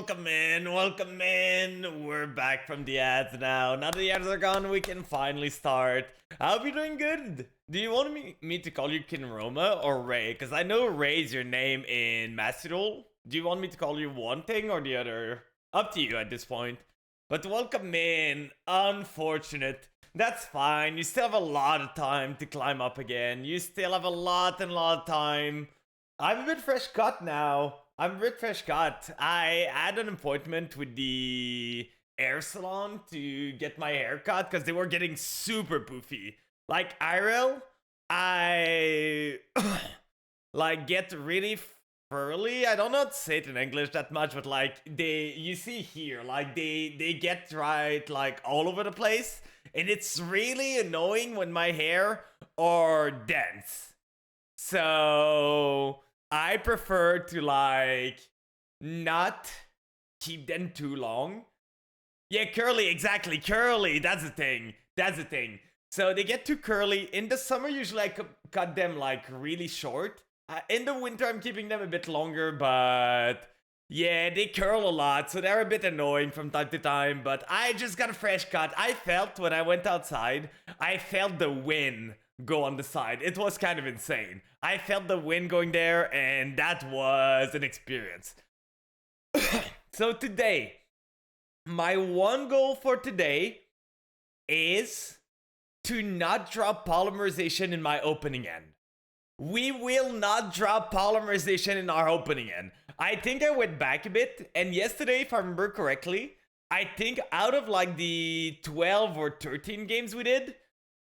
welcome in, welcome in. We're back from the ads now. Now that the ads are gone, we can finally start. I hope you're doing good. Do you want me to call you Kinroma or Ray? Because I know Ray's your name in Macedol. Do you want me to call you one thing or the other? Up to you at this point. But welcome in. Unfortunate. That's fine. You still have a lot of time to climb up again. You still have a lot of time. I'm a bit fresh cut now. I'm a bit fresh cut. I had an appointment with the hair salon to get my hair cut because they were getting super poofy. Like IRL, I like get really furly. I don't know how to say it in English that much, but like you see here, like they get right like all over the place, and it's really annoying when my hair are dense. So I prefer to like not keep them too long. Yeah, curly, exactly, curly. That's the thing. That's the thing. So they get too curly. In the summer, usually I cut them like really short. In the winter, I'm keeping them a bit longer, but yeah, they curl a lot, so they're a bit annoying from time to time. But I just got a fresh cut. I felt when I went outside, I felt the wind go on the side. It was kind of insane. I felt the wind going there, and that was an experience. So today, my one goal for today is to not drop polymerization in my opening end. We will not drop polymerization in our opening end. I think I went back a bit, and yesterday, if I remember correctly, I think out of like the 12 or 13 games we did,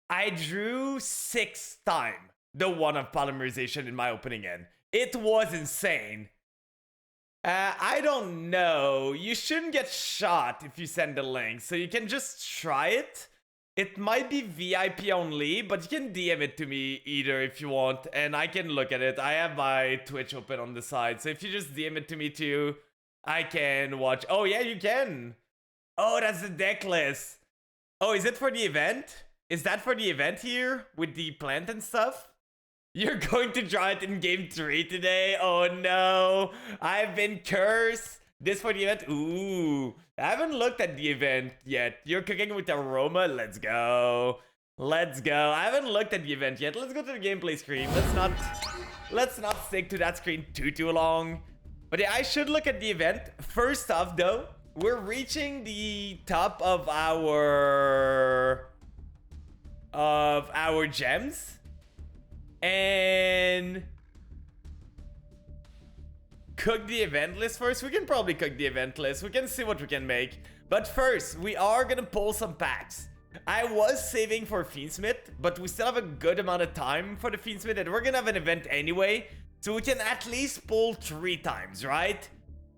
I drew 6 times the one of polymerization in my opening end. It was insane. I don't know. You shouldn't get shot if you send the link, so you can just try it. It might be VIP only, but you can DM it to me either if you want, and I can look at it. I have my Twitch open on the side, so if you just DM it to me too, I can watch. Oh yeah, you can. Oh, that's the deck list. Oh, is it for the event? Is that for the event here with the plant and stuff? You're going to draw it in game 3 today? Oh no, I've been cursed. This for the event? Ooh, I haven't looked at the event yet. You're cooking with aroma? Let's go. Let's go. I haven't looked at the event yet. Let's go to the gameplay screen. Let's not stick to that screen too long. But yeah, I should look at the event. First off though, we're reaching the top of our gems, and cook the event list first. We can probably cook the event list. We can see what we can make. But first, we are gonna pull some packs. I was saving for Fiendsmith, but we still have a good amount of time for the Fiendsmith, and we're gonna have an event anyway, so we can at least pull 3 times, right?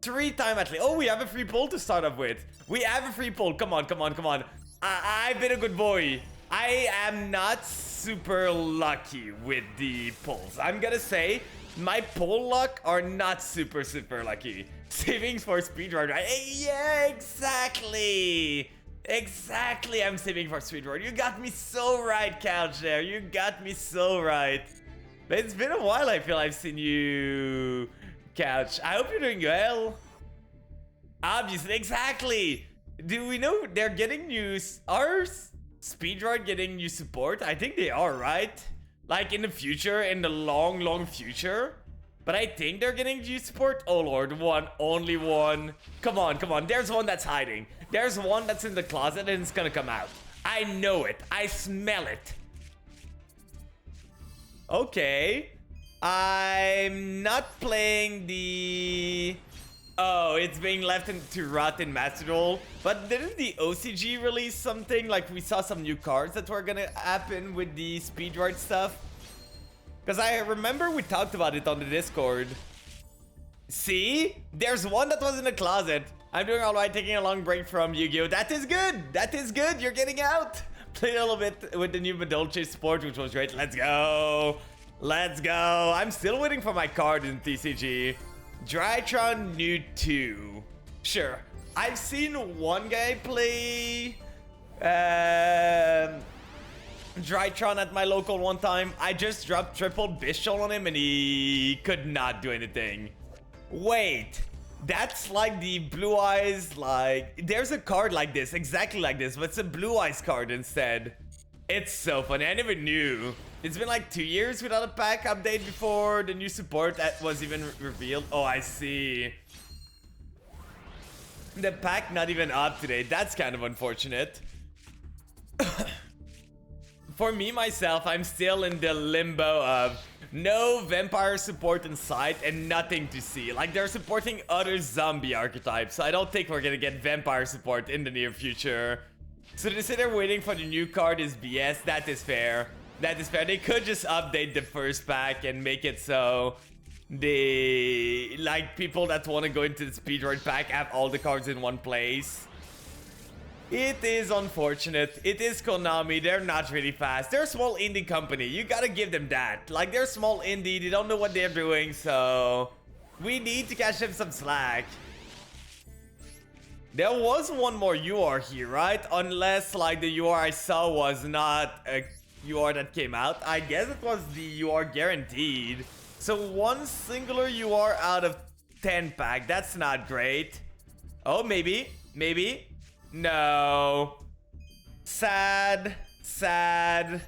3 times at least. Oh, we have a free pull to start off with. We have a free pull. Come on, come on, come on. I've been a good boy. I am not super lucky with the pulls. I'm gonna say my pull luck are not super lucky. Savings for speedrun, right? Yeah, exactly. Exactly, I'm saving for speedrun. You got me so right, Couch there. You got me so right. But it's been a while, I feel I've seen you, Couch. I hope you're doing well. Obviously, exactly. Do we know they're getting new... Speedrun getting new support? I think they are, right? Like in the future, in the long future. But I think they're getting new support. Oh lord, one, only one. Come on, come on. There's one that's hiding. There's one that's in the closet and it's gonna come out. I know it. I smell it. Okay. I'm not playing the... Oh, it's being left to rot in Macedol. But didn't the OCG release something? Like we saw some new cards that were gonna happen with the speedrun stuff. Because I remember we talked about it on the Discord. See? There's one that was in the closet. I'm doing alright, taking a long break from Yu-Gi-Oh! That is good! That is good! You're getting out! Played a little bit with the new Medolce support, which was great. Let's go! Let's go! I'm still waiting for my card in TCG. Drytron Nude 2. Sure. I've seen one guy play Drytron at my local one time. I just dropped triple Bishol on him and he could not do anything. Wait. That's like the blue eyes, like, there's a card like this, exactly like this, but it's a blue eyes card instead. It's so funny, I never knew. It's been like 2 years without a pack update before the new support that was even revealed. Oh, I see. The pack not even up today, that's kind of unfortunate. For me, myself, I'm still in the limbo of no vampire support in sight and nothing to see. Like, they're supporting other zombie archetypes, so I don't think we're gonna get vampire support in the near future. So to sit there waiting for the new card is BS. That is fair. That is fair. They could just update the first pack and make it so they, like, people that want to go into the speedrun pack have all the cards in one place. It is unfortunate. It is Konami. They're not really fast. They're a small indie company. You gotta give them that. Like, they're small indie. They don't know what they're doing, so we need to catch them some slack. There was one more UR here, right? Unless, like, the UR I saw was not a UR that came out. I guess it was the UR guaranteed. So one singular UR out of 10 pack. That's not great. Oh, maybe. Maybe. No. Sad. Sad.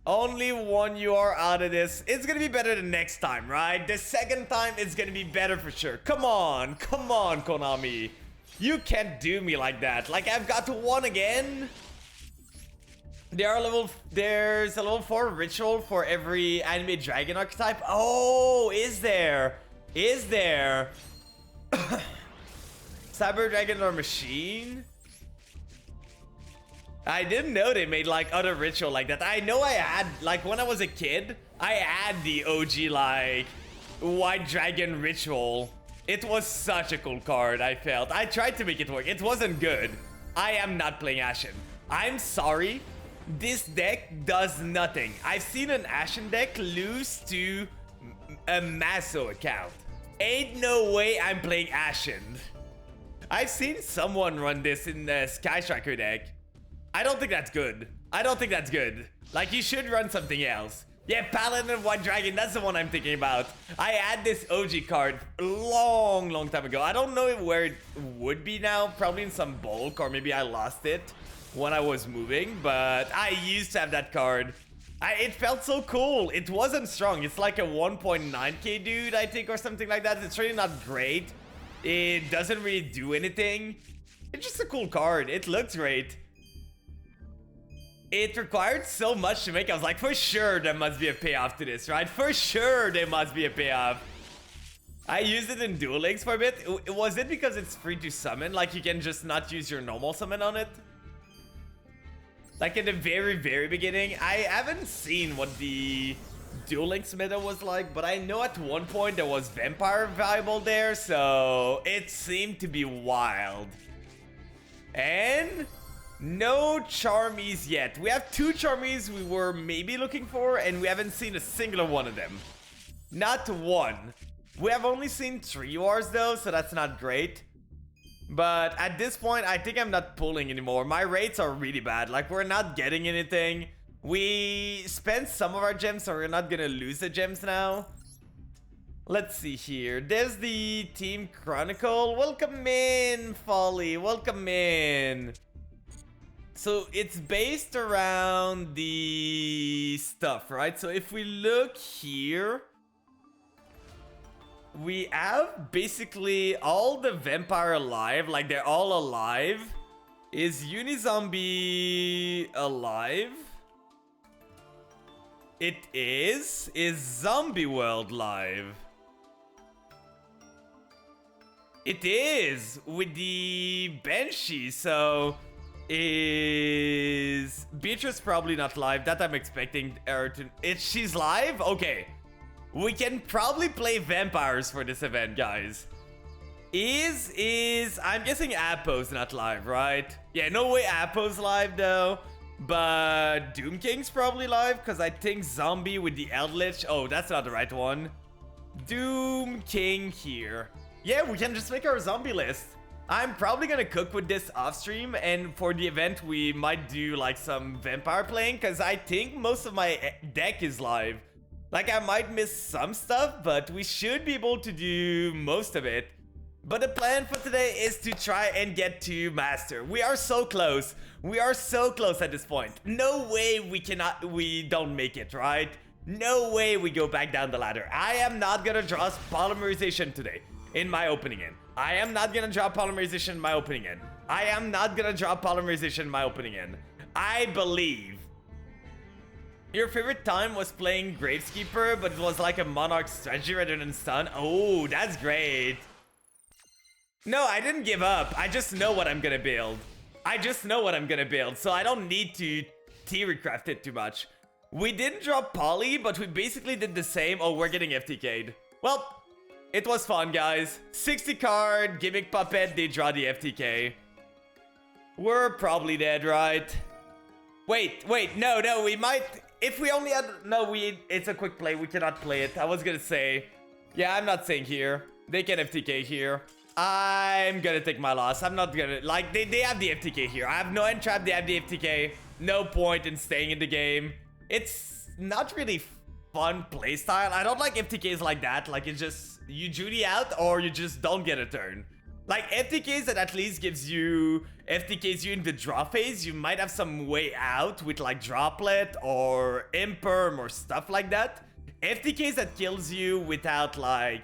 Only one UR out of this. It's gonna be better the next time, right? The second time, it's gonna be better for sure. Come on. Come on, Konami. You can't do me like that. Like, I've got to one again. There's a level 4 ritual for every anime dragon archetype. Oh, is there? Is there? Cyber Dragon or Machine? I didn't know they made like other ritual like that. I know I had, like, when I was a kid, I had the OG like White Dragon ritual. It was such a cool card, I felt. I tried to make it work. It wasn't good. I am not playing Ashen. I'm sorry. This deck does nothing. I've seen an Ashen deck lose to a Maso account. Ain't no way I'm playing Ashen. I've seen someone run this in the Sky Striker deck. I don't think that's good. I don't think that's good. Like, you should run something else. Yeah, Paladin of White Dragon, that's the one I'm thinking about. I had this OG card a long time ago. I don't know where it would be now. Probably in some bulk, or maybe I lost it when I was moving. But I used to have that card. It felt so cool. It wasn't strong. It's like a 1.9k dude, I think, or something like that. It's really not great. It doesn't really do anything. It's just a cool card. It looks great. It required so much to make. I was like, for sure there must be a payoff to this, right? For sure there must be a payoff. I used it in Duel Links for a bit. Was it because it's free to summon? Like, you can just not use your normal summon on it? Like, in the very beginning. I haven't seen what the Duel Links meta was like, but I know at one point there was Vampire valuable there, so it seemed to be wild. And no Charmies yet. We have 2 Charmies we were maybe looking for, and we haven't seen a singular one of them. Not one. We have only seen 3 wars though, so that's not great. But at this point, I think I'm not pulling anymore. My rates are really bad. Like, we're not getting anything. We spent some of our gems, so we're not gonna lose the gems now. Let's see here. There's the Team Chronicle. Welcome in, Folly. Welcome in. So it's based around the stuff, right? So if we look here, we have basically all the vampire alive. Like, they're all alive. Is Unizombie alive? It is. Is Zombie World live? It is, with the Banshee, so is Beatrice probably not live? That I'm expecting her to. She's live? Okay. We can probably play vampires for this event, guys. I'm guessing Apo's not live, right? Yeah, no way Apo's live though. But Doom King's probably live, because I think Zombie with the Eldritch. Oh, that's not the right one. Doom King here. Yeah, we can just make our zombie list. I'm probably gonna cook with this off stream, and for the event we might do like some vampire playing, because I think most of my deck is live. Like, I might miss some stuff, but we should be able to do most of it. But the plan for today is to try and get to Master. We are so close. We are so close at this point. No way we don't make it, right? No way we go back down the ladder. I am not gonna draw polymerization today in my opening end. I am not gonna draw polymerization in my opening end. I am not gonna draw polymerization in my opening end. I believe your favorite time was playing Graveskeeper, but it was like a Monarch strategy rather than stun. Oh, that's great. No, I didn't give up. I just know what I'm gonna build. I just know what I'm gonna build, so I don't need to theorycraft it too much. We didn't draw Poly, but we basically did the same. Oh, we're getting FTK'd. Well, it was fun, guys. 60 card, gimmick puppet, they draw the FTK. We're probably dead, right? Wait, no, we might... If we only had... No, it's a quick play. We cannot play it. I was gonna say... Yeah, I'm not saying here. They can FTK here. I'm gonna take my loss. I'm not gonna... Like, they have the FTK here. I have no end trap. They have the FTK. No point in staying in the game. It's not really fun playstyle. I don't like FTKs like that. Like, it's just... You Judy out or you just don't get a turn. Like, FTKs that at least gives you... FTKs you in the draw phase. You might have some way out with, like, Droplet or Imperm or stuff like that. FTKs that kills you without, like...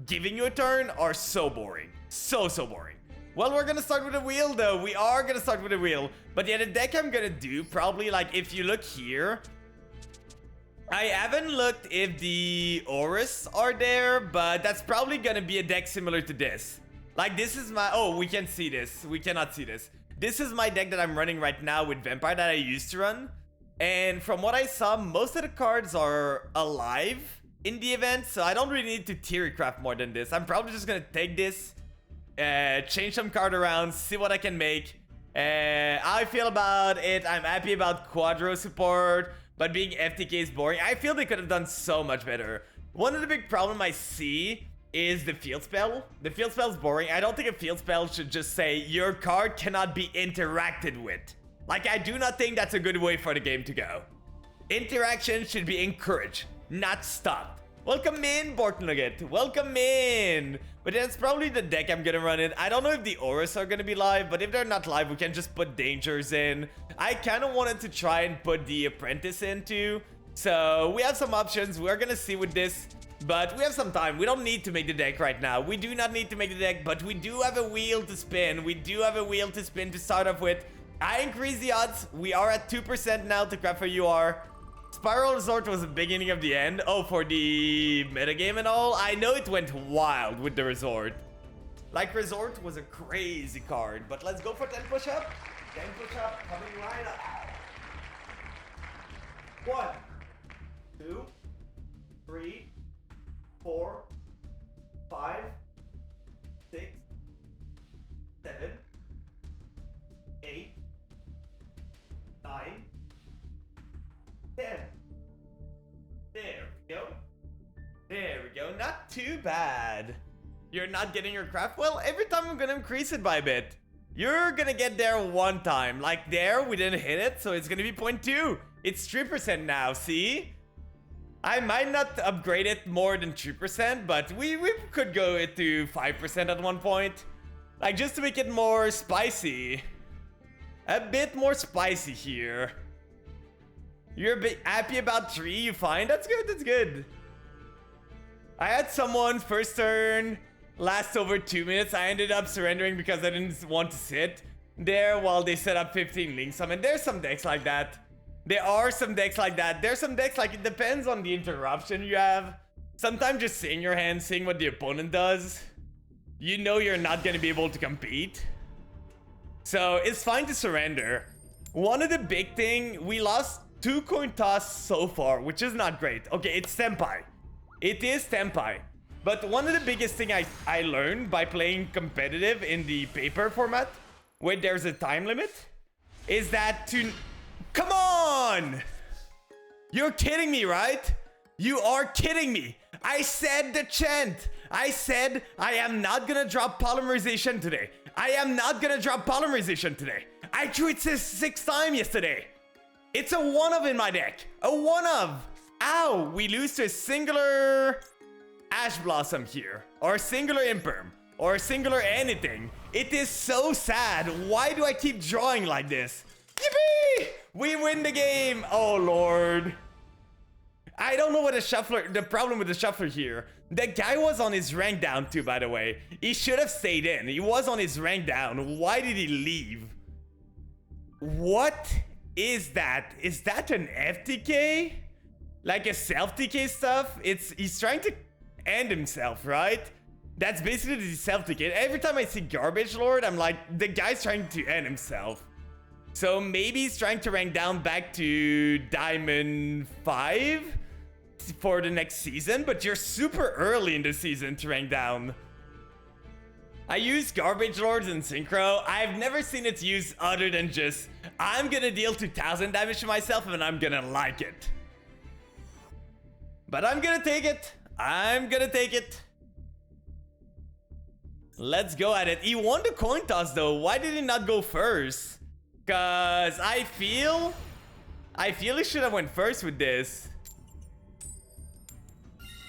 giving you a turn are so boring. So boring. Well, we're gonna start with a wheel, though. We are gonna start with a wheel. But yeah, the deck I'm gonna do, probably, like, if you look here... I haven't looked if the Auras are there, but that's probably gonna be a deck similar to this. Like, this is my... Oh, we can see this. We cannot see this. This is my deck that I'm running right now with Vampire that I used to run. And from what I saw, most of the cards are alive in the event, so I don't really need to theorycraft more than this. I'm probably just gonna take this, change some card around, see what I can make. How I feel about it, I'm happy about Quadro support, but being FTK is boring. I feel they could have done so much better. One of the big problems I see is the field spell. The field spell is boring. I don't think a field spell should just say, your card cannot be interacted with. Like, I do not think that's a good way for the game to go. Interaction should be encouraged, not stopped. Welcome in, Borton Nugget. Welcome in. But that's probably the deck I'm gonna run in. I don't know if the Auras are gonna be live, but if they're not live, we can just put Dangers in. I kind of wanted to try and put the Apprentice in too. So we have some options. We're gonna see with this, but we have some time. We don't need to make the deck right now. We do not need to make the deck, but we do have a wheel to spin. We do have a wheel to spin to start off with. I increase the odds. We are at 2% now to craft for UR. Spiral Resort was the beginning of the end. Oh, for the metagame and all? I know it went wild with the Resort. Like, Resort was a crazy card. But let's go for 10 push-up. 10 push-up coming right up. 1, 2, 3, 4, 5, 6, 7, 8, 9, 10. There we go. There we go. Not too bad. You're not getting your craft? Well, every time I'm gonna increase it by a bit. You're gonna get there one time. Like there, we didn't hit it, so it's gonna be 0.2. It's 3% now, see? I might not upgrade it more than 3%, but we could go it to 5% at one point. Like, just to make it more spicy. A bit more spicy here. You're a bit happy about 3, you find? That's good, that's good. I had someone first turn last over 2 minutes. I ended up surrendering because I didn't want to sit there while they set up 15 Link Summon. There's some decks like that. There are some decks like that. There's some decks like, it depends on the interruption you have. Sometimes just seeing your hand, seeing what the opponent does, you know you're not going to be able to compete. So it's fine to surrender. One of the big thing, we lost 2 coin toss so far, which is not great. Okay, it's Tempai. It is Tempai. But one of the biggest thing I learned by playing competitive in the paper format, where there's a time limit, is that to... Come on! You're kidding me, right? You are kidding me. I said the chant. I said I am not gonna drop polymerization today. I am not gonna drop polymerization today. I drew it 6 times yesterday. It's a 1-of in my deck. A 1-of. Ow, we lose to a singular Ash Blossom here. Or a singular Imperm. or singular anything. It is so sad. Why do I keep drawing like this? Yippee! We win the game. Oh, Lord. I don't know what the problem with the shuffler here. The guy was on his rank down too, by the way. He should have stayed in. He was on his rank down. Why did he leave? What is that? Is that an FTK? Like a self-TK stuff? He's trying to end himself, right? That's basically the self-TK. Every time I see Garbage Lord, I'm like, the guy's trying to end himself. So maybe he's trying to rank down back to Diamond 5 for the next season, but you're super early in the season to rank down. I use Garbage Lords in Synchro. I've never seen it used other than just, I'm gonna deal 2000 damage to myself and I'm gonna like it. But I'm gonna take it. I'm gonna take it. Let's go at it. He won the coin toss though. Why did he not go first? Cause I feel he should have went first with this.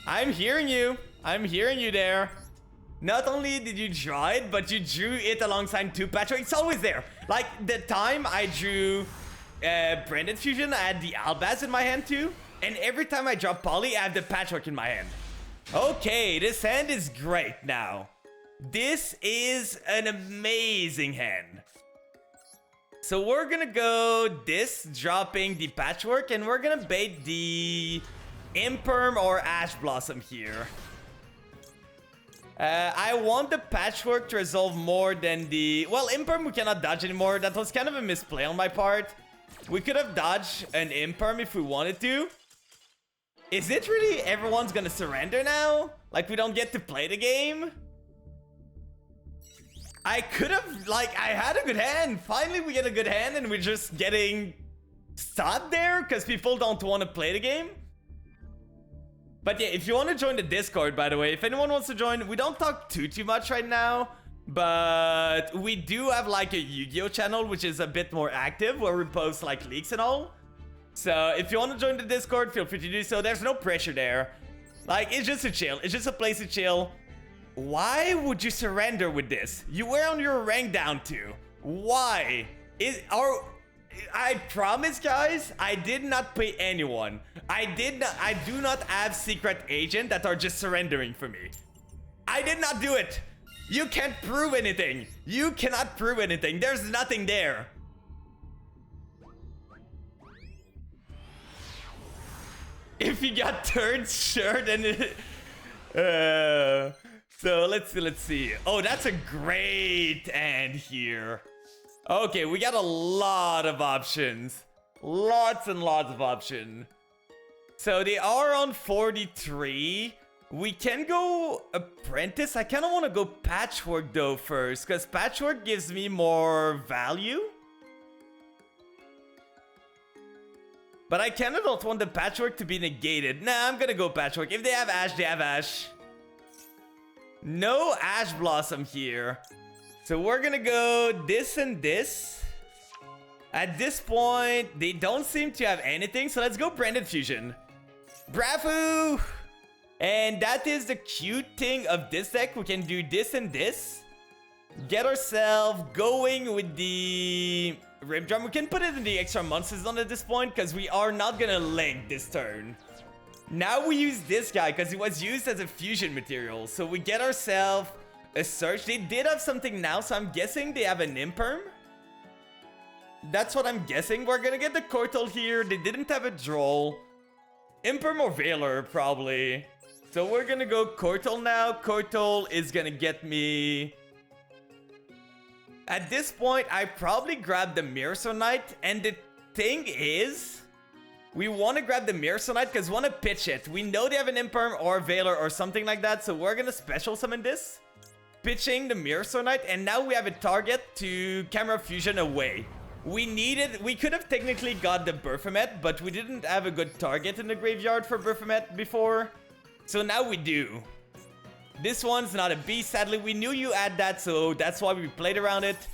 I'm hearing you. I'm hearing you there. Not only did you draw it, but you drew it alongside 2 Patchwork. It's always there. Like the time I drew Branded Fusion, I had the Albaz in my hand too. And every time I drop Poly, I have the Patchwork in my hand. Okay, this hand is great now. This is an amazing hand. So we're gonna go this, dropping the Patchwork, and we're gonna bait the Imperm or Ash Blossom here. I want the Patchwork to resolve more than the... Well, Imperm we cannot dodge anymore. That was kind of a misplay on my part. We could have dodged an Imperm if we wanted to. Is it really everyone's gonna surrender now? Like we don't get to play the game? I could have, like, I had a good hand. Finally, we get a good hand and we're just getting stopped there because people don't want to play the game. But yeah, if you want to join the Discord, by the way, if anyone wants to join, we don't talk too much right now. But we do have, like, a Yu-Gi-Oh channel, which is a bit more active, where we post, like, leaks and all. So if you want to join the Discord, feel free to do so. There's no pressure there. Like, it's just a chill. It's just a place to chill. Why would you surrender with this? You were on your rank down too. Why? I promise, guys, I did not pay anyone. I do not have secret agent that are just surrendering for me. I did not do it. You can't prove anything. You cannot prove anything. There's nothing there. If you got third, sure, then it... So let's see. Oh, that's a great end here. Okay, we got a lot of options. Lots and lots of options. So they are on 43. We can go Apprentice. I kind of want to go Patchwork though first, because Patchwork gives me more value. But I kind of don't want the Patchwork to be negated. Nah, I'm gonna go Patchwork. If they have Ash, they have Ash. No Ash Blossom here. So we're gonna go this and this. At this point, they don't seem to have anything, so let's go Branded Fusion. Bravo! And that is the cute thing of this deck. We can do this and this. Get ourselves going with the Rib Drum. We can put it in the extra monsters on at this point, because we are not gonna link this turn. Now we use this guy because he was used as a fusion material. So we get ourselves a search. They did have something now, so I'm guessing they have an Imperm. That's what I'm guessing. We're gonna get the Cortal here. They didn't have a Droll. Imperm or Veiler, probably. So we're gonna go Cortal now. Cortal is gonna get me... At this point, I probably grab the Mirror Knight. And the thing is... We want to grab the Mirror Knight because we want to pitch it. We know they have an Imperm or Veiler or something like that. So we're going to special summon this. Pitching the Mirror Knight. And now we have a target to Camera Fusion away. We could have technically got the Baphomet, but we didn't have a good target in the graveyard for Baphomet before. So now we do. This one's not a beast, sadly. We knew you had that, so that's why we played around it.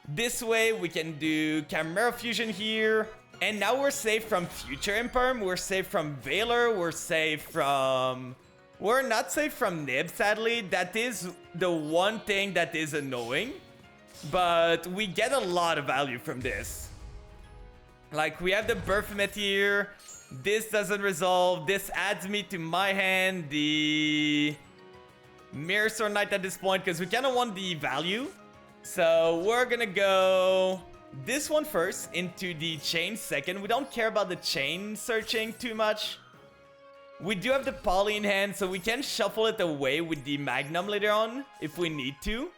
This way, we can do Chimera Fusion here. And now we're safe from future Imperm. We're safe from Veiler. We're safe from... We're not safe from Nib, sadly. That is the one thing that is annoying, but we get a lot of value from this. Like, we have the Baphomet here. This doesn't resolve. This adds me to my hand the Mirror Sword Knight at this point, because we kind of want the value. So we're gonna go this one first into the chain second. We don't care about the chain searching too much. We do have the poly in hand, so we can shuffle it away with the Magnum later on if we need to.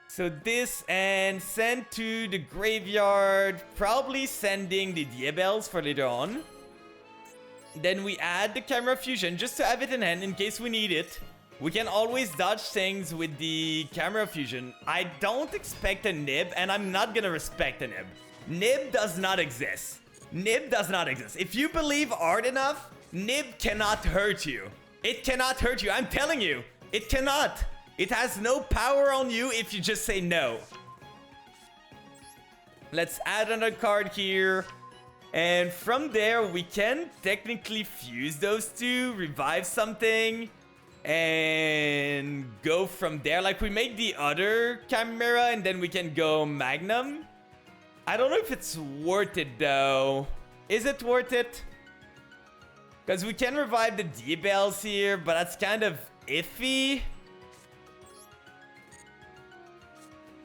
So this and send to the graveyard, probably sending the Diabels for later on. Then we add the Chimera Fusion just to have it in hand in case we need it. We can always dodge things with the Chimera Fusion. I don't expect a Nib, and I'm not gonna respect a Nib. Nib does not exist. Nib does not exist. If you believe hard enough, Nib cannot hurt you. It cannot hurt you. I'm telling you, it cannot. It has no power on you if you just say no. Let's add another card here. And from there, we can technically fuse those two, revive something, and go from there. Like, we make the other Chimera, and then we can go Magnum. I don't know if it's worth it, though. Is it worth it? Because we can revive the D-Bells here, but that's kind of iffy.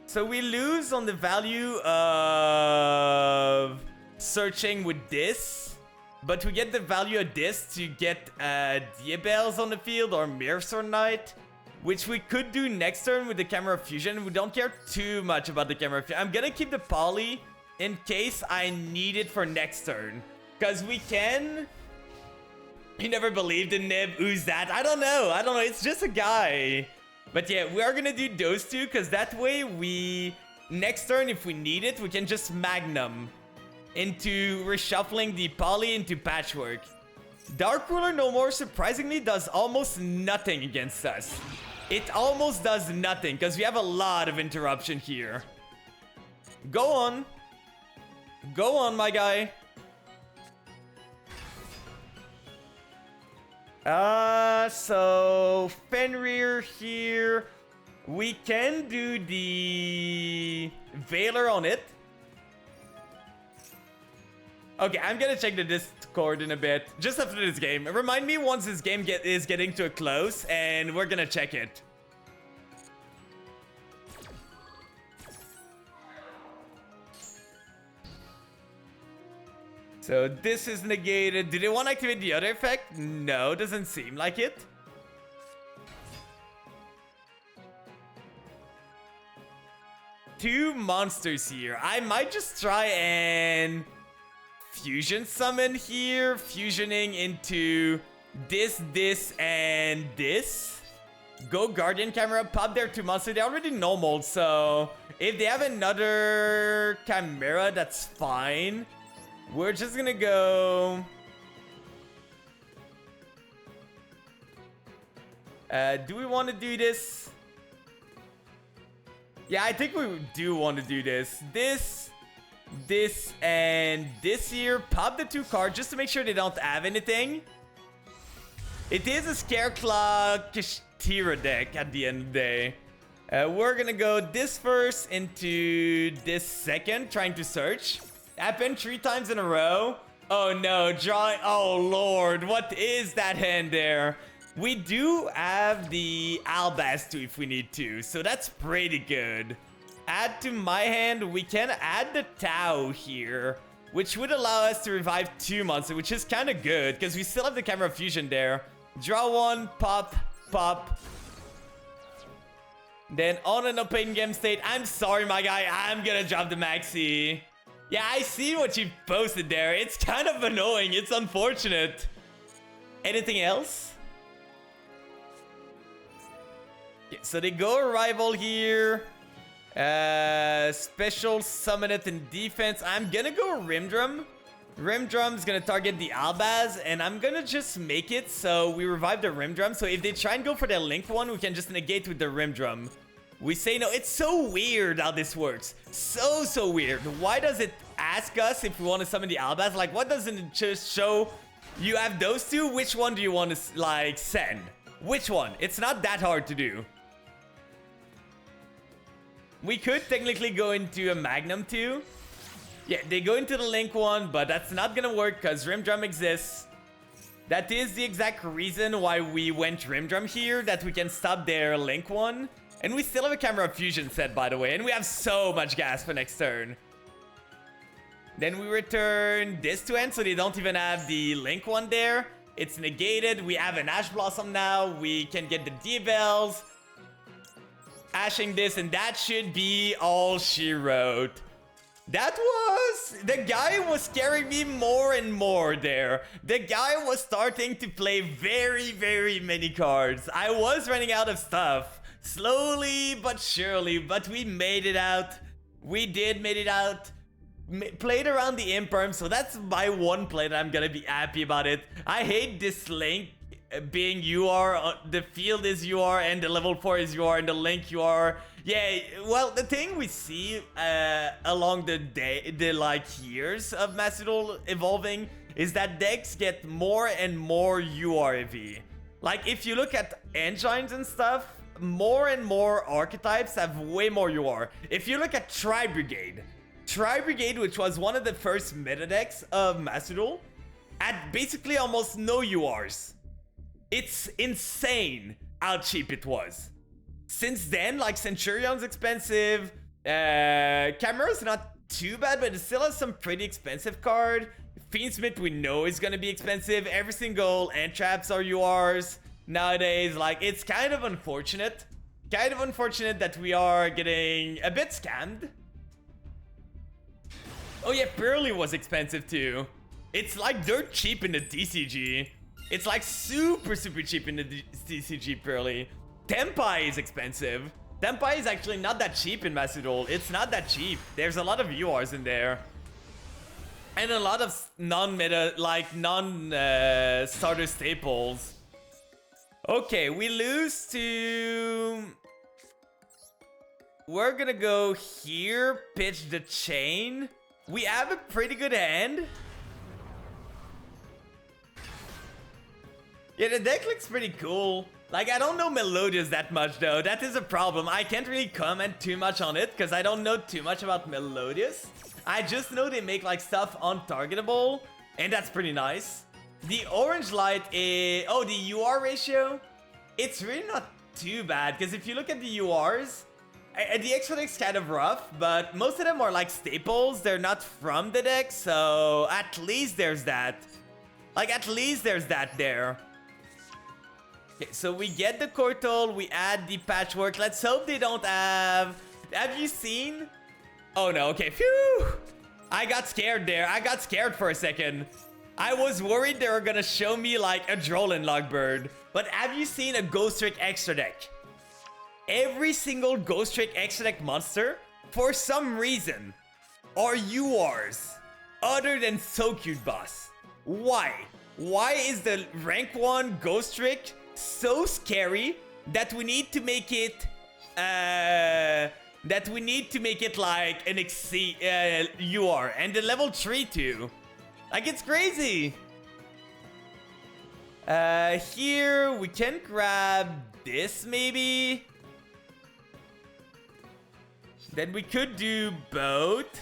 So we lose on the value of searching with this, but we get the value of this to get Diabels on the field or Mirror Sword Knight, which we could do next turn with the Chimera Fusion. We don't care too much about the Chimera Fusion. I'm gonna keep the poly in case I need it for next turn, because we can... You never believed in Nib? Who's that? I don't know. It's just a guy. But yeah, we are gonna do those two, because that way we... Next turn, if we need it, we can just Magnum into reshuffling the poly into Patchwork. Dark Ruler No More, surprisingly, does almost nothing against us. It almost does nothing, because we have a lot of interruption here. Go on. Go on, my guy. So Fenrir here. We can do the Veiler on it. Okay, I'm gonna check the Discord in a bit, just after this game. Remind me once this game is getting to a close, and we're gonna check it. So this is negated. Do they want to activate the other effect? No, doesn't seem like it. Two monsters here. I might just try and fusion summon here. Fusioning into this, and this. Go Guardian Chimera, pop their two monsters. They're already normal, so if they have another Chimera, that's fine. We're just gonna go... do we want to do this? Yeah, I think we do want to do this. This, and this here. Pop the two cards just to make sure they don't have anything. It is a Scareclaw Kashtira deck at the end of the day. We're gonna go this first into this second, trying to search. Happened 3 times in a row. Oh no, drawing. Oh lord, what is that hand there? We do have the Albastu if we need to, so that's pretty good. Add to my hand, we can add the Tau here, which would allow us to revive 2 monsters, which is kind of good, because we still have the Chimera Fusion there. Draw 1, pop, pop. Then on an open game state, I'm sorry my guy, I'm gonna drop the Maxi. Yeah, I see what you posted there. It's kind of annoying. It's unfortunate. Anything else? Yeah, so they go Arrival here. Special Summon it in defense. I'm gonna go Rimdrum. Rimdrum's gonna target the Albaz, and I'm gonna just make it so we revive the Rimdrum. So if they try and go for the Link one, we can just negate with the Rimdrum. We say no. It's so weird how this works. So weird. Why does it ask us if we want to summon the Albaz? Like, what doesn't it just show you have those two? Which one do you want to, like, send? Which one? It's not that hard to do. We could technically go into a Magnum too. Yeah, they go into the Link one, but that's not gonna work because Rim Drum exists. That is the exact reason why we went Rim Drum here, that we can stop their Link one. And we still have a Camera Fusion set, by the way, and we have so much gas for next turn. Then we return this to end, so they don't even have the Link one there. It's negated. We have an Ash Blossom now. We can get the D-Bells. Ashing this, and that should be all she wrote. That was... The guy was scaring me more and more there. The guy was starting to play very, very many cards. I was running out of stuff. Slowly but surely, but we made it out. We did made it out. Played around the Imperm, so that's my one play that I'm gonna be happy about it. I hate this Link being UR, the field is UR, and the level 4 is UR, and the Link UR. Yeah, well, the thing we see along the like years of Macedol evolving is that decks get more and more URV. Like, if you look at engines and stuff, more and more archetypes have way more UR. If you look at Tri-Brigade, which was one of the first meta decks of Macedol, had basically almost no URs. It's insane how cheap it was. Since then, like, Centurion's expensive, Chimera's not too bad, but it still has some pretty expensive card. Fiendsmith we know is gonna be expensive. Every single end traps are URs nowadays. Like, it's kind of unfortunate. Kind of unfortunate that we are getting a bit scammed. Oh yeah, Pearly was expensive too. It's like dirt cheap in the DCG. It's like super cheap in the DCG Pearly. Tempai is expensive. Tempai is actually not that cheap in Macedol. It's not that cheap. There's a lot of URs in there. And a lot of non-meta, like non-starter staples. Okay, we lose to... We're gonna go here, pitch the chain. We have a pretty good hand. Yeah, the deck looks pretty cool. Like, I don't know Melodious that much, though. That is a problem. I can't really comment too much on it, because I don't know too much about Melodious. I just know they make, like, stuff untargetable, and that's pretty nice. The orange light is... Oh, the UR ratio? It's really not too bad, because if you look at the URs, the extra deck's kind of rough, but most of them are, like, staples. They're not from the deck, so at least there's that. Like, at least there's that there. Okay, so we get the Cortal, we add the Patchwork. Let's hope they don't have... Have you seen? Oh no, okay, phew! I got scared there. I got scared for a second. I was worried they were gonna show me like a Droll and Logbird. But have you seen a Ghost Trick extra deck? Every single Ghost Trick extra deck monster, for some reason, are URs other than So Cute Boss. Why? Why is the rank 1 Ghost Trick so scary that we need to make it like an UR, and the level 3 too? Like, it's crazy. Here we can grab this maybe. Then we could do both.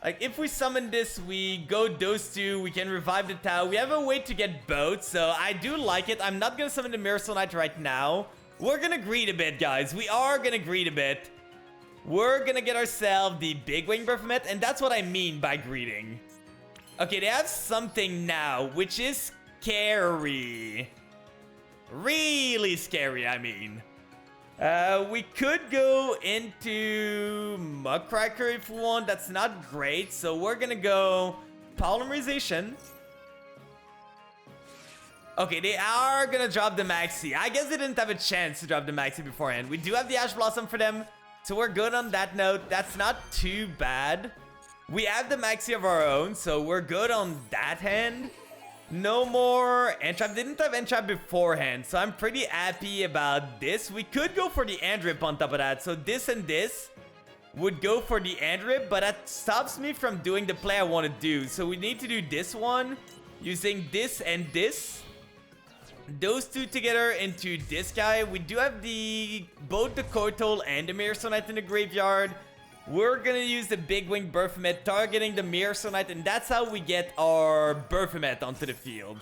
Like, if we summon this, we go those two, we can revive the Tau. We have a way to get both, so I do like it. I'm not gonna summon the Miracle Knight right now. We're gonna greed a bit, guys. We are gonna greed a bit. We're gonna get ourselves the Big Wing Baphomet, and that's what I mean by greeting. Okay, they have something now, which is scary. Really scary, I mean. We could go into Muckracker if we want. That's not great. So we're gonna go Polymerization. Okay, they are gonna drop the Maxi. I guess they didn't have a chance to drop the Maxi beforehand. We do have the Ash Blossom for them, so we're good on that note. That's not too bad. We have the Maxi of our own, so we're good on that hand. No more Entrap. Didn't have Entrap beforehand, so I'm pretty happy about this. We could go for the Andrip on top of that. So this and this would go for the Andrip, but that stops me from doing the play I want to do. So we need to do this one using this and this. those two together into this guy. We do have both the Cortol and the Mirror Sonite in the graveyard. We're gonna use the Big Wing Berthomet, targeting the Mirror Sonite, and that's how we get our Berthomet onto the field.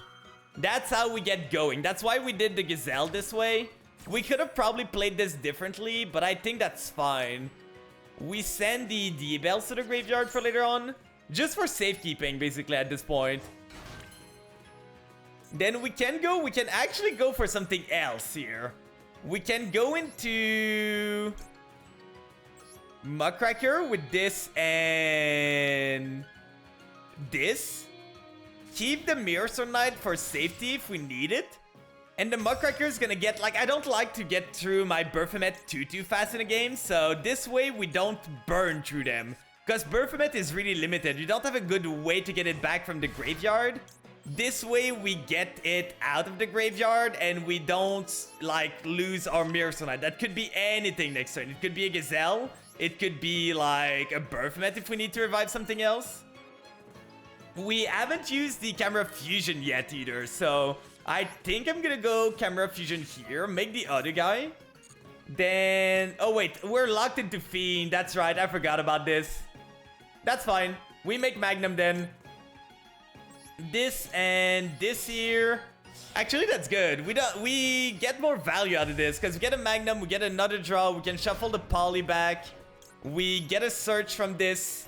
That's how we get going. That's why we did the Gazelle this way. We could have probably played this differently, but I think that's fine. We send the D-Bells to the graveyard for later on, just for safekeeping, basically, at this point. Then we can actually go for something else here. We can go into Muckracker with this and this. Keep the Mirror Sonite for safety if we need it. And the Muckracker is gonna get, like, I don't like to get through my Berthomet too fast in a game, so this way we don't burn through them. Because Berthomet is really limited. You don't have a good way to get it back from the graveyard. This way we get it out of the graveyard and we don't, like, lose our Mirror Sonite. That could be anything next turn. It could be a Gazelle. It could be, like, a Berthomet if we need to revive something else. We haven't used the Chimera Fusion yet either, so I think I'm gonna go Chimera Fusion here, make the other guy. Then, oh wait, we're locked into Fiend. That's right, I forgot about this. That's fine. We make Magnum then. This and this here. Actually, that's good. We get more value out of this because we get a Magnum, we get another draw, we can shuffle the Poly back. We get a search from this.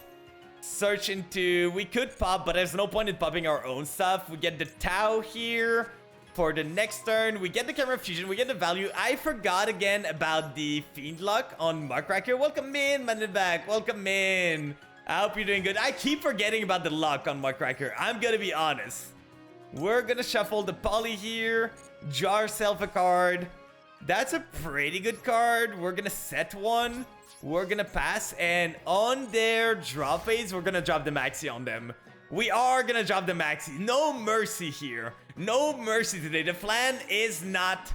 Search into, we could pop, but there's no point in popping our own stuff. We get the Tau here for the next turn. We get the Chimera Fusion, we get the value. I forgot again about the Fiend Luck on Muckracker. Welcome in, man in the back. Welcome in. I hope you're doing good. I keep forgetting about the luck on Muckracker. I'm gonna be honest. We're gonna shuffle the Poly here. Draw ourselves a card. That's a pretty good card. We're gonna set one. We're gonna pass, and on their draw phase, we're gonna drop the Maxi on them. We are gonna drop the Maxi. No mercy here. No mercy today. The plan is not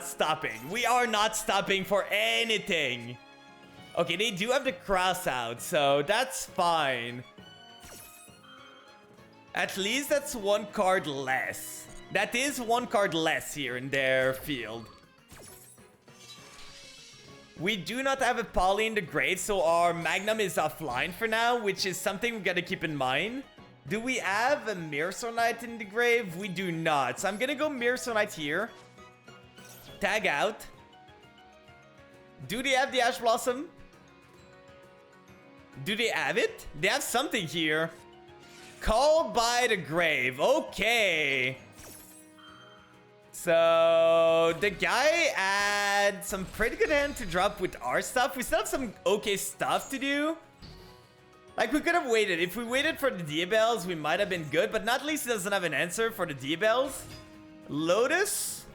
stopping. We are not stopping for anything. Okay, they do have the cross out, so that's fine. At least that's one card less. That is one card less here in their field. We do not have a Poly in the grave, so our Magnum is offline for now, which is something we gotta keep in mind. Do we have a Mirror Sonite in the grave? We do not. So I'm gonna go Mirror Sonite here. Tag out. Do they have the Ash Blossom? Do they have it? They have something here. Called by the grave. Okay. So the guy had some pretty good hand to drop with our stuff. We still have some okay stuff to do. Like, we could have waited. If we waited for the D-Bells, we might have been good. But not least, he doesn't have an answer for the D-Bells. Lotus.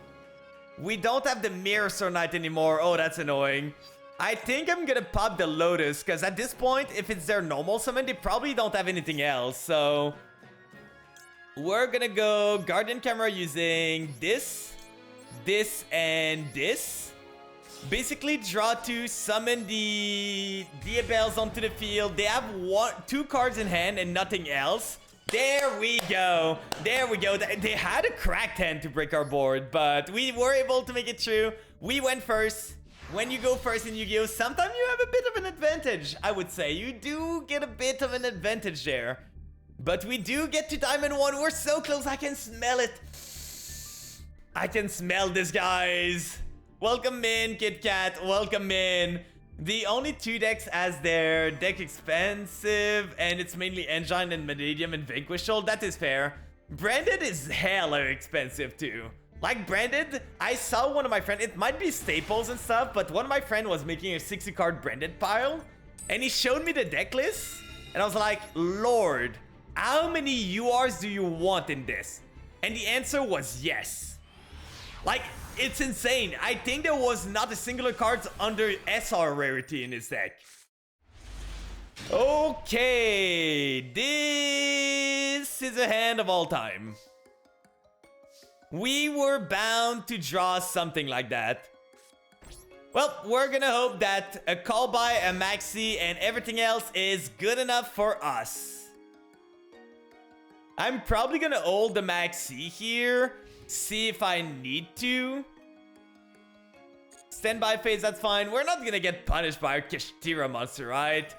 We don't have the Mirror Sonite anymore. Oh, that's annoying. I think I'm gonna pop the Lotus, because at this point, if it's their normal summon, they probably don't have anything else. So we're gonna go Guardian Chimera using this, and this. Basically, draw to summon the D-Bells onto the field. They have two cards in hand and nothing else. There we go. There we go. They had a cracked hand to break our board, but we were able to make it through. We went first. When you go first in Yu-Gi-Oh!, sometimes you have a bit of an advantage, I would say. You do get a bit of an advantage there. But we do get to Diamond 1. We're so close. I can smell it. I can smell this, guys. Welcome in, Kit Kat. Welcome in. The only two decks as their deck expensive, and it's mainly Engine and Vanadium and Vanquish Soul. That is fair. Branded is hella expensive too. Like, Branded, I saw one of my friends, it might be Staples and stuff, but one of my friends was making a 60 card Branded pile, and he showed me the deck list, and I was like, Lord, how many URs do you want in this? And the answer was yes. Like, it's insane. I think there was not a singular card under SR rarity in his deck. Okay, this is a hand of all time. We were bound to draw something like that. Well, we're gonna hope that a call by, a maxi, and everything else is good enough for us. I'm probably gonna hold the maxi here. see if I need to. Standby phase, that's fine. We're not gonna get punished by our Kishitira monster, right?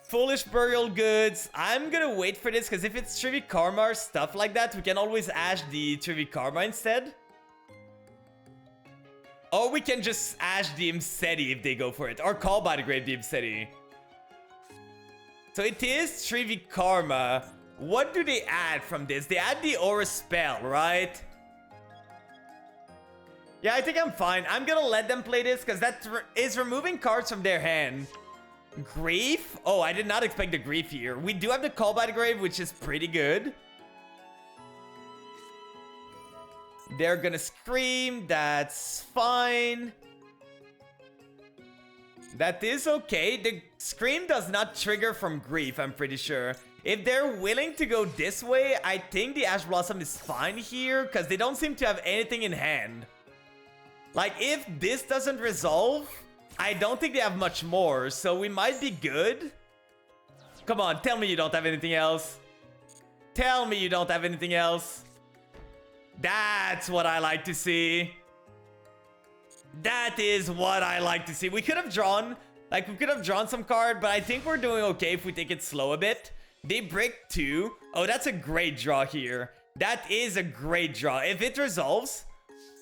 Foolish Burial Goods. I'm gonna wait for this, because if it's Trivi Karma or stuff like that, we can always ash the Trivi Karma instead. Or we can just ash the Imseti if they go for it. Or call by the grave the Imseti. So it is Trivi Karma. What do they add from this? They add the Aura Spell, right? Yeah, I think I'm fine. I'm gonna let them play this because that is removing cards from their hand. Grief? Oh, I did not expect the Grief here. We do have the Call by the Grave, which is pretty good. They're gonna Scream. That's fine. That is okay. The Scream does not trigger from Grief, I'm pretty sure. If they're willing to go this way, I think the Ash Blossom is fine here because they don't seem to have anything in hand. Like, if this doesn't resolve, I don't think they have much more, so we might be good. Come on, tell me you don't have anything else. Tell me you don't have anything else. That's what I like to see. That is what I like to see. We could have drawn, some card, but I think we're doing okay if we take it slow a bit. They break 2. Oh, that's a great draw here. That is a great draw. If it resolves,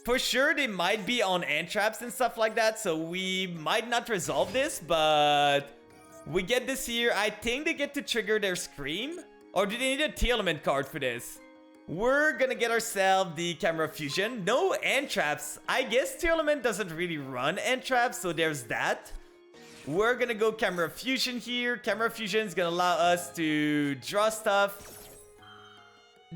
for sure they might be on ant traps and stuff like that, so we might not resolve this, but we get this here. I think they get to trigger their Scream. Or do they need a T-Element card for this? We're gonna get ourselves the Chimera Fusion. No ant traps. I guess T-Element doesn't really run ant traps, so there's that. We're gonna go Chimera Fusion here. Chimera Fusion is gonna allow us to draw stuff.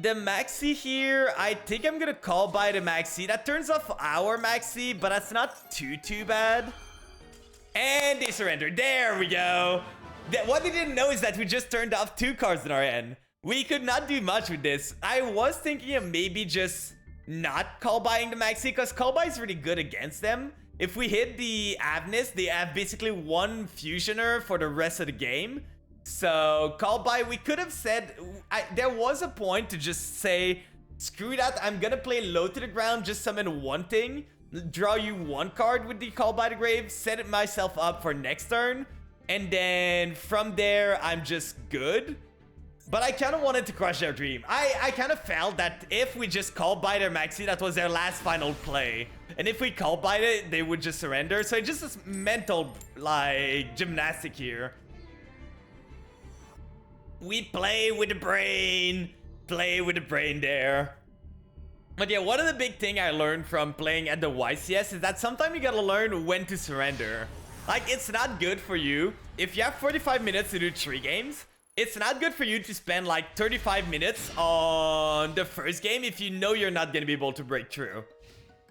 The Maxi here, I think I'm gonna call by the Maxi. That turns off our Maxi, but that's not too bad. And they surrender. There we go. What they didn't know is that we just turned off 2 cards in our end. We could not do much with this. I was thinking of maybe just not call buying the Maxi, because call buy is really good against them. If we hit the Avnis, they have basically 1 Fusioner for the rest of the game. So, call by, we could have said, there was a point to just say, screw that, I'm gonna play low to the ground, just summon 1 thing, draw you 1 card with the Call by the Grave, set it myself up for next turn, and then from there, I'm just good. But I kind of wanted to crush their dream. I kind of felt that if we just called by their Maxi, that was their last final play. And if we called by it, they would just surrender. So it's just this mental, like, gymnastic here. We play with the brain. Play with the brain there. But yeah, one of the big thing I learned from playing at the YCS is that sometimes you gotta learn when to surrender. Like, it's not good for you. If you have 45 minutes to do 3 games, it's not good for you to spend like 35 minutes on the first game if you know you're not gonna be able to break through.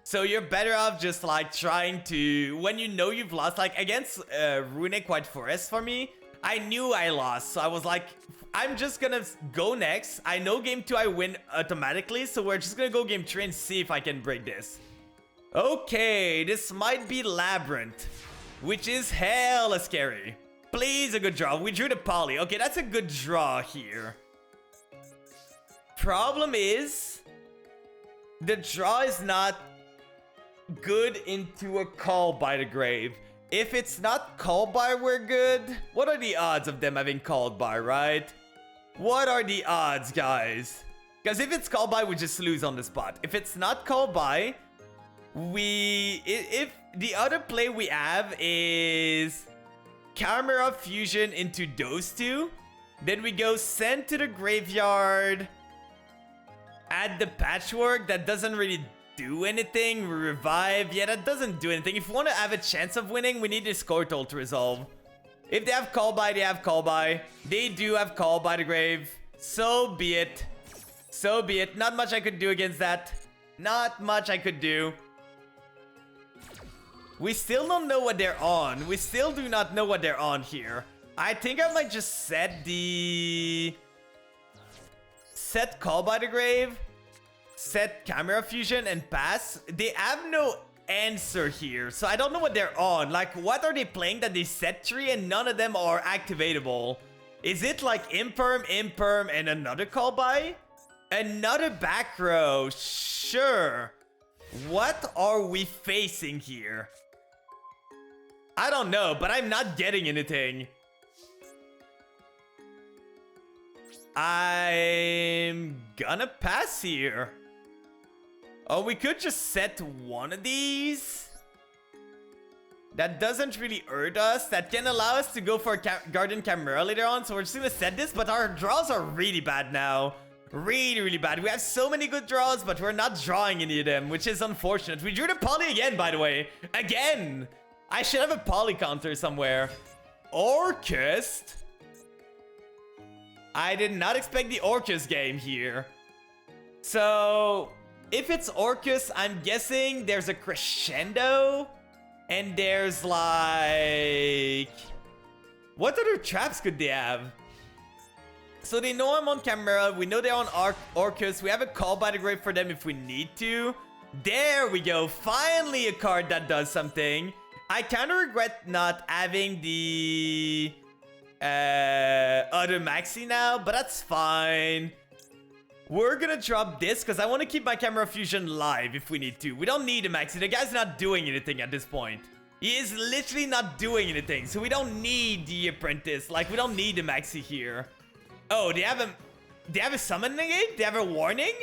So you're better off just like trying to, when you know you've lost, like against Runic White Forest for me, I knew I lost. So I was like, I'm just gonna go next. I know game 2 I win automatically, so we're just gonna go game 3 and see if I can break this. Okay, this might be Labyrinth, which is hella scary. Please, a good draw. We drew the Poly. Okay, that's a good draw here. Problem is, the draw is not good into a Call by the Grave. If it's not called by, we're good. What are the odds of them having called by, right? What are the odds, guys? Because if it's called by, we just lose on the spot. If it's not called by, if the other play we have is Chimera Fusion into those 2, then we go send to the graveyard, add the Patchwork. That doesn't really do anything. Revive, yeah, that doesn't do anything. If we want to have a chance of winning, we need the score total to resolve. If they have call by, they have call by. They do have call by the grave. So be it. So be it. Not much I could do against that. Not much I could do. We still don't know what they're on. We still do not know what they're on here. I think I might just set call by the grave, set Chimera Fusion, and pass. They have no answer here, so I don't know what they're on. Like, what are they playing that they set 3 and none of them are activatable? Is it like Imperm, and another call by? Another back row, sure. What are we facing here? I don't know, but I'm not getting anything. I'm gonna pass here. Oh, we could just set one of these. That doesn't really hurt us. That can allow us to go for a Garden Chimera later on. So we're just gonna set this, but our draws are really bad now. Really, really bad. We have so many good draws, but we're not drawing any of them, which is unfortunate. We drew the poly again, by the way. Again! I should have a poly counter somewhere. Orcust? I did not expect the Orcust game here. So, if it's Orcust, I'm guessing there's a crescendo. And there's like... what other traps could they have? So they know I'm on Chimera. We know they're on Orcust. We have a Call by the Grave for them if we need to. There we go. Finally a card that does something. I kind of regret not having the other maxi now, but that's fine. We're gonna drop this because I want to keep my Chimera Fusion live if we need to. We don't need a maxi. The guy's not doing anything at this point. He is literally not doing anything. So we don't need the Apprentice. Like, we don't need the maxi here. Oh, they have a summon negate? They have a warning?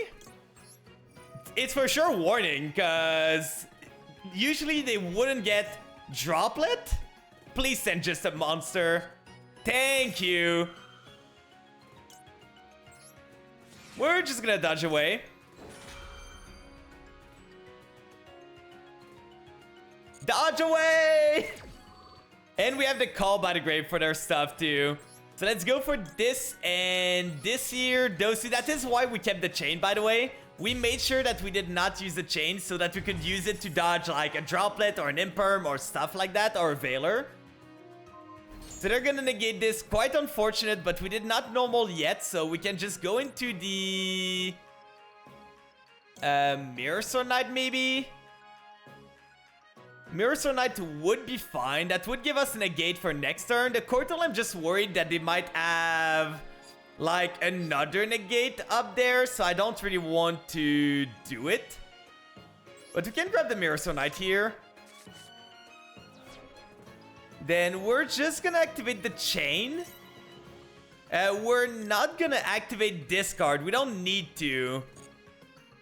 It's for sure warning, because usually they wouldn't get droplet. Please send just a monster. Thank you. We're just gonna dodge away. Dodge away! And we have the Call by the Grave for their stuff too. So let's go for this and this here. Those two. That is why we kept the chain, by the way. We made sure that we did not use the chain so that we could use it to dodge like a droplet or an imperm or stuff like that, or a veiler. So they're gonna negate this. Quite unfortunate, but we did not normal yet, so we can just go into the Mirror Sword Knight maybe. Mirror Sword Knight would be fine. That would give us a negate for next turn. The Cortal, I'm just worried that they might have like another negate up there, so I don't really want to do it. But we can grab the Mirror Sword Knight here. Then we're just gonna activate the chain. We're not gonna activate discard. We don't need to.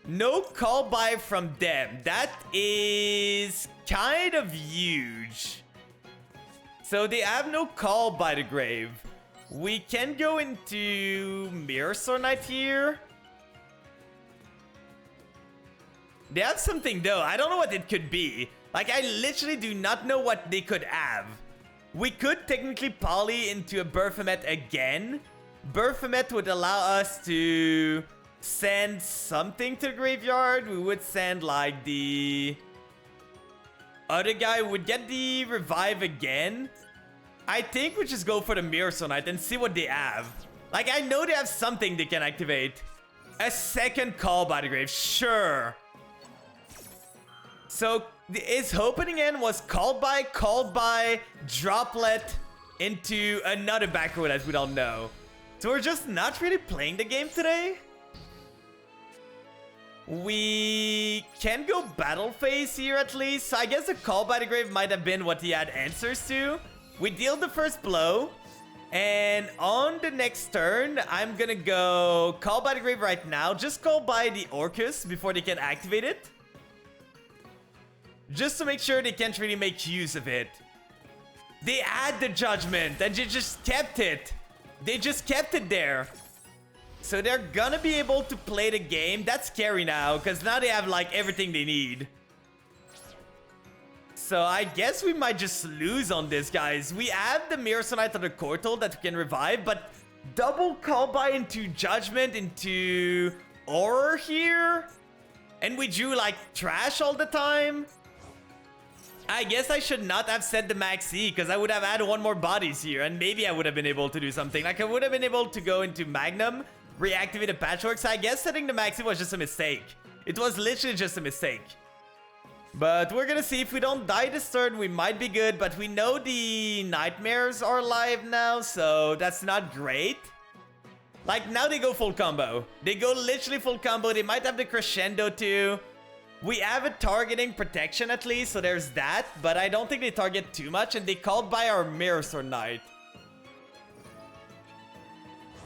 No call by from them. That is kind of huge. So they have no call by the grave. We can go into Mirror Sword Knight here. They have something though. I don't know what it could be. Like, I literally do not know what they could have. We could technically poly into a Baphomet again. Baphomet would allow us to send something to the graveyard. We would send like the other guy would get the revive again. I think we just go for the Mirror Sword Knight and see what they have. Like, I know they have something they can activate. A second call by the grave, sure. So his opening end was called by droplet into another back row that we don't know. So we're just not really playing the game today. We can go battle phase here at least. So I guess the call by the grave might have been what he had answers to. We deal the first blow. And on the next turn, I'm gonna go call by the grave right now. Just call by the Orcust before they can activate it. Just to make sure they can't really make use of it. They had the judgment and they just kept it. They just kept it there. So they're gonna be able to play the game. That's scary now, because now they have like everything they need. So I guess we might just lose on this, guys. We have the Mirror Sword Knight on the Cortal that we can revive, but double call by into Judgment into Horror here. And we drew like trash all the time. I guess I should not have set the Max E, because I would have had one more bodies here, and maybe I would have been able to do something. Like, I would have been able to go into Magnum, reactivate a Patchwork. So I guess setting the Max E was just a mistake. It was literally just a mistake. But we're gonna see. If we don't die this turn, we might be good. But we know the Nightmares are live now, so that's not great. Like, now they go full combo. They go literally full combo. They might have the crescendo too. We have a targeting protection at least, so there's that. But I don't think they target too much, and they called by our Mirror Sword Knight.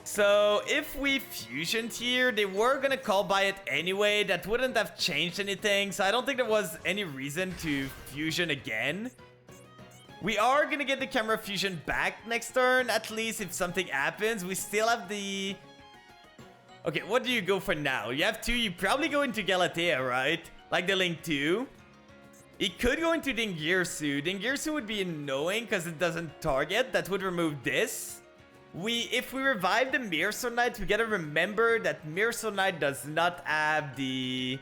So if we fusioned here, they were gonna call by it anyway. That wouldn't have changed anything, so I don't think there was any reason to fusion again. We are gonna get the camera fusion back next turn, at least if something happens. We still have the... Okay, what do you go for now? You have two, you probably go into Galatea, right? Like the Link 2. He could go into Dingirsu. Dingirsu would be annoying because it doesn't target. That would remove this. If we revive the Mirror Sword Knight, we gotta remember that Mirror Sword Knight does not have the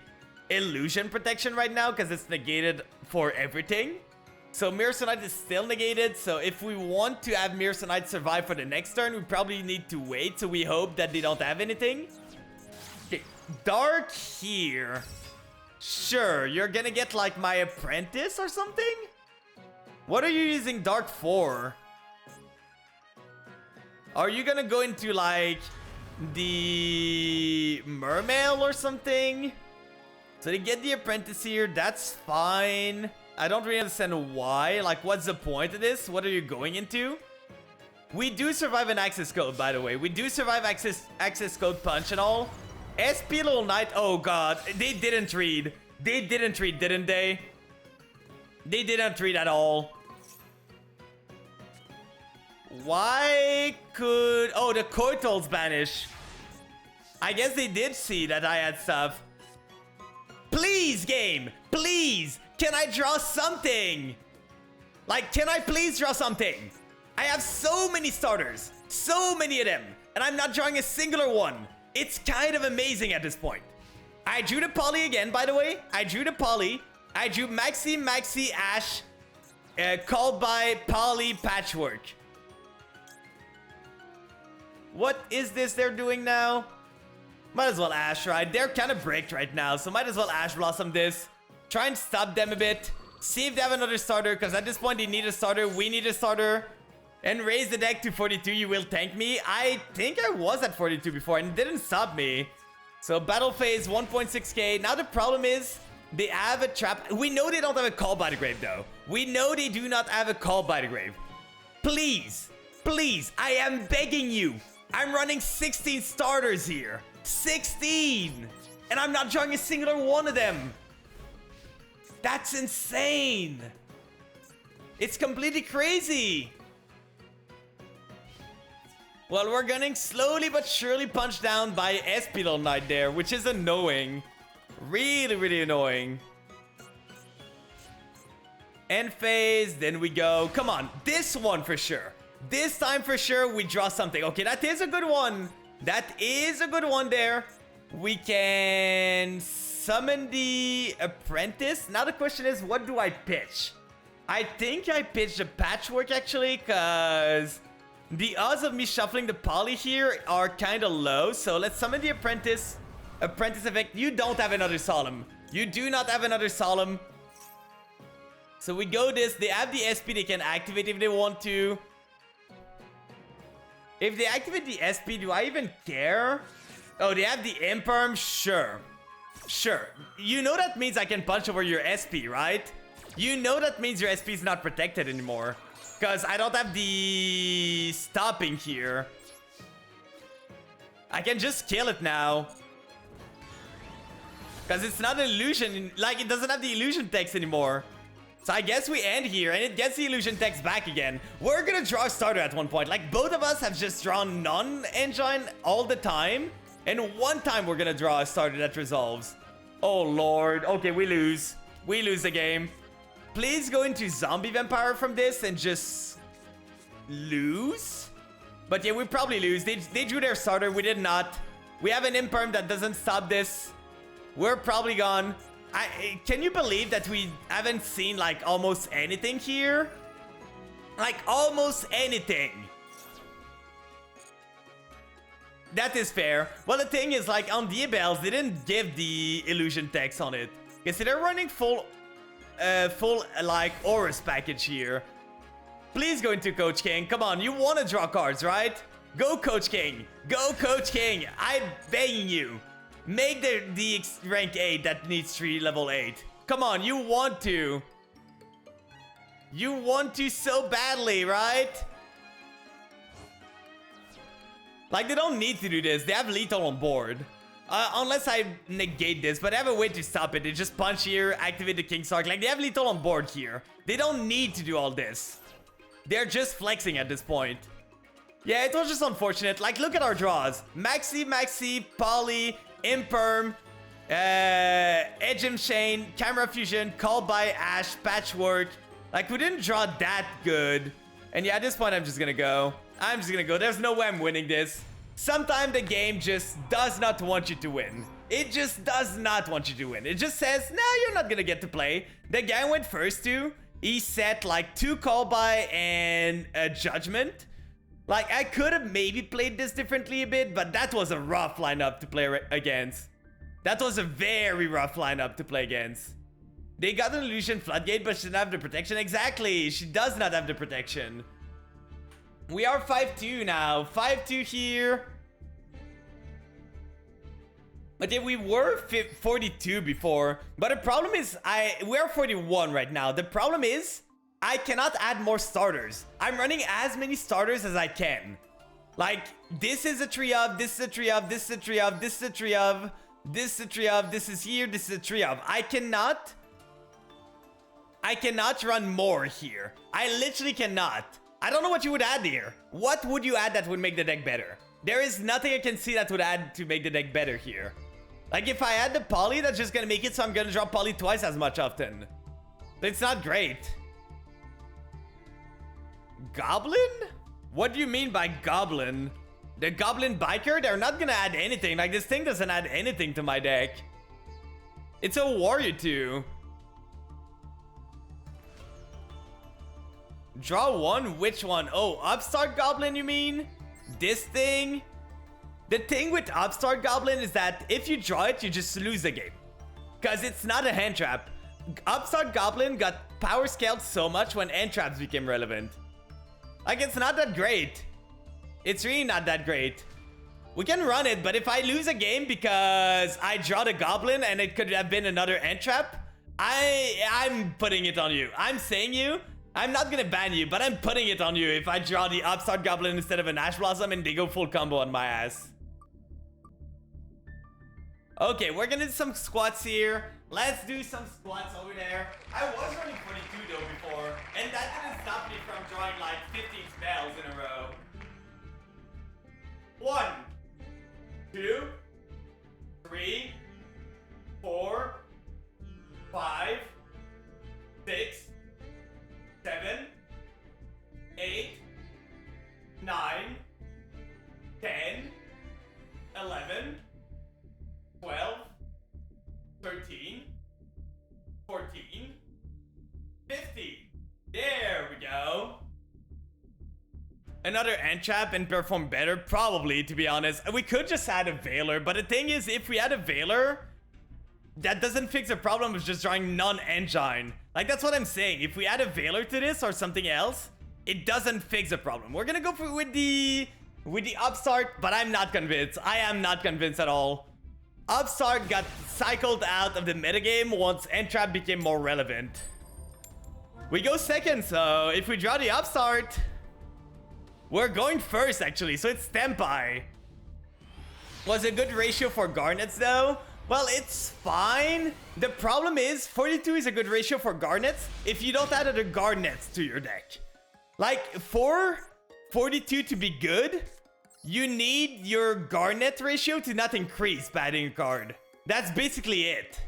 illusion protection right now because it's negated for everything. So Mirror Sword Knight is still negated. So if we want to have Mirror Sword Knight survive for the next turn, we probably need to wait. So we hope that they don't have anything. Okay, Dark here. Sure, you're gonna get like my apprentice or something? What are you using Dark for? Are you gonna go into like the Mermail or something? So they get the apprentice here, that's fine. I don't really understand why. Like, what's the point of this? What are you going into? We do survive an access code, by the way. We do survive access code punch and all. SP Little Knight, oh god. They didn't read. They didn't read, didn't they? They didn't read at all. Why could... Oh, the Coitol's banish. I guess they did see that I had stuff. Please, game. Please. Can I draw something? Like, can I please draw something? I have so many starters. So many of them. And I'm not drawing a singular one. It's kind of amazing at this point. I drew the Poly again, by the way. I drew the Poly. I drew Maxi, Ash. Called by Poly Patchwork. What is this they're doing now? Might as well Ash, right? They're kind of bricked right now, so might as well Ash Blossom this. Try and stop them a bit. See if they have another starter, because at this point they need a starter. We need a starter. And raise the deck to 42. You will thank me. I think I was at 42 before and it didn't stop me. So battle phase 1.6k. Now the problem is they have a trap. We know they don't have a call by the grave though. We know they do not have a call by the grave. Please, please, I am begging you. I'm running 16 starters here. 16! And I'm not drawing a singular one of them. That's insane. It's completely crazy. Well, we're getting slowly but surely punched down by SP Little Knight there, which is annoying. Really, really annoying. End phase, then we go. Come on, this one for sure. This time for sure we draw something. Okay, that is a good one. That is a good one there. We can summon the apprentice. Now the question is, what do I pitch? I think I pitched a Patchwork actually, because the odds of me shuffling the Poly here are kind of low. So let's summon the apprentice. Apprentice effect. You don't have another Solemn. You do not have another Solemn. So we go this. They have the SP they can activate if they want to. If they activate the SP, do I even care? Oh, they have the Imperm? Sure. Sure. You know that means I can punch over your SP, right? You know that means your SP is not protected anymore. Because I don't have the stopping here. I can just kill it now. Because it's not an illusion. Like, it doesn't have the illusion text anymore. So I guess we end here, and it gets the illusion text back again. We're gonna draw a starter at one point. Like, both of us have just drawn non-engine all the time. And one time we're gonna draw a starter that resolves. Oh, Lord. Okay, we lose. We lose the game. Please go into Zombie Vampire from this and just lose. But yeah, we probably lose. They drew their starter. We did not. We have an Imperm that doesn't stop this. We're probably gone. Can you believe that we haven't seen, like, almost anything here? Like, almost anything. That is fair. Well, the thing is, like, on Diabells, they didn't give the illusion text on it. Okay, so they're running full, like, Aurus package here. Please go into Coach King. Come on, you want to draw cards, right? Go, Coach King. Go, Coach King. I'm begging you. Make the rank 8 that needs 3 level 8. Come on, you want to. You want to so badly, right? Like, they don't need to do this. They have lethal on board. Unless I negate this, but I have a way to stop it. They just punch here, activate the King's Arc. Like, they have lethal on board here. They don't need to do all this. They're just flexing at this point. Yeah, it was just unfortunate. Like, look at our draws. Maxi, Poly, Imperm, Edgem Shane, Camera Fusion, Called by Ash, Patchwork. Like, we didn't draw that good. And yeah, at this point, I'm just gonna go. There's no way I'm winning this. Sometimes the game just does not want you to win. It just does not want you to win. It just says, no, you're not gonna get to play. The guy went first too. He set like 2 call by and a judgment. Like, I could have maybe played this differently a bit, but that was a rough lineup to play against. That was a very rough lineup to play against. They got an illusion floodgate, but she doesn't have the protection. Exactly, she does not have the protection. We are 5-2 now. 5-2 here. But yeah, we were 42 before. But the problem is, we're 41 right now. The problem is, I cannot add more starters. I'm running as many starters as I can. Like, this is a tree of, this is a tree of, this is a tree of, this is a tree of, this is a tree of, this is here, this is a tree of. I cannot run more here. I literally cannot. I don't know what you would add here. What would you add that would make the deck better? There is nothing I can see that would add to make the deck better here. Like, if I add the Poly, that's just gonna make it so I'm gonna draw Poly twice as much often. It's not great. Goblin? What do you mean by Goblin? The Goblin Biker? They're not gonna add anything. Like, this thing doesn't add anything to my deck. It's a Warrior 2. Draw 1? Which one? Oh, Upstart Goblin, you mean? This thing? The thing with Upstart Goblin is that if you draw it, you just lose the game. Because it's not a hand trap. Upstart Goblin got power scaled so much when hand traps became relevant. Like, it's not that great. It's really not that great. We can run it, but if I lose a game because I draw the Goblin and it could have been another hand trap, I'm putting it on you. I'm saying you. I'm not gonna ban you, but I'm putting it on you if I draw the Upstart Goblin instead of an Ash Blossom and they go full combo on my ass. Okay, we're gonna do some squats here. Let's do some squats over there. I was running 42 though before, and that didn't stop me from drawing like 15 spells in a row. 1, 2, 3, 4, 5, 6, 7, 8, 9, 10, 11, 12, 13, 14, 15. There we go. Another end trap and perform better? Probably, to be honest. We could just add a Veiler, but the thing is, if we add a Veiler, that doesn't fix the problem of just drawing non-engine. Like, that's what I'm saying. If we add a Veiler to this or something else, it doesn't fix the problem. We're gonna go with the Upstart, but I'm not convinced. I am not convinced at all. Upstart got cycled out of the metagame once Entrap became more relevant. We go second, so if we draw the Upstart, we're going first actually, so it's Tempai. Was a good ratio for Garnets though? Well, it's fine. The problem is 42 is a good ratio for Garnets if you don't add other Garnets to your deck. Like, for 42 to be good, you need your Garnet ratio to not increase by adding a card. That's basically it.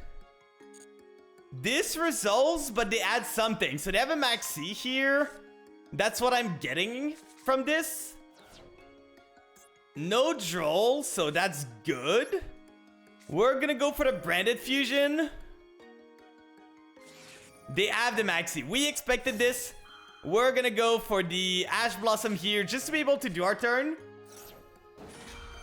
This resolves, but they add something. So they have a Max C here. That's what I'm getting from this. No Droll, so that's good. We're gonna go for the Branded Fusion. They have the Maxi. We expected this. We're gonna go for the Ash Blossom here just to be able to do our turn.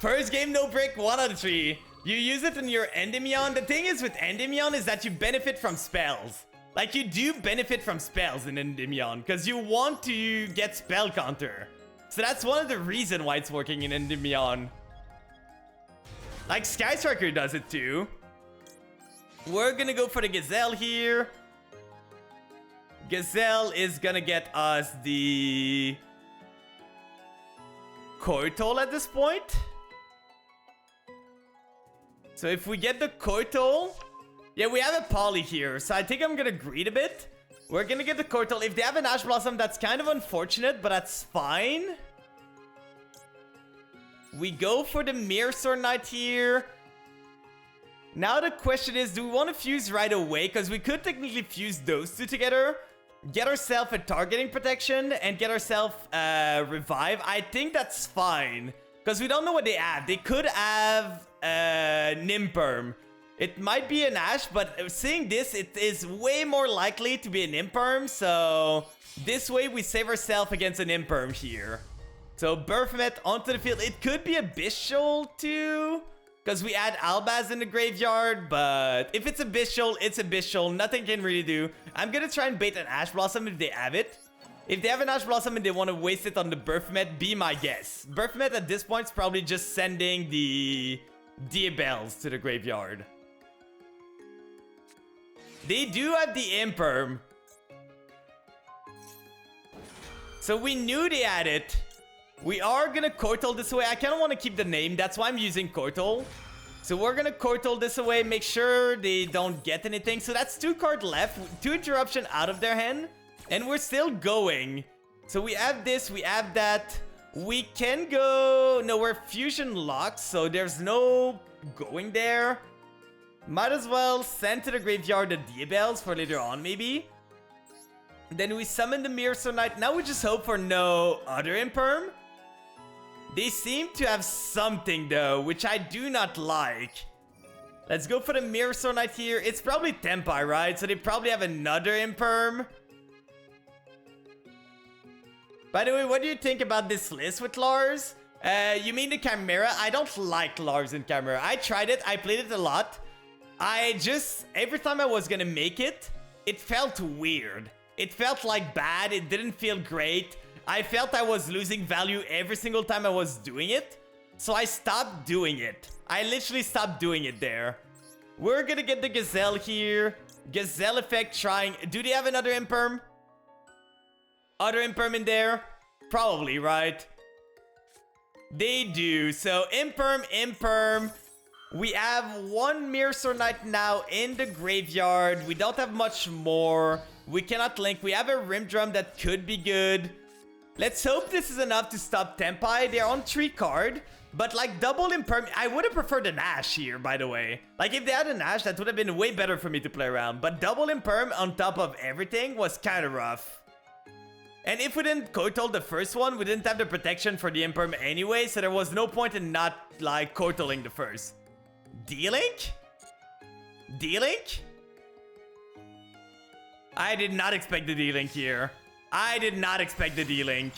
First game, no brick, 1 out of 3. You use it in your Endymion. The thing is with Endymion is that you benefit from spells. Like, you do benefit from spells in Endymion because you want to get spell counter. So that's one of the reasons why it's working in Endymion. Like Sky Striker does it too. We're gonna go for the Gazelle here. Gazelle is gonna get us the Koitol at this point. So if we get the Koitol... Yeah, we have a Poly here, so I think I'm gonna greed a bit. We're gonna get the Koitol. If they have an Ash Blossom, that's kind of unfortunate, but that's fine. We go for the Mirror Sword Knight here. Now the question is, do we want to fuse right away? Because we could technically fuse those two together. Get ourselves a targeting protection and get ourselves revive. I think that's fine. Because we don't know what they have. They could have Nimperm. It might be an Ash, but seeing this, it is way more likely to be an Imperm. So this way we save ourselves against an Imperm here. So Baphomet onto the field. It could be a Bishul too, because we add Albaz in the graveyard. But if it's a Bishul, it's a Bishul. Nothing can really do. I'm going to try and bait an Ash Blossom if they have it. If they have an Ash Blossom and they want to waste it on the Baphomet, be my guess. Baphomet at this point is probably just sending the Diabells to the graveyard. They do have the Imperm. So we knew they had it. We are gonna Koitol this away. I kind of want to keep the name. That's why I'm using Koitol. So we're gonna Koitol this away. Make sure they don't get anything. So that's 2 cards left. 2 interruption out of their hand. And we're still going. So we have this. We have that. We can go... No, we're fusion locked. So there's no going there. Might as well send to the graveyard the Diabells for later on, maybe. Then we summon the Mirror Sword Knight. Now we just hope for no other Imperm. They seem to have something, though, which I do not like. Let's go for the Mirror Sword Knight here. It's probably Tempai, right? So they probably have another Imperm. By the way, what do you think about this list with Lars? You mean the Chimera? I don't like Lars and Chimera. I tried it. I played it a lot. Every time I was gonna make it, it felt weird. It felt like bad. It didn't feel great. I felt I was losing value every single time I was doing it. So I stopped doing it. I literally stopped doing it there. We're gonna get the Gazelle here. Gazelle effect trying. Do they have another Imperm? Other Imperm in there? Probably, right? They do. So Imperm, Imperm. We have 1 Mirror Sword Knight now in the graveyard. We don't have much more. We cannot link. We have a Rim Drum that could be good. Let's hope this is enough to stop Tempai. They're on 3 card. But like double Imperm, I would have preferred an Ash here, by the way. Like if they had an Ash, that would have been way better for me to play around. But double Imperm on top of everything was kind of rough. And if we didn't Koitol the first one, we didn't have the protection for the Imperm anyway. So there was no point in not like Koitoling the first. D-Link? D-Link? I did not expect the D-Link here. I did not expect the D-Link.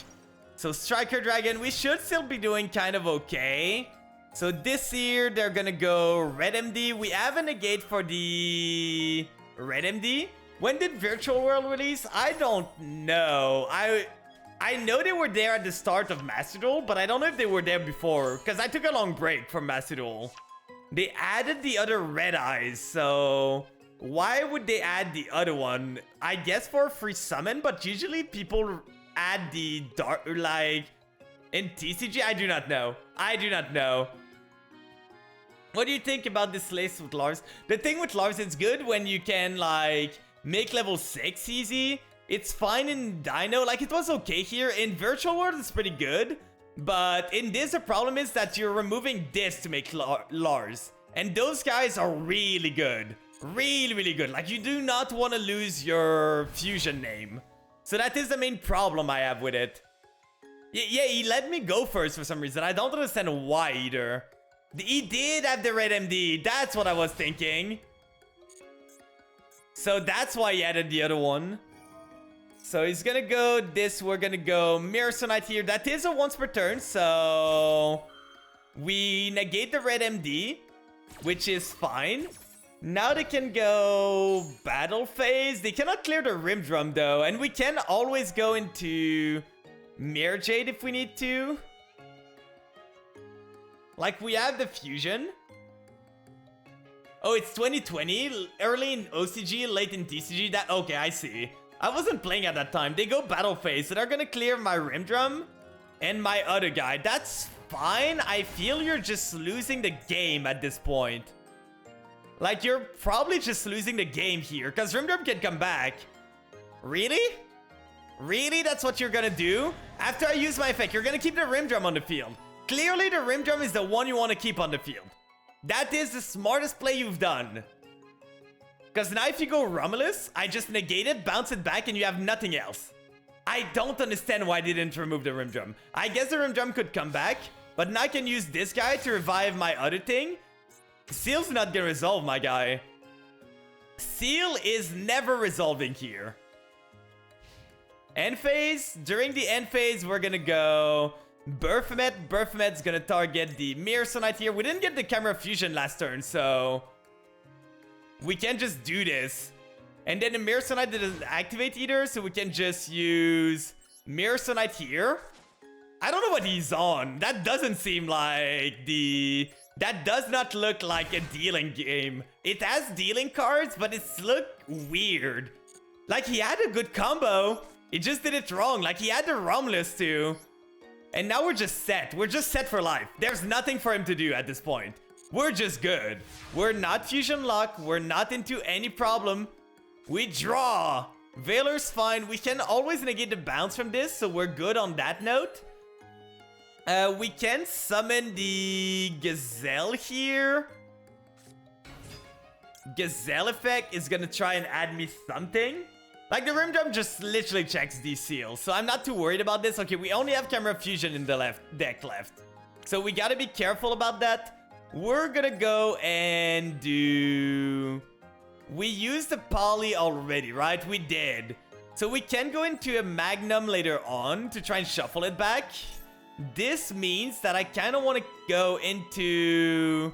So Striker Dragon, we should still be doing kind of okay. So this year, they're gonna go Red MD. We have a negate for the Red MD. When did Virtual World release? I don't know. I know they were there at the start of Master Duel, but I don't know if they were there before. Because I took a long break from Master Duel. They added the other Red Eyes, so... Why would they add the other one? I guess for a free summon, but usually people add the dark, like, in TCG? I do not know. I do not know. What do you think about this list with Lars? The thing with Lars, it's good when you can, like, make level 6 easy. It's fine in Dino. Like, it was okay here. In Virtual World, it's pretty good. But in this, the problem is that you're removing this to make Lars. And those guys are really good. Really, really good. Like, you do not want to lose your fusion name. So that is the main problem I have with it. Yeah, he let me go first for some reason. I don't understand why either. He did have the Red MD. That's what I was thinking. So that's why he added the other one. So he's gonna go this. We're gonna go Mirror Sword Knight here. That is a once per turn. So we negate the Red MD, which is fine. Now they can go Battle Phase. They cannot clear the Rim Drum though. And we can always go into Mirror Jade if we need to. Like, we have the fusion. Oh, it's 2020, early in OCG, late in TCG. That okay, I see. I wasn't playing at that time. They go battle phase, so they're gonna clear my Rim Drum and my other guy. That's fine. I feel you're just losing the game at this point. Like, you're probably just losing the game here, because Rim Drum can come back. Really? Really? That's what you're gonna do? After I use my effect, you're gonna keep the Rim Drum on the field. Clearly, the Rim Drum is the one you want to keep on the field. That is the smartest play you've done. Because now if you go Romulus, I just negate it, bounce it back, and you have nothing else. I don't understand why they didn't remove the Rim Drum. I guess the Rim Drum could come back, but now I can use this guy to revive my other thing. Seal's not gonna resolve, my guy. Seal is never resolving here. End phase. During the end phase, we're gonna go Baphomet. Baphomet's gonna target the Mirror Sonite here. We didn't get the Camera Fusion last turn, so we can just do this. And then the Mirror Sonite doesn't activate either, so we can just use Mirror Sonite here. I don't know what he's on. That doesn't seem like the... That does not look like a dealing game. It has dealing cards, but it's look weird. Like, he had a good combo. He just did it wrong. Like, he had the Romulus too. And now we're just set. We're just set for life. There's nothing for him to do at this point. We're just good. We're not fusion lock. We're not into any problem. We draw. Valor's fine. We can always negate the bounce from this, so we're good on that note. We can summon the Gazelle here. Gazelle effect is gonna try and add me something. Like, the Rim Drum just literally checks these seals, so I'm not too worried about this. Okay, we only have Camera Fusion in the deck left, so we gotta be careful about that. We're gonna go and do... We used the Poly already, right? We did. So we can go into a Magnum later on to try and shuffle it back. This means that I kind of want to go into...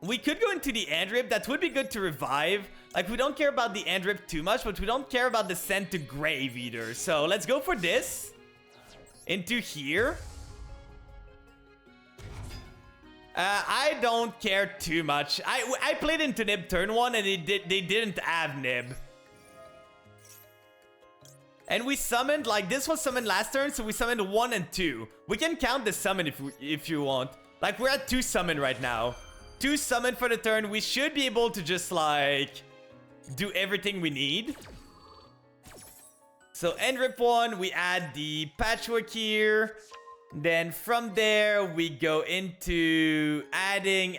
We could go into the Andrip. That would be good to revive. Like, we don't care about the Andrip too much, but we don't care about the Send to Grave either. So let's go for this. Into here. I don't care too much. I played into Nib turn 1 and they didn't have Nib. And we summoned, like, this was summoned last turn, so we summoned 1 and 2. We can count the summon if you want. Like, we're at 2 summon right now. 2 summon for the turn. We should be able to just, like, do everything we need. So, Endrip 1, we add the Patchwork here. Then from there, we go into adding.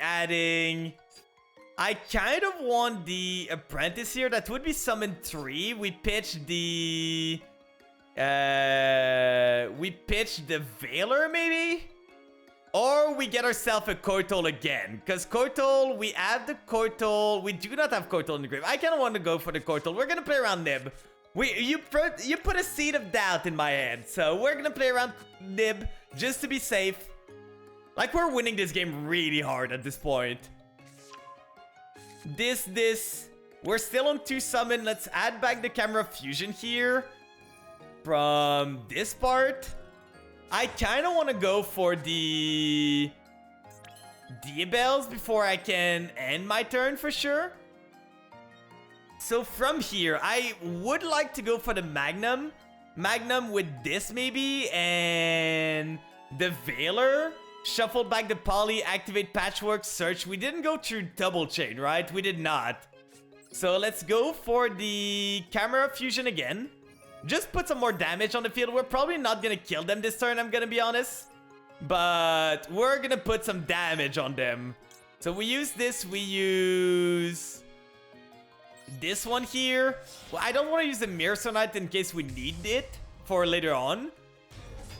I kind of want the Apprentice here. That would be summon 3. We pitch the... we pitch the Valor, maybe? Or we get ourselves a Koitol again. Because Koitol, we have the Koitol. We do not have Koitol in the grave. I kind of want to go for the Koitol. We're going to play around Nib. You put a seed of doubt in my head. So we're going to play around Nib just to be safe. Like, we're winning this game really hard at this point. We're still on 2 summon. Let's add back the Camera Fusion here. From this part. I kind of want to go for the Diabells before I can end my turn for sure. So from here, I would like to go for the Magnum. Magnum with this maybe, and the Valor. Shuffle back the Poly, activate Patchwork, search. We didn't go through Double Chain, right? We did not. So let's go for the Camera Fusion again. Just put some more damage on the field. We're probably not gonna kill them this turn, I'm gonna be honest. But we're gonna put some damage on them. So we use this, we use this one here. Well, I don't want to use the Mirror Sonite in case we need it for later on.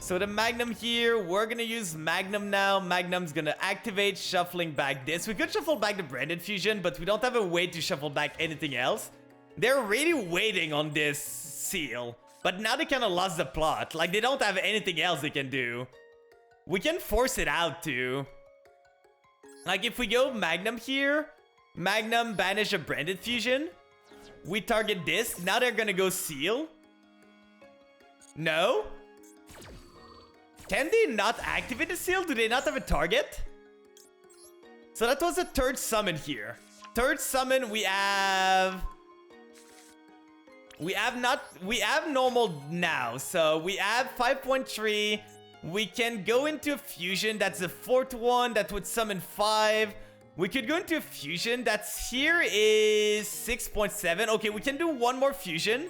So the Magnum here, we're gonna use Magnum now. Magnum's gonna activate, shuffling back this. We could shuffle back the Branded Fusion, but we don't have a way to shuffle back anything else. They're really waiting on this seal, but now they kind of lost the plot. Like, they don't have anything else they can do. We can force it out too. Like, if we go Magnum here, Magnum banish a Branded Fusion. We target this. Now they're gonna go seal. No? Can they not activate the seal? Do they not have a target? So that was a third summon here. Third summon, we have normal now. So we have 5.3. We can go into a fusion. That's the fourth one. That would summon 5. We could go into a fusion. That's here is 6.7. Okay, we can do one more fusion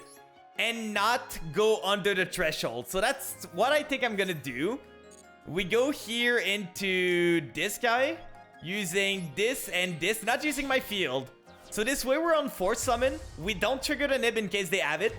and not go under the threshold. So that's what I think I'm gonna do. We go here into this guy using this and this, not using my field. So this way we're on 4th summon. We don't trigger the nib in case they have it.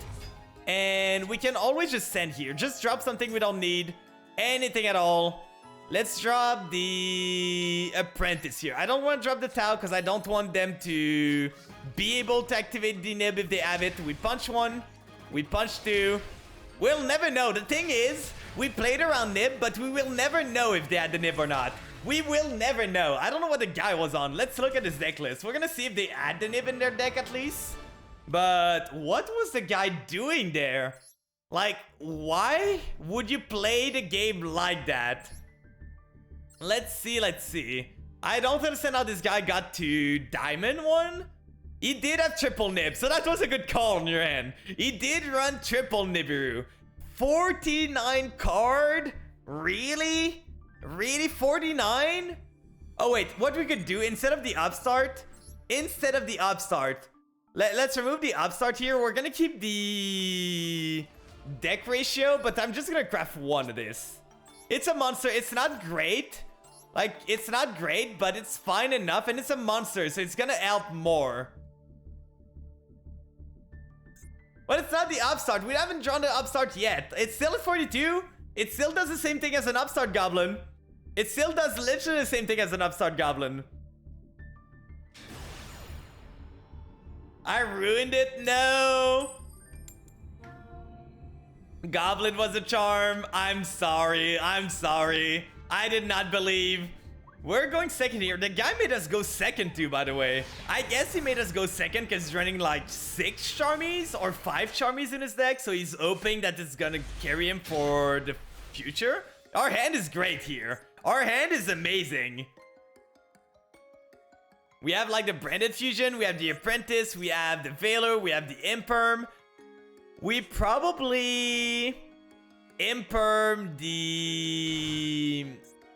And we can always just send here. Just drop something we don't need. Anything at all. Let's drop the apprentice here. I don't want to drop the Tau because I don't want them to be able to activate the nib if they have it. We punch 1. We punch 2. We'll never know. The thing is, we played around nib, but we will never know if they had the nib or not. We will never know. I don't know what the guy was on. Let's look at his deck list. We're gonna see if they add the nib in their deck at least. But what was the guy doing there? Like, why would you play the game like that? Let's see, let's see. I don't understand how this guy got to Diamond 1. He did have triple nib, so that was a good call on your end. He did run triple Nibiru. 49 card? Really? Really? 49? Oh wait, what we could do instead of the upstart? Let's remove the upstart here. We're gonna keep the deck ratio, but I'm just gonna craft 1 of this. It's a monster. It's not great. Like, it's not great, but it's fine enough, and it's a monster, so it's gonna help more. But it's not the upstart. We haven't drawn the upstart yet. It's still at 42. It still does the same thing as an upstart goblin. It still does literally the same thing as an upstart goblin. I ruined it. No. Goblin was a charm. I'm sorry. I'm sorry. I did not believe. We're going second here. The guy made us go second too, by the way. I guess he made us go second because he's running like 6 Charmies or 5 Charmies in his deck. So he's hoping that it's gonna carry him for the future. Our hand is great here. Our hand is amazing. We have like the branded fusion. We have the apprentice. We have the Veiler. We have the imperm. We probably imperm the...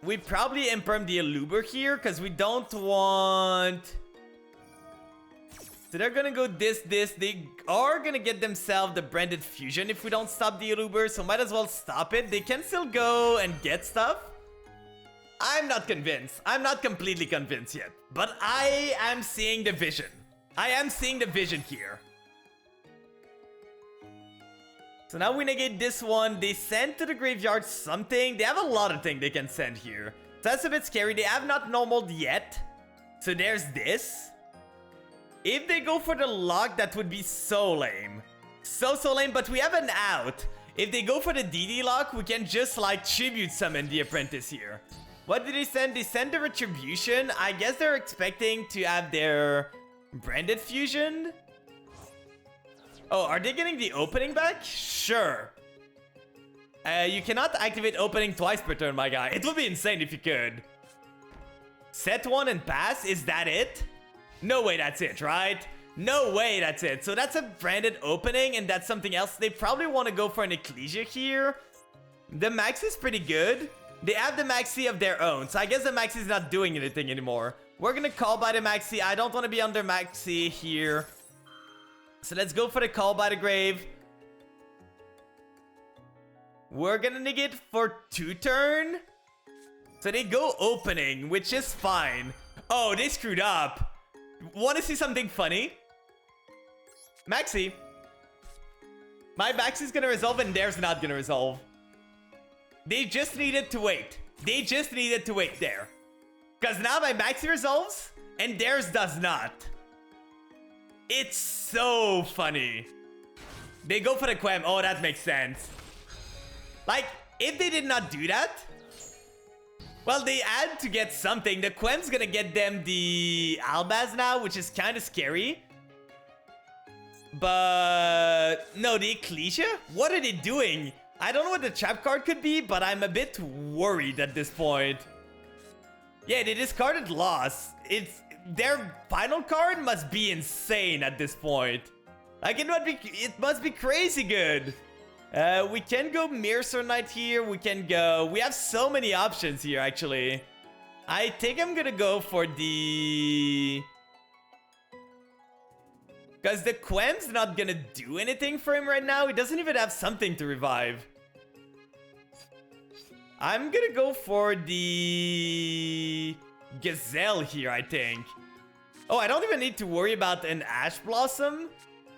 We probably imperm the Eluber here because we don't want... So they're gonna go this. They are gonna get themselves the branded fusion if we don't stop the Eluber. So might as well stop it. They can still go and get stuff. I'm not convinced. I'm not completely convinced yet. But I am seeing the vision. I am seeing the vision here. So now we negate this one. They send to the graveyard something. They have a lot of things they can send here. So that's a bit scary. They have not normaled yet. So there's this. If they go for the lock, that would be so lame. So lame, but we have an out. If they go for the DD lock, we can just like tribute summon the apprentice here. What did they send? They sent the retribution. I guess they're expecting to have their branded fusion. Oh, are they getting the opening back? Sure. You cannot activate opening twice per turn, my guy. It would be insane if you could. Set 1 and pass? Is that it? No way that's it, right? No way that's it. So that's a branded opening, and that's something else. They probably want to go for an Ecclesia here. The Maxi is pretty good. They have the Maxi of their own, so I guess the Maxi is not doing anything anymore. We're gonna call by the Maxi. I don't want to be under Maxi here. So let's go for the call by the grave. We're gonna negate for 2 turn. So they go opening, which is fine. Oh, they screwed up. Want to see something funny? Maxi. My Maxi's gonna resolve and theirs not gonna resolve. They just needed to wait. They just needed to wait there. Because now my Maxi resolves and theirs does not. It's so funny. They go for the Quem. Oh, that makes sense. Like, if they did not do that, well, they had to get something. The Quem's gonna get them the Albaz now, which is kind of scary. But no, the Ecclesia? What are they doing? I don't know what the trap card could be, but I'm a bit worried at this point. Yeah, they discarded Loss. Their final card must be insane at this point. Like, it must be crazy good. We can go Mirror Knight here. We have so many options here, actually. I think I'm gonna go for the... Because the Quem's not gonna do anything for him right now. He doesn't even have something to revive. I'm gonna go for the... Gazelle here, I think. Oh, I don't even need to worry about an Ash Blossom.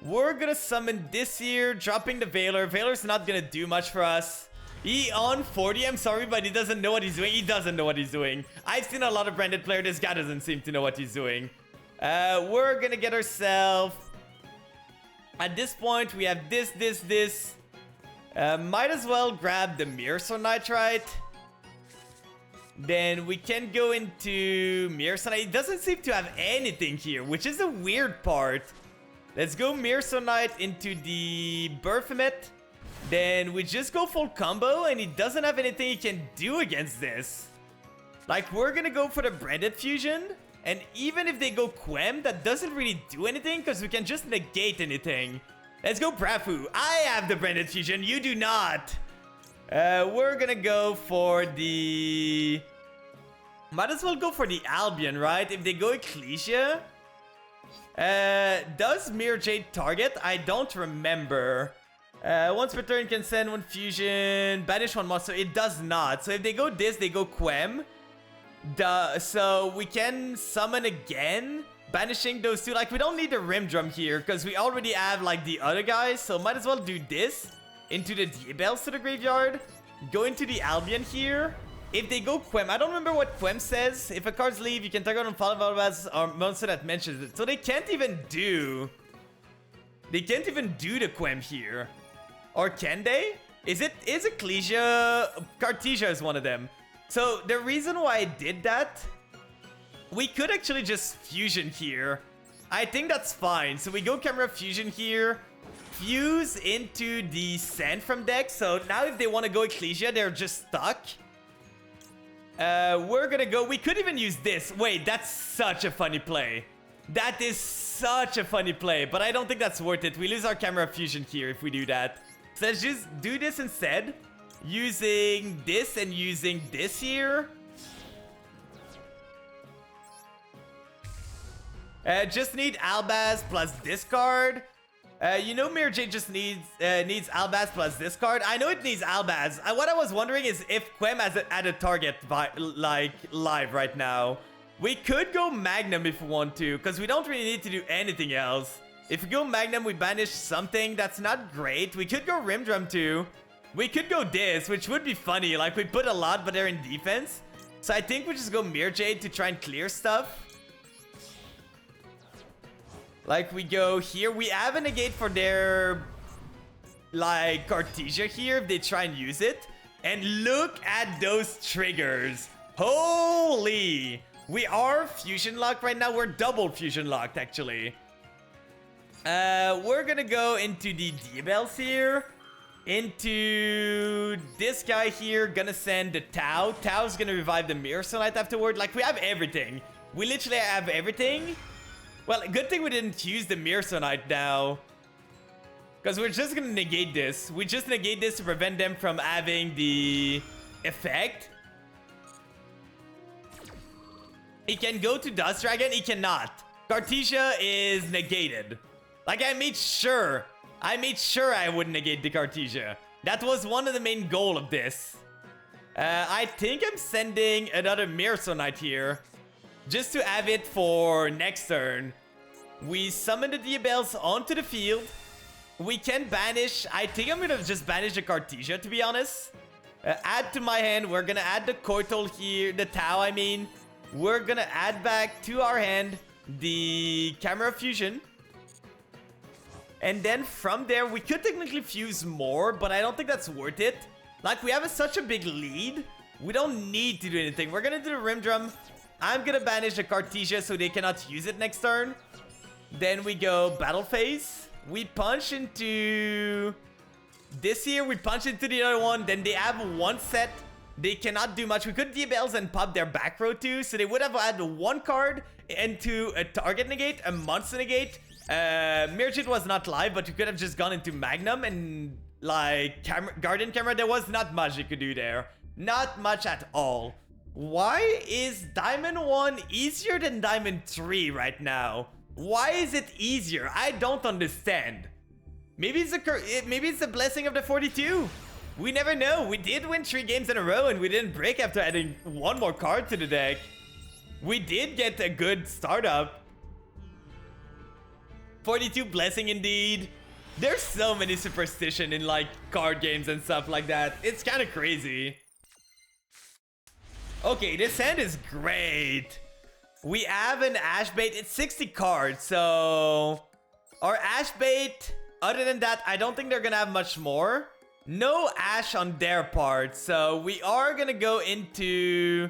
We're gonna summon this here, dropping the Veiler. Veiler's not gonna do much for us. He on 40, I'm sorry, but he doesn't know what he's doing. He doesn't know what he's doing. I've seen a lot of branded players. This guy doesn't seem to know what he's doing. We're gonna get ourselves... At this point, we have this. Might as well grab the Mirror Knight, right? Then we can go into Mirror Knight. It doesn't seem to have anything here, which is a weird part. Let's go Mirror Knight into the Baphomet. Then we just go full combo, and he doesn't have anything he can do against this. Like, we're gonna go for the Branded Fusion. And even if they go Quem, that doesn't really do anything, because we can just negate anything. Let's go Brafu. I have the Branded Fusion, you do not. We're gonna go for the... Might as well go for the Albion, right? If they go Ecclesia... does Mirror Jade target? I don't remember. Once per turn can send one fusion, banish one monster. It does not. So if they go this, they go Quem. So we can summon again, banishing those two. Like, we don't need the Rim Drum here, because we already have, like, the other guys. So might as well do this into the Diabels to the graveyard. Go into the Albion here. If they go Quem, I don't remember what Quem says. If a card's leave, you can target on follow as or monster that mentions it. So they can't even do... They can't even do the Quem here. Or can they? Is Ecclesia... Cartesia is one of them. So the reason why I did that... We could actually just Fusion here. I think that's fine. So we go Chimera Fusion here. Fuse into the Sand from deck. So now if they want to go Ecclesia, they're just stuck. We're gonna go... We could even use this. Wait, that's such a funny play. That is such a funny play. But I don't think that's worth it. We lose our Chimera Fusion here if we do that. So let's just do this instead. Using this and using this here. Just need Albaz plus discard. You know Mirror Jade just needs Albaz plus discard. I know it needs Albaz. What I was wondering is if Quem has a target like live right now. We could go Magnum if we want to, because we don't really need to do anything else. If we go Magnum, we banish something. That's not great. We could go Rim Drum too. We could go this, which would be funny. Like, we put a lot, but they're in defense. So I think we just go Mirror Jade to try and clear stuff. Like, we go here. We have a negate for their, like, Cartesia here if they try and use it. And look at those triggers. Holy! We are fusion locked right now. We're double fusion locked, actually. We're gonna go into the Diabels here. Into this guy here. Gonna send the Tau. Tau's gonna revive the Mirror Knight afterward. Like, we have everything. We literally have everything. Well, good thing we didn't use the Mirror Knight now. Because we're just gonna negate this. We just negate this to prevent them from having the effect. He can go to Dust Dragon. He cannot. Cartesia is negated. Like, I made sure I would negate the Cartesia. That was one of the main goal of this. I think I'm sending another Mirror Knight here. Just to have it for next turn. We summon the Diabels onto the field. We can banish. I think I'm gonna just banish the Cartesia, to be honest. Add to my hand. We're gonna add the Koital here. The Tau, I mean. We're gonna add back to our hand the Chimera Fusion. And then from there, we could technically fuse more, but I don't think that's worth it. Like, we have such a big lead. We don't need to do anything. We're gonna do the Rim Drum. I'm gonna banish the Cartesia so they cannot use it next turn. Then we go Battle Phase. We punch into This here, we punch into the other one. Then they have one set. They cannot do much. We could D-Bells and pop their back row too. So they would have had one card into a target negate, a monster negate. Mirchit was not live, but you could have just gone into Magnum and like Guardian Camera. There was not much you could do there. Not much at all. Why is Diamond 1 easier than Diamond 3 right now? Why is it easier? I don't understand. Maybe it's a blessing of the 42. We never know. We did win 3 games in a row and we didn't break after adding one more card to the deck. We did get a good startup. 42 blessing indeed. There's so many superstition in like card games and stuff like that. It's kind of crazy. Okay, this hand is great. We have an Ash Bait. It's 60 cards, so our Ash Bait, other than that, I don't think they're gonna have much more. No Ash on their part, so we are gonna go into...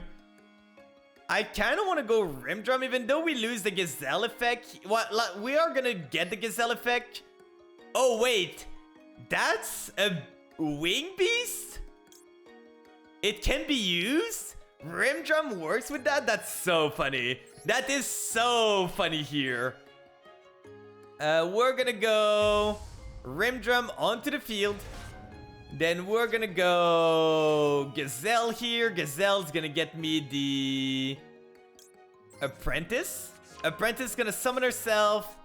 I kind of want to go Rim Drum, even though we lose the Gazelle effect. What? We are gonna get the Gazelle effect. Oh, wait. That's a Wing Beast? It can be used? Rim Drum works with that? That's so funny. That is so funny here. We're gonna go Rim Drum onto the field. Then we're gonna go Gazelle here. Gazelle's gonna get me the Apprentice. Apprentice gonna summon herself.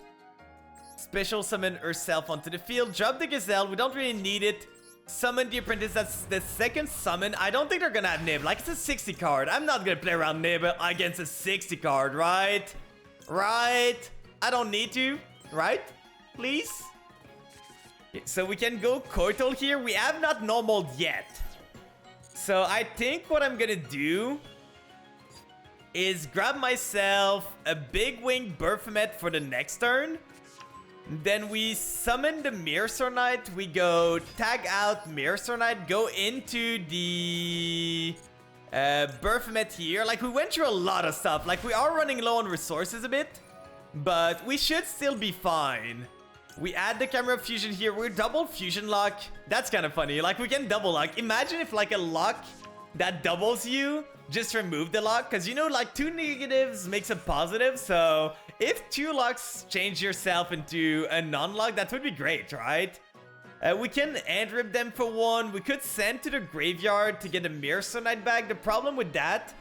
Special summon herself onto the field. Drop the Gazelle. We don't really need it. Summon the Apprentice. That's the second summon. I don't think they're gonna have Nib. Like, it's a 60 card. I'm not gonna play around Nib against a 60 card, right? Right? I don't need to. Right? Please? So we can go Kotal here. We have not normal yet. So I think what I'm gonna do is grab myself a Big Wing Baphomet for the next turn. Then we summon the Mirror Knight. We go tag out Mirror Knight. Go into the Baphomet here. Like, we went through a lot of stuff. Like, we are running low on resources a bit, but we should still be fine. We add the Camera Fusion here. We're double Fusion Lock. That's kind of funny. Like, we can double lock. Imagine if like a lock that doubles you just remove the lock. Because, you know, like 2 negatives makes a positive. So if 2 locks change yourself into a non-lock, that would be great, right? We can end rip them for 1. We could send to the graveyard to get a Mirror Knight back. The problem with that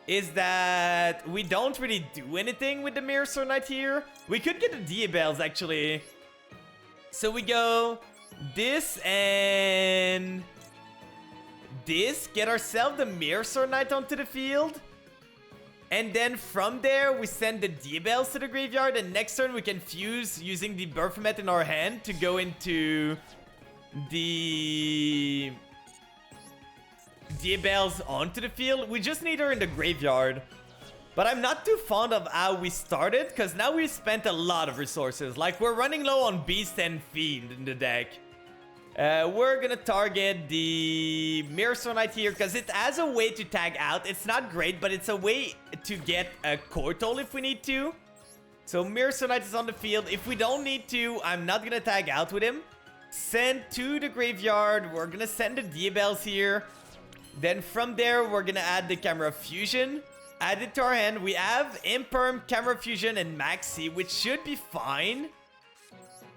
is that we don't really do anything with the Mirror Knight here. We could get the D-Bells actually. So we go this and this. Get ourselves the Mirror Knight onto the field. And then from there, we send the D-Bells to the graveyard. And next turn, we can fuse using the Baphomet in our hand to go into the D-Bells onto the field. We just need her in the graveyard. But I'm not too fond of how we started, because now we spent a lot of resources. Like, we're running low on Beast and Fiend in the deck. We're gonna target the Mirror Knight here, because it has a way to tag out. It's not great, but it's a way to get a Kotal if we need to. So Mirror Knight is on the field. If we don't need to, I'm not gonna tag out with him. Send to the graveyard. We're gonna send the D-Bells here. Then from there, we're gonna add the Camera Fusion. Add it to our hand. We have Imperm, Camera Fusion, and Maxi, which should be fine.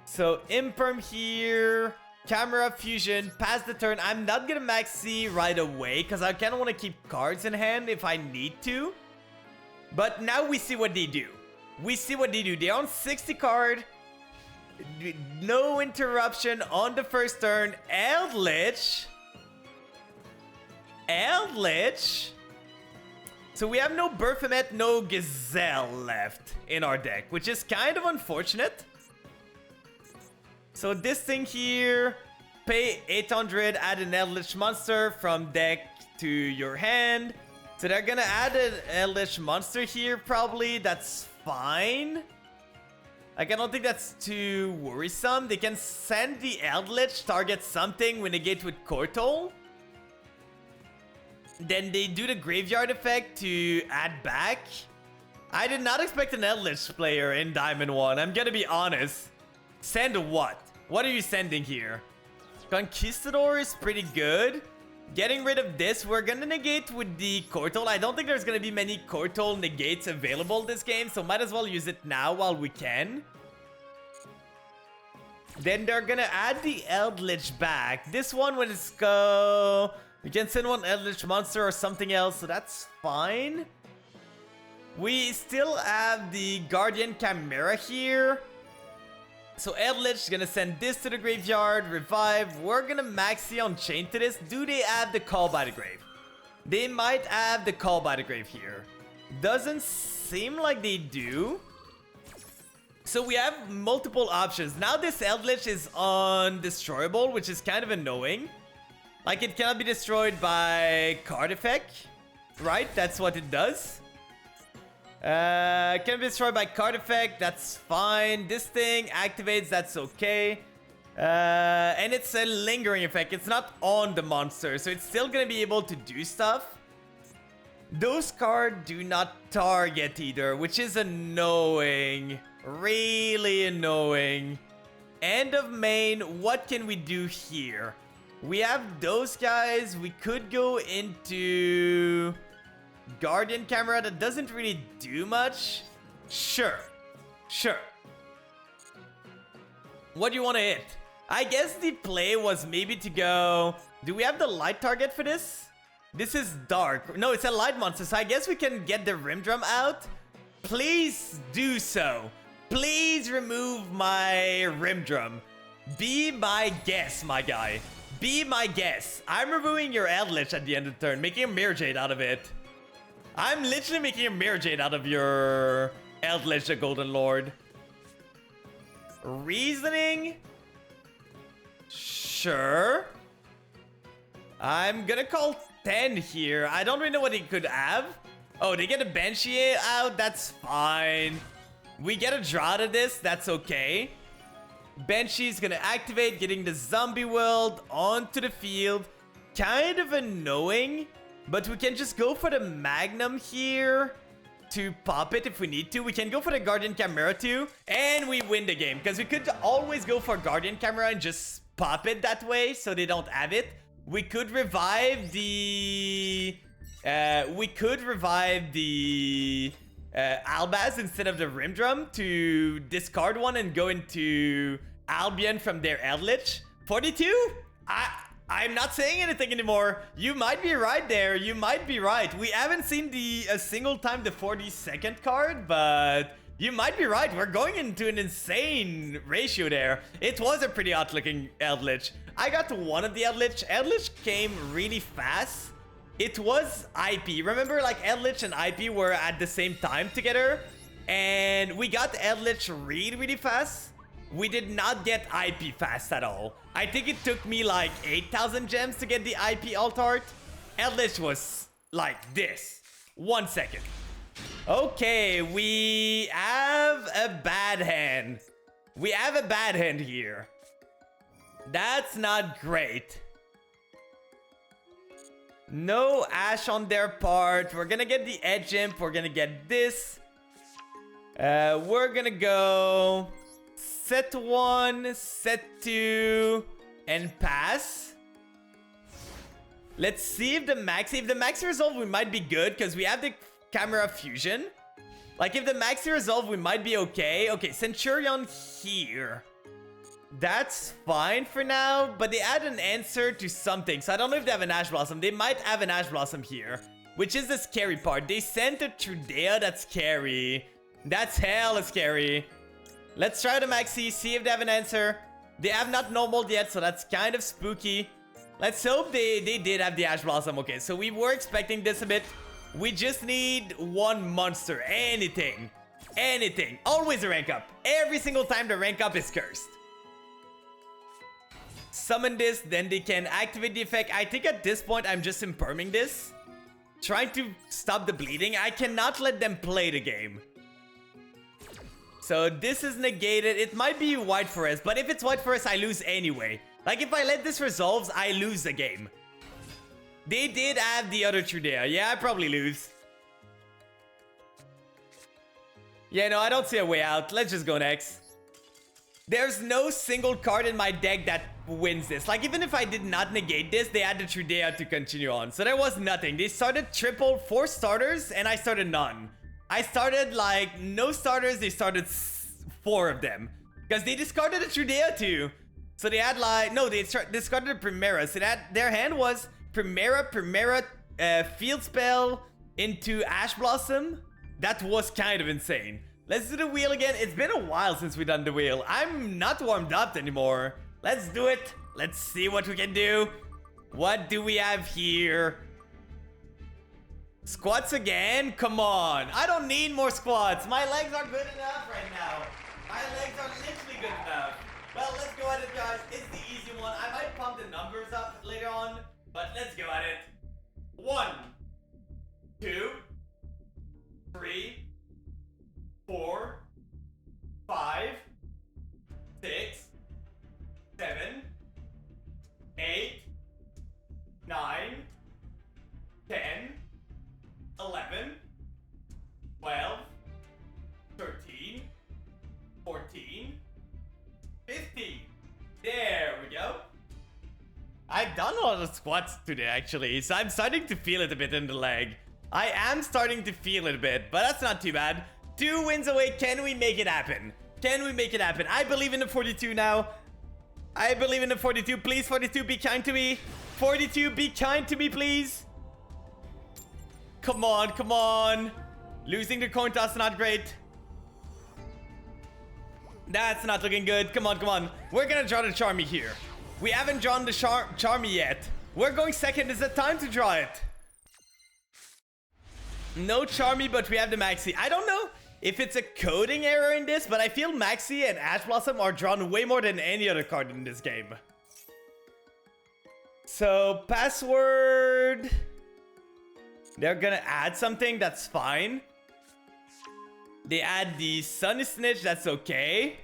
So Imperm here, Camera Fusion, pass the turn. I'm not gonna Maxi right away because I kind of want to keep cards in hand if I need to. But now we see what they do. We see what they do. They're on 60 card. No interruption on the first turn. Eldritch. Eldritch. So we have no Baphomet, no Gazelle left in our deck, which is kind of unfortunate. So this thing here, pay 800, add an Eldritch monster from deck to your hand. So they're gonna add an Eldritch monster here probably. That's fine. Like, I don't think that's too worrisome. They can send the Eldritch, target something, we negate with Kotal. Then they do the graveyard effect to add back. I did not expect an Eldritch player in Diamond 1. I'm gonna be honest. Send what? What are you sending here? Conquistador is pretty good. Getting rid of this, we're gonna negate with the Cortal. I don't think there's gonna be many Cortal negates available this game, so might as well use it now while we can. Then they're gonna add the Eldritch back. This one, when it's go... We can send one Eldritch monster or something else, so that's fine. We still have the Guardian Chimera here. So Eldritch is gonna send this to the graveyard, revive. We're gonna maxi on chain to this. Do they have the Call by the Grave? They might have the Call by the Grave here. Doesn't seem like they do. So we have multiple options. Now this Eldritch is undestroyable, which is kind of annoying. Like, it cannot be destroyed by card effect, right? That's what it does. Can be destroyed by card effect, that's fine. This thing activates, that's okay. And it's a lingering effect. It's not on the monster, so it's still gonna be able to do stuff. Those cards do not target either, which is annoying. Really annoying. End of main, what can we do here? We have those guys. We could go into Guardian Chimera. That doesn't really do much. Sure. What do you want to hit? I guess the play was maybe to go... Do we have the light target for this? This is dark. No, it's a light monster, so I guess we can get the Rim Drum out. Please do so. Please remove my Rim Drum. Be my guest, my guy. Be my guest. I'm removing your Eldritch at the end of the turn, making a Mirror Jade out of it. I'm literally making a Mirror Jade out of your Eldritch, the Golden Lord. Reasoning? Sure. I'm gonna call 10 here. I don't really know what he could have. Oh, they get a Banshee out? That's fine. We get a draw out of this. That's okay. Banshee's gonna activate, getting the zombie world onto the field. Kind of annoying, but we can just go for the Magnum here to pop it if we need to. We can go for the Guardian Chimera too, and we win the game, because we could always go for Guardian Chimera and just pop it that way so they don't have it. We could revive the... Albaz instead of the Rim Drum to discard one and go into Albion from their Eldritch. 42? I'm not saying anything anymore. You might be right there. You might be right. We haven't seen a single time the 42nd card, but you might be right. We're going into an insane ratio there. It was a pretty hot looking Eldritch. I got one of the Eldritch. Eldritch came really fast. It was IP. Remember, like, Eldritch and IP were at the same time together, and we got Eldritch really, really fast. We did not get IP fast at all. I think it took me like 8,000 gems to get the IP alt art. Eldritch was like this. 1 second. Okay, we have a bad hand. We have a bad hand here. That's not great. No Ash on their part. We're gonna get the Edge Imp. We're gonna get this. We're gonna go set 1, set 2, and pass. Let's see if the Maxi Resolve, we might be good because we have the Chimera Fusion. Like, if the Maxi Resolve, we might be okay. Okay, Centurion here. That's fine for now, but they add an answer to something. So I don't know if they have an Ash Blossom. They might have an Ash Blossom here, which is the scary part. They sent a Trudea. That's scary. That's hella scary. Let's try the Maxi, see if they have an answer. They have not normal yet, so that's kind of spooky. Let's hope they did have the Ash Blossom. Okay, so we were expecting this a bit. We just need one monster. Anything. Anything. Always a rank up. Every single time the rank up is cursed. Summon this, then they can activate the effect. I think at this point, I'm just imperming this. Trying to stop the bleeding. I cannot let them play the game. So this is negated. It might be White Forest, but if it's White Forest, I lose anyway. Like, if I let this resolves, I lose the game. They did have the other Trudea. Yeah, I probably lose. Yeah, no, I don't see a way out. Let's just go next. There's no single card in my deck that wins this. Like, even if I did not negate this, they had the Trudea to continue on. So there was nothing. They started triple 4 starters, and I started none. I started, like, no starters. They started 4 of them. Because they discarded the Trudea too. So they had, like... No, they discarded the Chimera. So that their hand was Chimera, Field Spell into Ash Blossom. That was kind of insane. Let's do the wheel again. It's been a while since we've done the wheel. I'm not warmed up anymore. Let's do it. Let's see what we can do. What do we have here? Squats again? Come on. I don't need more squats. My legs are good enough right now. My legs are literally good enough. Well, let's go at it, guys. It's the easy one. I might pump the numbers up later on, but let's go at it. 1, 2, 3, 4, 5, 6, 7, 8, 9, 10, 11, 12, 13, 14, 15. There we go. I've done a lot of squats today, actually, so I'm starting to feel it a bit in the leg. I am starting to feel it a bit, but that's not too bad. 2 wins away. Can we make it happen? Can we make it happen? I believe in the 42 now. I believe in the 42. Please, 42, be kind to me. 42, be kind to me, please. Come on, come on. Losing the coin toss, not great. That's not looking good. Come on, come on. We're gonna draw the Charmy here. We haven't drawn the Charmy yet. We're going second. Is it time to draw it? No Charmy, but we have the Maxi. I don't know if it's a coding error in this, but I feel Maxi and Ash Blossom are drawn way more than any other card in this game. So, password. They're gonna add something, that's fine. They add the Sunny Snitch, that's okay.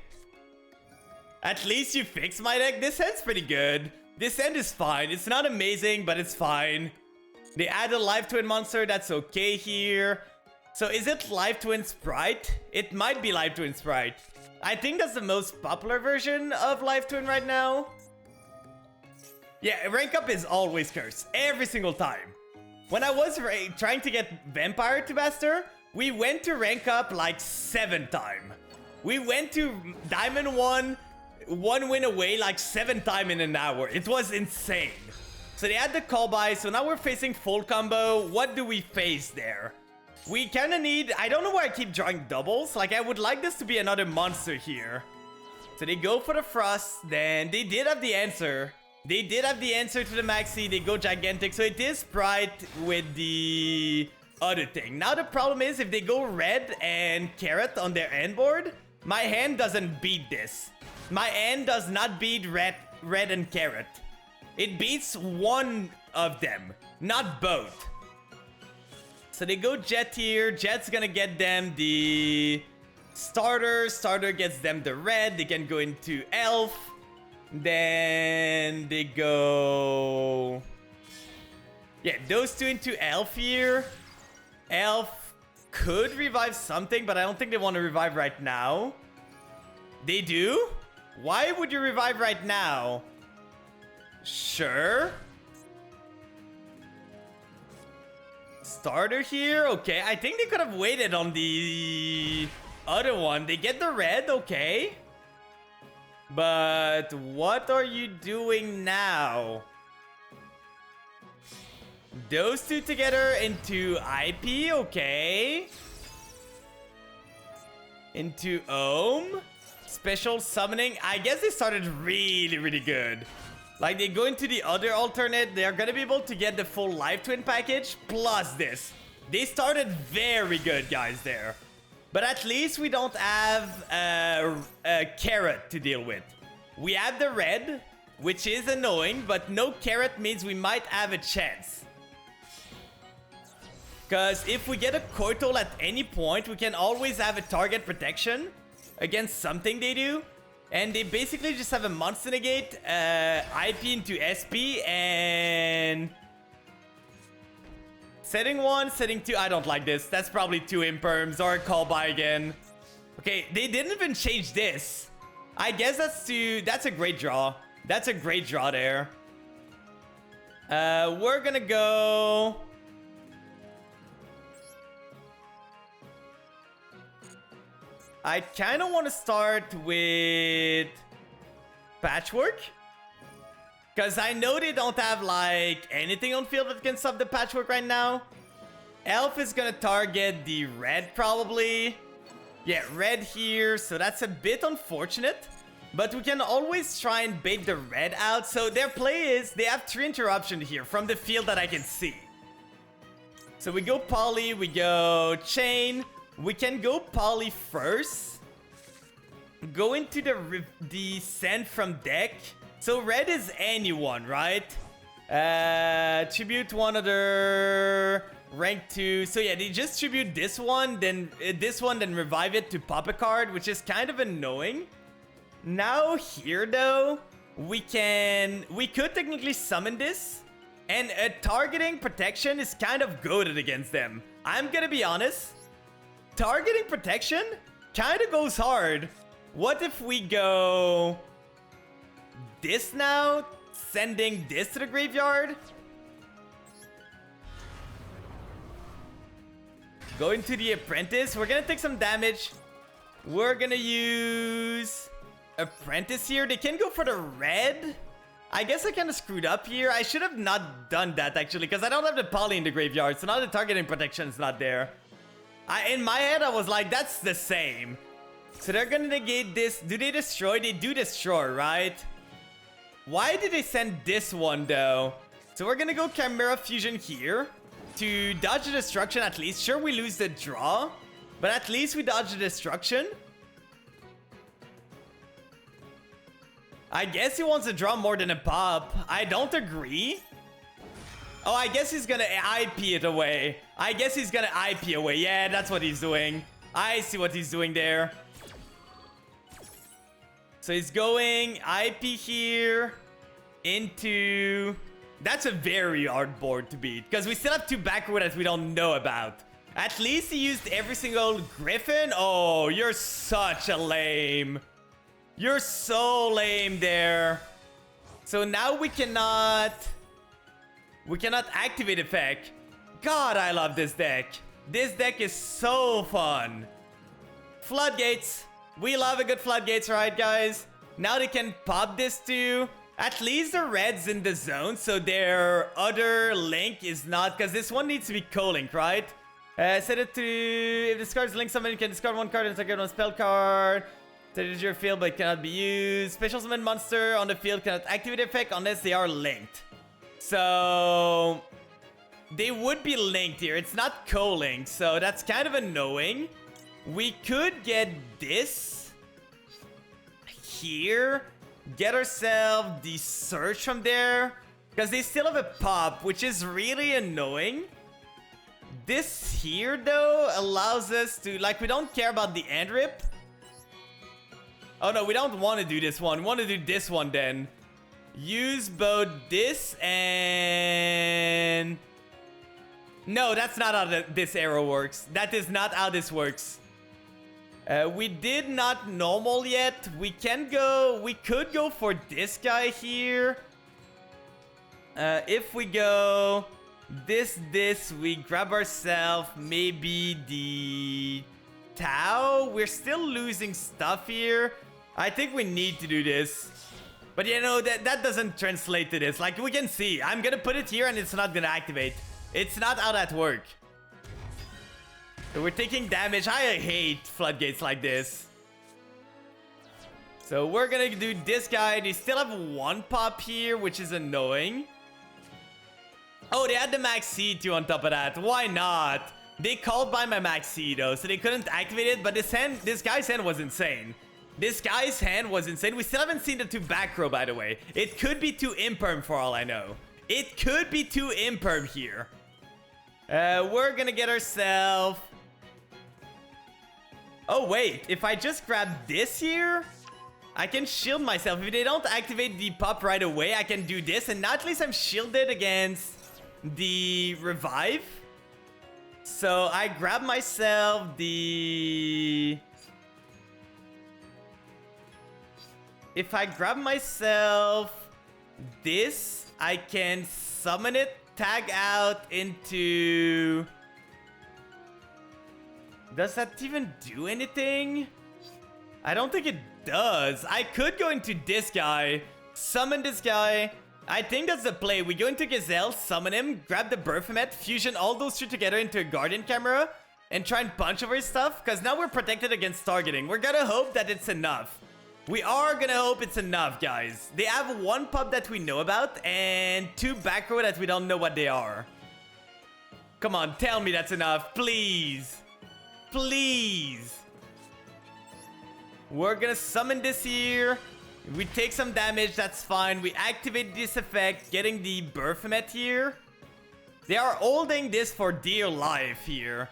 At least you fixed my deck. This hand's pretty good. This hand is fine. It's not amazing, but it's fine. They add a Life Twin monster, that's okay here. So is it Life Twin Sprite? It might be Life Twin Sprite. I think that's the most popular version of Life Twin right now. Yeah, rank up is always cursed. Every single time. When I was trying to get Vampire to Master, we went to rank up like 7 times. We went to Diamond 1 win away like 7 times in an hour. It was insane. So they had the call by, so now we're facing full combo. What do we face there? We kind of need... I don't know why I keep drawing doubles. Like, I would like this to be another monster here. So they go for the Frost. Then they did have the answer. They did have the answer to the Maxi. They go Gigantic. So it is Sprite with the other thing. Now the problem is if they go red and carrot on their end board, my hand doesn't beat this. My hand does not beat red and carrot. It beats one of them, not both. So they go Jet here. Jet's gonna get them the starter. Starter gets them the red. They can go into Elf. Then they go... Yeah, those two into Elf here. Elf could revive something, but I don't think they want to revive right now. They do? Why would you revive right now? Sure. Starter here? Okay, I think they could have waited on the other one. They get the red, okay. But what are you doing now? Those two together into IP, okay. Into Ohm. Special summoning. I guess they started really, really good. Like, they go into the other alternate. They're gonna be able to get the full Life Twin package plus this. They started very good, guys, there. But at least we don't have a carrot to deal with. We have the red, which is annoying, but no carrot means we might have a chance. Because if we get a Koitol at any point, we can always have a target protection against something they do. And they basically just have a monster negate, IP into SP, and... Setting 1, setting 2, I don't like this. That's probably 2 imperms or a call by again. Okay, they didn't even change this. I guess that's a great draw. That's a great draw there. We're gonna go... I kind of want to start with Patchwork. Because I know they don't have, like, anything on field that can stop the Patchwork right now. Elf is gonna target the red, probably. Yeah, red here, so that's a bit unfortunate. But we can always try and bait the red out. So their play is, they have 3 interruptions here from the field that I can see. So we go Poly, we go Chain. We can go Poly first. Go into the send from deck. So red is anyone, right? Tribute one other rank 2. So yeah, they just tribute this one, then revive it to pop a card, which is kind of annoying. Now here though, we could technically summon this, and targeting protection is kind of goated against them. I'm gonna be honest. Targeting protection kind of goes hard. What if we go this now, sending this to the graveyard? Go into the Apprentice. We're gonna take some damage. We're gonna use Apprentice here. They can go for the red. I guess I kind of screwed up here. I should have not done that actually, because I don't have the Poly in the graveyard, so now the targeting protection is not there. In my head, I was like, that's the same. So they're gonna negate this. Do they destroy? They do destroy, right? Why did they send this one, though? So we're gonna go Chimera Fusion here to dodge the destruction at least. Sure, we lose the draw, but at least we dodge the destruction. I guess he wants to draw more than a pop. I don't agree. Oh, I guess he's gonna IP it away. I guess he's gonna IP away. Yeah, that's what he's doing. I see what he's doing there. So he's going IP here into... That's a very hard board to beat, because we still have 2 back row that we don't know about. At least he used every single Griffin. Oh, you're such a lame. You're so lame there. So now we cannot activate effect. God, I love this deck. This deck is so fun. Floodgates. We love a good Floodgates, right, guys? Now they can pop this too. At least the red's in the zone, so their other link is not, because this one needs to be co-link, right? Set it to, if this card's linked summon, you can discard 1 card and target 1 spell card. Set it to your field, but it cannot be used. Special summon monster on the field cannot activate effect unless they are linked. So they would be linked here. It's not co-linked, so that's kind of annoying. We could get this here. Get ourselves the search from there, because they still have a pop, which is really annoying. This here, though, allows us to, like, we don't care about the end rip. Oh, no, we don't want to do this one. We want to do this one, then. Use both this and... No, that's not how this arrow works. That is not how this works. We did not normal yet. We could go for this guy here. If we go this, we grab ourselves maybe the Tau. We're still losing stuff here. I think we need to do this. But you know, that doesn't translate to this. Like, we can see. I'm gonna put it here and it's not gonna activate. It's not how that works. So we're taking damage. I hate floodgates like this. So we're gonna do this guy. They still have 1 pop here, which is annoying. Oh, they had the Max Seed too on top of that. Why not? They called by my Max Seed though, so they couldn't activate it. But this guy's hand was insane. This guy's hand was insane. We still haven't seen the 2 back row, by the way. It could be 2 imperm for all I know. It could be 2 imperm here. We're gonna get ourselves... Oh, wait. If I just grab this here, I can shield myself. If they don't activate the pop right away, I can do this. And now at least I'm shielded against the revive. So I grab myself the... if I grab myself this, I can summon it, tag out into... Does that even do anything? I don't think it does. I could go into this guy, summon this guy. I think that's the play. We go into Gazelle, summon him, grab the Baphomet, fusion all those two together into a Guardian Chimera, and try and punch over his stuff, because now we're protected against targeting. We're gonna hope that it's enough. We are gonna hope it's enough, guys. They have one pub that we know about, and two back row that we don't know what they are. Come on, tell me that's enough, please. Please. We're gonna summon this here. We take some damage, that's fine. We activate this effect, getting the Baphomet here. They are holding this for dear life here.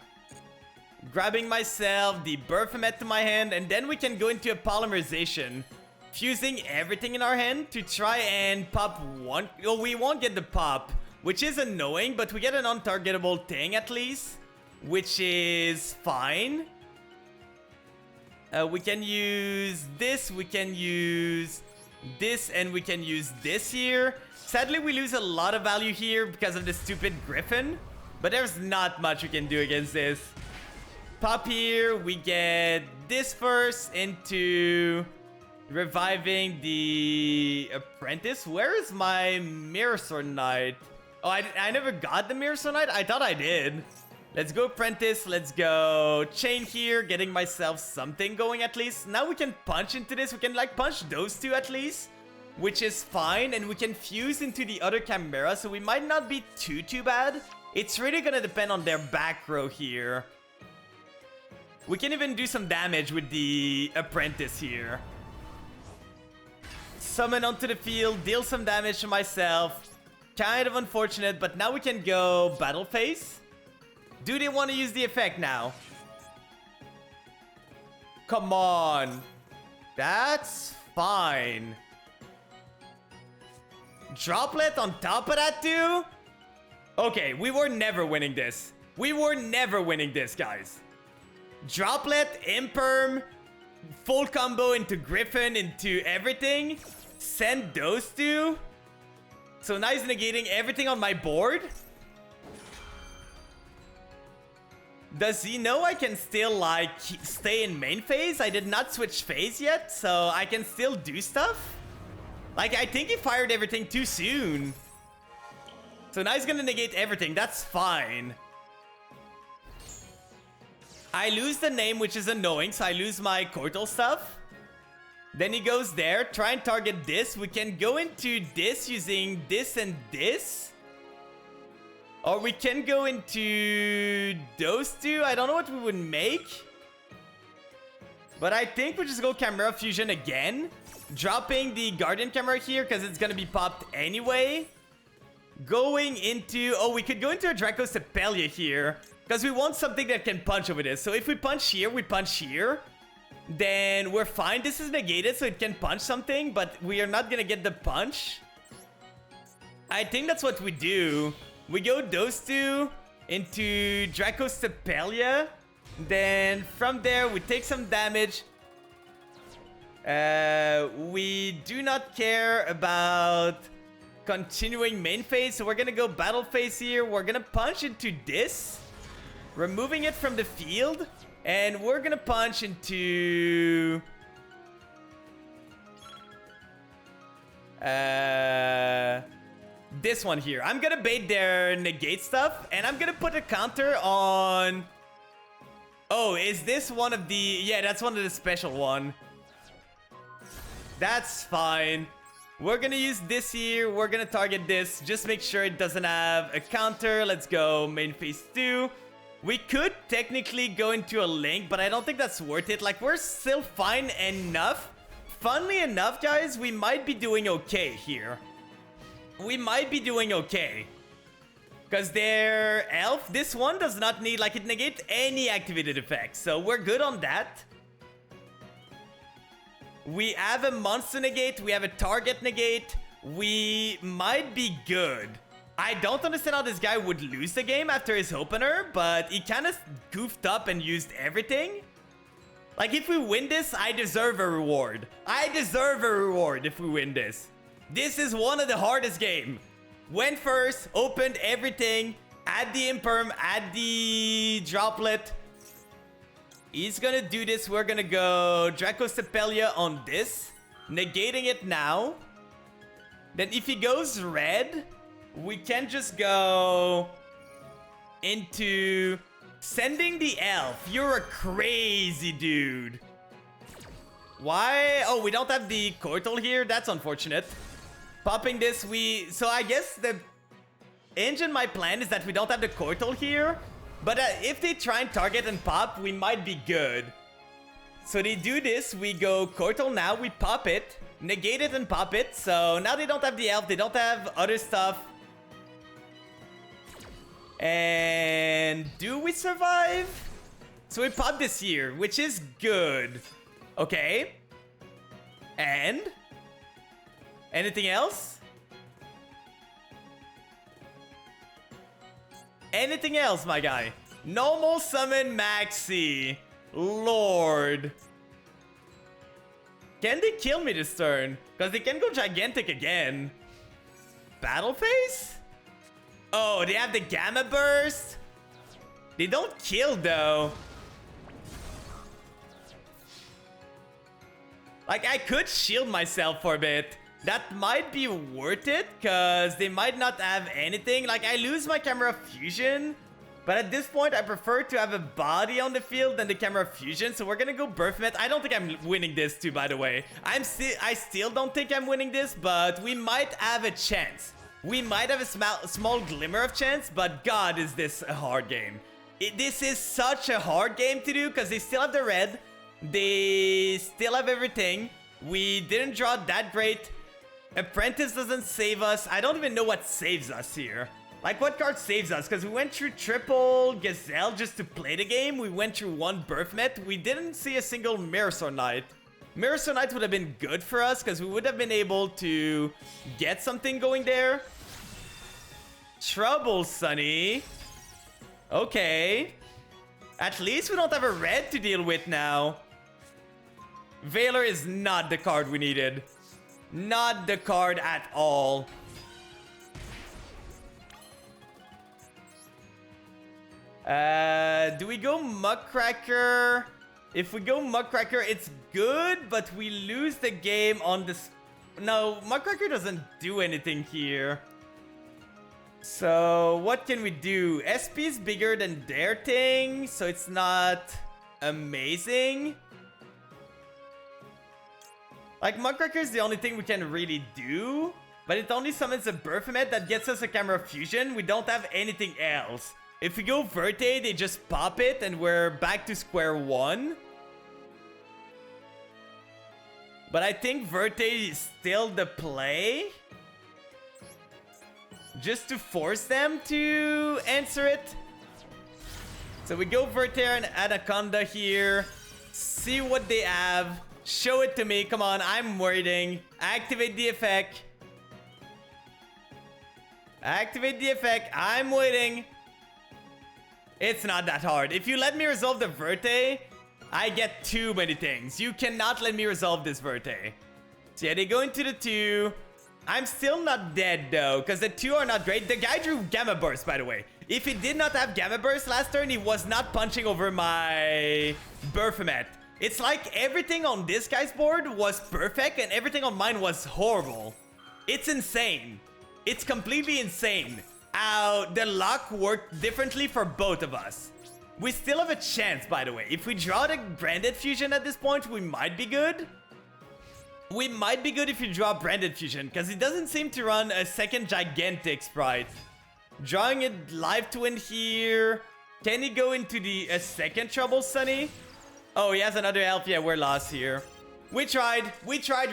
Grabbing myself, the Baphomet to my hand, and then we can go into a polymerization. Fusing everything in our hand to try and pop one. Oh, we won't get the pop, which is annoying, but we get an untargetable thing at least, which is fine. We can use this, we can use this, and we can use this here. Sadly, we lose a lot of value here because of the stupid Griffin, but there's not much we can do against this. Pop here, we get this first into reviving the Apprentice. Where is my Mirror Sword Knight? Oh, I never got the Mirror Sword Knight? I thought I did. Let's go Apprentice, let's go Chain here, getting myself something going at least. Now we can punch into this, we can like punch those two at least, which is fine. And we can fuse into the other Chimera, so we might not be too bad. It's really gonna depend on their back row here. We can even do some damage with the Apprentice here. Summon onto the field, deal some damage to myself. Kind of unfortunate, but now we can go Battle Phase. Do they want to use the effect now? Come on. That's fine. Droplet on top of that too? Okay, we were never winning this. We were never winning this, guys. Droplet, Imperm, full combo into Griffin, into everything. Send those two. So now he's negating everything on my board. Does he know I can still, like, stay in main phase? I did not switch phase yet, so I can still do stuff. Like, I think he fired everything too soon. So now he's gonna negate everything. That's fine. I lose the name, which is annoying, so I lose my Cortal stuff. Then he goes there. Try and target this. We can go into this using this and this. Or we can go into those two. I don't know what we would make. But I think we just go Chimera Fusion again. Dropping the Guardian Chimera here because it's going to be popped anyway. Going into... Oh, we could go into a Draco Sepelia here. Because we want something that can punch over this. So if we punch here, we punch here. Then we're fine. This is negated so it can punch something. But we are not going to get the punch. I think that's what we do. We go those two into Draco Sepelia. Then from there, we take some damage. We do not care about continuing main phase. So we're going to go battle phase here. We're going to punch into this. Removing it from the field. And we're going to punch into... this one here. I'm gonna bait their negate stuff, and I'm gonna put a counter on... Oh, is this one of the... Yeah, that's one of the special one. That's fine. We're gonna use this here. We're gonna target this. Just make sure it doesn't have a counter. Let's go main phase 2. We could technically go into a link, but I don't think that's worth it. Like, we're still fine enough. Funnily enough, guys, we might be doing okay here. We might be doing okay. Because their elf, this one does not need, like, it negates any activated effects. So we're good on that. We have a monster negate. We have a target negate. We might be good. I don't understand how this guy would lose the game after his opener, but he kind of goofed up and used everything. Like, if we win this, I deserve a reward. I deserve a reward if we win this. This is one of the hardest game. Went first, opened everything, add the imperm, add the droplet. He's gonna do this. We're gonna go Dracosepelia on this, negating it now. Then if he goes red, we can just go into sending the elf. You're a crazy dude. Why? Oh, we don't have the Coital here. That's unfortunate. Popping this, so I guess the engine, my plan is that we don't have the Coital here. But if they try and target and pop, we might be good. So they do this. We go Coital now. We pop it. Negate it and pop it. So now they don't have the elf. They don't have other stuff. And do we survive? So we pop this here, which is good. Okay. And? Anything else? Anything else, my guy? Normal summon Maxi. Lord. Can they kill me this turn? Because they can go gigantic again. Battle phase? Oh, they have the Gamma Burst? They don't kill, though. Like, I could shield myself for a bit. That might be worth it, because they might not have anything. Like, I lose my Chimera Fusion, but at this point, I prefer to have a body on the field than the Chimera Fusion, so we're gonna go Birth Met. I don't think I'm winning this, too, by the way. I still don't think I'm winning this, but we might have a chance. We might have a small glimmer of chance, but God, is this a hard game. This is such a hard game to do, because they still have the red. They still have everything. We didn't draw that great. Apprentice doesn't save us. I don't even know what saves us here. Like, what card saves us? Because we went through triple Gazelle just to play the game. We went through one Birth Met. We didn't see a single Mirror Sword Knight. Mirror Sword Knight would have been good for us because we would have been able to get something going there. Trouble, Sunny. Okay. At least we don't have a red to deal with now. Valor is not the card we needed. Not the card at all. Do we go Muckracker? If we go Muckracker, it's good, but we lose the game on this. No, Muckracker doesn't do anything here. So, what can we do? SP is bigger than their thing, so it's not amazing. Like, Muckracker is the only thing we can really do, but it only summons a Berthamet that gets us a Chimera Fusion. We don't have anything else. If we go Verte, they just pop it, and we're back to square one. But I think Verte is still the play. Just to force them to answer it. So we go Verte and Anaconda here. See what they have. Show it to me. Come on, I'm waiting. Activate the effect. Activate the effect. I'm waiting. It's not that hard. If you let me resolve the Verte, I get too many things. You cannot let me resolve this Verte. So yeah, they go into the 2. I'm still not dead though, because the 2 are not great. The guy drew Gamma Burst, by the way. If he did not have Gamma Burst last turn, he was not punching over my Berthamet. It's like everything on this guy's board was perfect and everything on mine was horrible. It's insane. It's completely insane how the luck worked differently for both of us. We still have a chance, by the way. If we draw the Branded Fusion at this point, we might be good. We might be good if you draw Branded Fusion, because he doesn't seem to run a second Gigantic Sprite. Drawing a Live Twin here. Can he go into a second Trouble Sunny? Oh, he has another elf. Yeah, we're lost here. We tried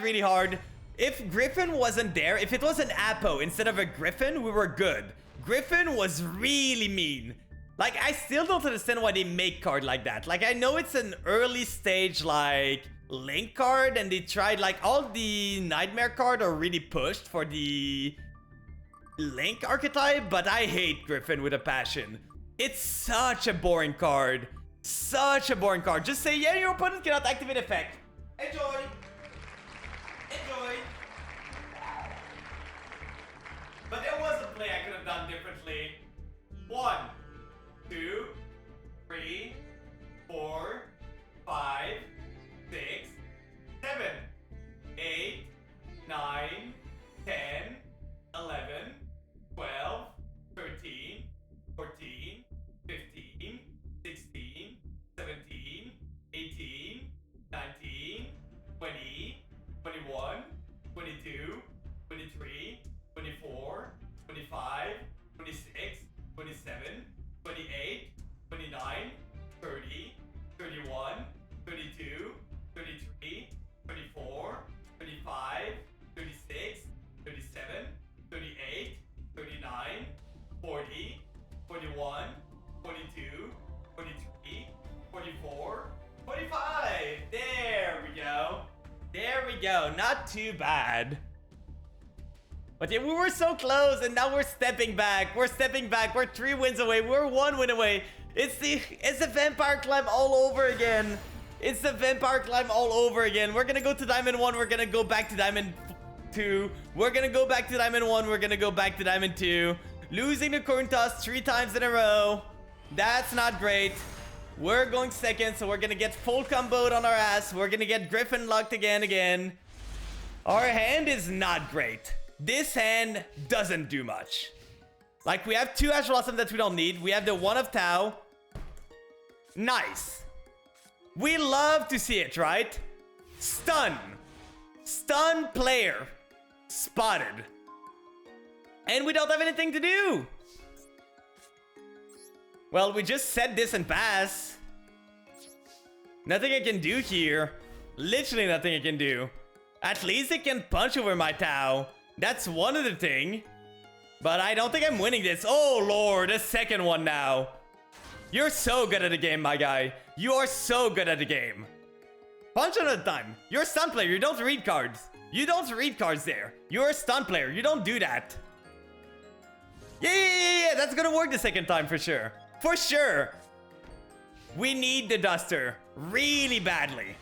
really hard. If Griffin wasn't there, if it was an Apo instead of a Griffin, we were good. Griffin was really mean. Like, I still don't understand why they make card like that. Like, I know it's an early stage, like, Link card, and they tried, like, all the Nightmare card are really pushed for the Link archetype, but I hate Griffin with a passion. It's such a boring card. Such a boring card. Just say, yeah, your opponent cannot activate effect. Enjoy. Enjoy. But there was a play I could have done differently. 1, 2, 3, 4, 5, 6, 7, 8, 9, 10, 11, 12, 13, 14, 15, 16, 17, 18, 19, 20, 21, 22, 23, 24, 25, 26, 27, 28, 29, 30, 31, 32, 33, 34, 35, 36, 37, 38, 39, 40, 41, 42, 43, 44, 45. There we go. There we go. Not too bad. But yeah, we were so close, and now we're stepping back. We're stepping back. We're 3 wins away. We're 1 win away. It's the vampire climb all over again. It's the vampire climb all over again. We're gonna go to Diamond 1. We're gonna go back to Diamond 2. We're gonna go back to Diamond 1. We're gonna go back to Diamond 2. Losing the coin toss 3 times in a row. That's not great. We're going second, so we're gonna get full comboed on our ass. We're gonna get Griffin locked again. Our hand is not great. This hand doesn't do much. Like, we have 2 Ash Blossom that we don't need. We have the 1 of Tau. Nice. We love to see it, right? Stun. Stun player. Spotted. And we don't have anything to do. Well, we just set this and pass. Nothing I can do here. Literally nothing I can do. At least it can punch over my Tau. That's one of the thing. But I don't think I'm winning this. Oh, Lord. A second one now. You're so good at the game, my guy. You are so good at the game. Punch another time. You're a stun player. You don't read cards. You don't read cards there. You're a stun player. You don't do that. Yeah. That's gonna work the second time for sure. For sure. We need the Duster really badly.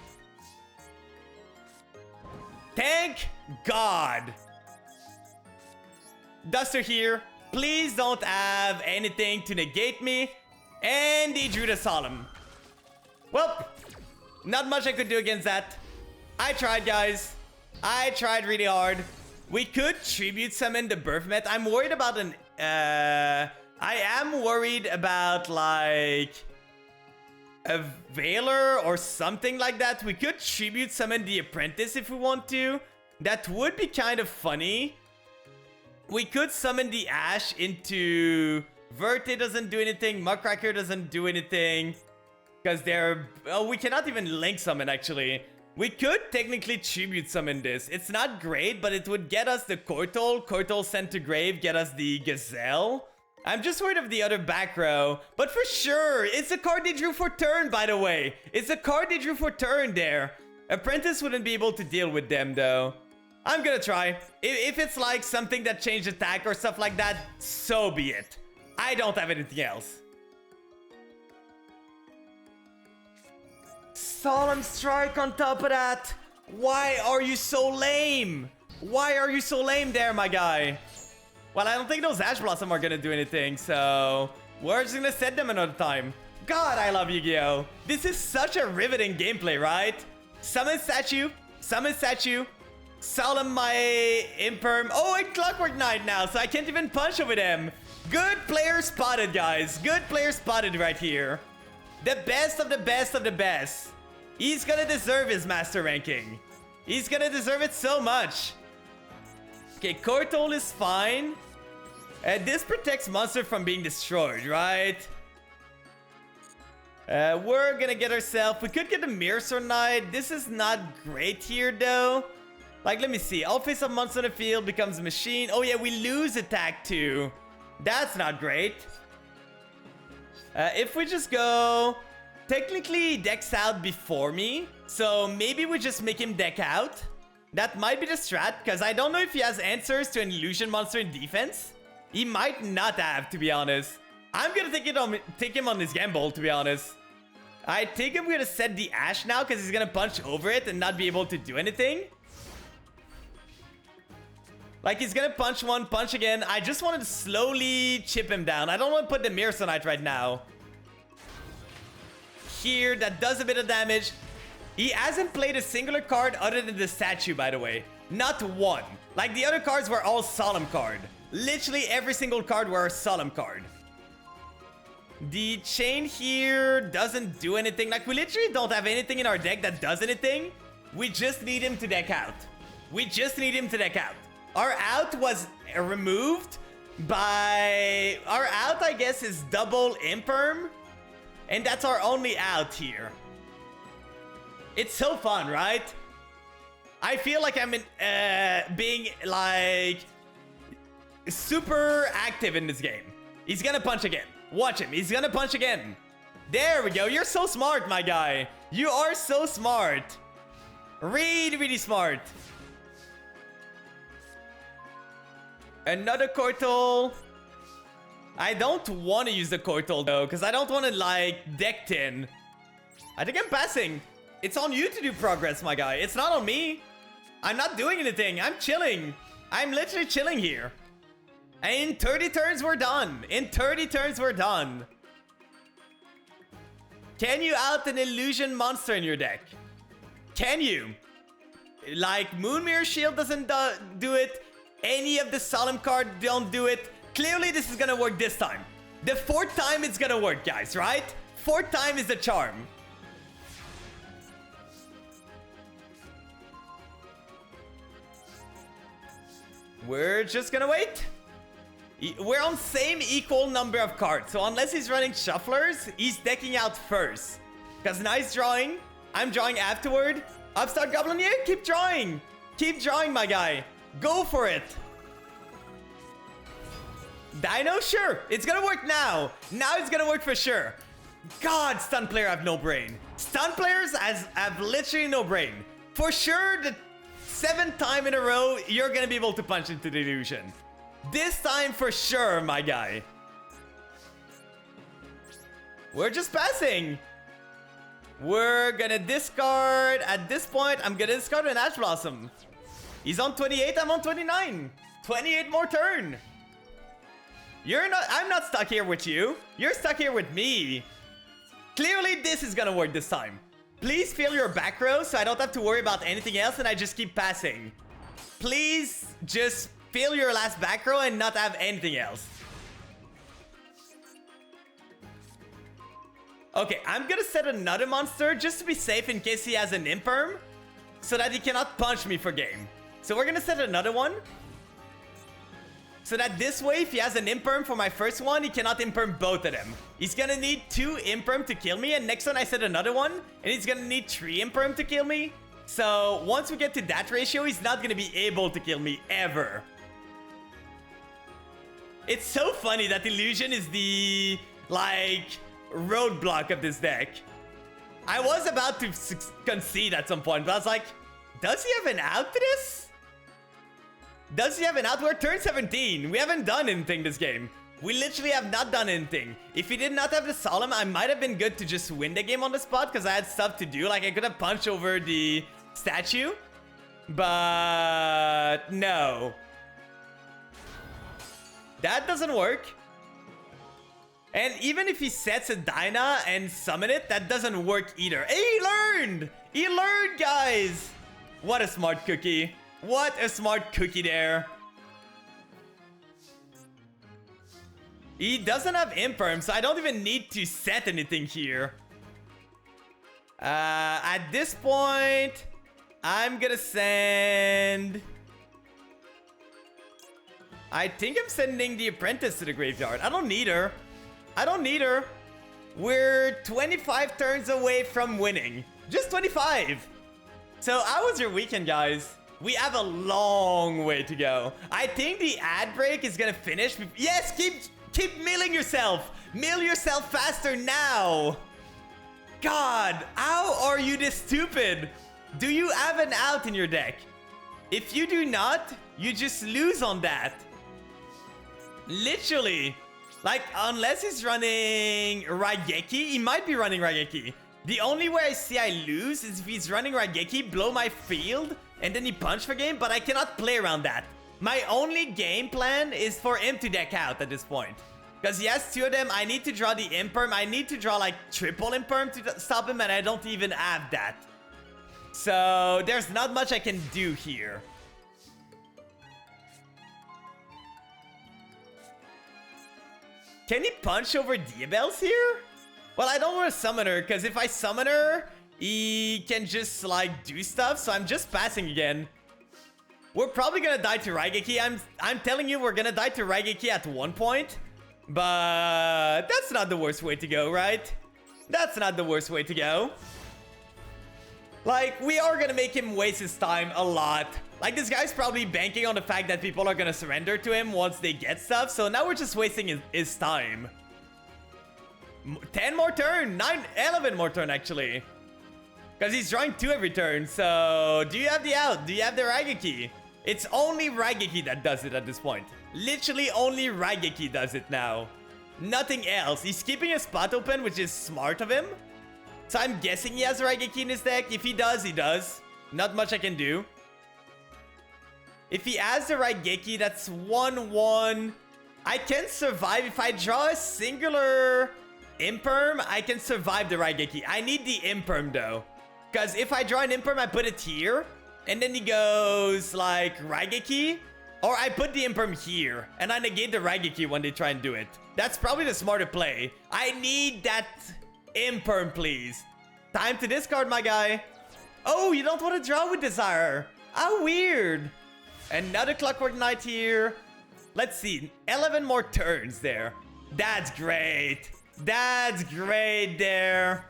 Thank God. Duster here. Please don't have anything to negate me. And he drew the Solemn. Well, not much I could do against that. I tried, guys. I tried really hard. We could Tribute Summon the Birth Met. I'm worried about an... I am worried about, like... a Veiler or something like that. We could Tribute Summon the Apprentice if we want to. That would be kind of funny. We could summon the Ash into... Verte doesn't do anything. Muckracker doesn't do anything. Because they're... Oh, we cannot even Link Summon, actually. We could technically Tribute Summon this. It's not great, but it would get us the Kortol. Kortol sent to grave, get us the Gazelle. I'm just worried of the other back row. But for sure, it's a card they drew for turn, by the way. It's a card they drew for turn there. Apprentice wouldn't be able to deal with them, though. I'm gonna try. If it's like something that changed attack or stuff like that, so be it. I don't have anything else. Solemn Strike on top of that. Why are you so lame? Why are you so lame there, my guy? Well, I don't think those Ash Blossom are gonna do anything, so... we're just gonna set them another time. God, I love Yu-Gi-Oh! This is such a riveting gameplay, right? Summon Statue. Summon Statue. Solemn my Imperm. Oh, and Clockwork Knight now, so I can't even punch over them. Good player spotted, guys. Good player spotted right here. The best of the best of the best. He's gonna deserve his master ranking. He's gonna deserve it so much. Okay, Kortol is fine. This protects monster from being destroyed, right? We're gonna get ourselves... we could get a Mirror Sword Knight. This is not great here, though. Like, let me see. All face-up monster on the field becomes a machine. Oh, yeah, we lose attack, too. That's not great. If we just go... technically, decks out before me. So, maybe we just make him deck out. That might be the strat, because I don't know if he has answers to an illusion monster in defense. He might not have, to be honest. I'm gonna take him on his gamble, to be honest. I think I'm gonna set the Ash now because he's gonna punch over it and not be able to do anything. Like, he's gonna punch one, punch again. I just wanted to slowly chip him down. I don't want to put the Mirror Sonite right now. Here, that does a bit of damage. He hasn't played a singular card other than the statue, by the way. Not one. Like, the other cards were all Solemn card. Literally every single card were a Solemn card. The chain here doesn't do anything. Like, we literally don't have anything in our deck that does anything. We just need him to deck out. We just need him to deck out. Our out was removed by... Our out, I guess, is double Imperm. And that's our only out here. It's so fun, right? I feel like I'm being, like, super active in this game. He's gonna punch again. Watch him. He's gonna punch again. There we go. You're so smart, my guy. You are so smart. Really, really smart. Another Cortal. I don't want to use the Cortal, though, because I don't want to, like, deck tin. I think I'm passing. It's on you to do progress, my guy. It's not on me. I'm not doing anything. I'm chilling. I'm literally chilling here. And in 30 turns, we're done. In 30 turns, we're done. Can you out an illusion monster in your deck? Can you? Like, Moon Mirror Shield doesn't do it. Any of the Solemn cards don't do it. Clearly, this is gonna work this time. The 4th time it's gonna work, guys, right? 4th time is the charm. We're just gonna wait. We're on same equal number of cards. So unless he's running shufflers, he's decking out first. Because now he's drawing. I'm drawing afterward. Upstart Goblin, yeah, keep drawing. Keep drawing, my guy. Go for it. Dino, sure. It's gonna work now. Now it's gonna work for sure. God, stun player have no brain. Stun players have literally no brain. For sure, the 7th time in a row, you're gonna be able to punch into the illusion. This time for sure, my guy. We're just passing. We're gonna discard. At this point, I'm gonna discard an Ash Blossom. He's on 28, I'm on 29. 28 more turn. I'm not stuck here with you. You're stuck here with me. Clearly, this is gonna work this time. Please fill your back row so I don't have to worry about anything else and I just keep passing. Please just fill your last back row and not have anything else. Okay, I'm gonna set another monster just to be safe in case he has an Imperm, so that he cannot punch me for game. So we're gonna set another one. So that this way, if he has an Imperm for my first one, he cannot Imperm both of them. He's gonna need 2 Imperm to kill me, and next one I set another one, and he's gonna need 3 Imperm to kill me. So once we get to that ratio, he's not gonna be able to kill me ever. It's so funny that Illusion is the, like, roadblock of this deck. I was about to concede at some point, but I was like, does he have an out to this? Does he have an out? We're turn 17. We haven't done anything this game. We literally have not done anything. If he did not have the Solemn, I might have been good to just win the game on the spot because I had stuff to do. Like, I could have punched over the statue. But no. That doesn't work. And even if he sets a Dyna and summon it, that doesn't work either. Hey, he learned! He learned, guys! What a smart cookie. What a smart cookie there. He doesn't have Imperm, so I don't even need to set anything here. At this point, I'm gonna send... I think I'm sending the Apprentice to the graveyard. I don't need her. I don't need her. We're 25 turns away from winning. Just 25. So how was your weekend, guys? We have a long way to go. I think the ad break is gonna finish. Yes, keep milling yourself. Mill yourself faster now. God, how are you this stupid? Do you have an out in your deck? If you do not, you just lose on that. Literally. Like, unless he's running Raigeki, he might be running Raigeki. The only way I see I lose is if he's running Raigeki, blow my field, and then he punch for game, but I cannot play around that. My only game plan is for him to deck out at this point. Because he has 2 of them, I need to draw the Imperm, I need to draw like triple Imperm to stop him, and I don't even have that. So there's not much I can do here. Can he punch over Diabells here? Well, I don't want to summon her, because if I summon her, he can just, like, do stuff, so I'm just passing again. We're probably gonna die to Raigeki. I'm telling you, we're gonna die to Raigeki at one point. But that's not the worst way to go, right? That's not the worst way to go. Like, we are gonna make him waste his time a lot. Like, this guy's probably banking on the fact that people are gonna surrender to him once they get stuff, so now we're just wasting his time. 10 more turn, 11 more turn actually. Because he's drawing 2 every turn, so do you have the out? Do you have the Raigeki? It's only Raigeki that does it at this point. Literally only Raigeki does it now. Nothing else. He's keeping a spot open, which is smart of him. So I'm guessing he has a Raigeki in his deck. If he does, he does. Not much I can do. If he has the Raigeki, that's 1-1. I can survive. If I draw a singular Imperm, I can survive the Raigeki. I need the Imperm though. Because if I draw an Imperm, I put it here. And then he goes like Raigeki. Or I put the Imperm here. And I negate the Raigeki when they try and do it. That's probably the smarter play. I need that Imperm, please. Time to discard, my guy. Oh, you don't want to draw with Desire. How weird. Another Clockwork Knight here. Let's see. 11 more turns there. That's great. That's great there.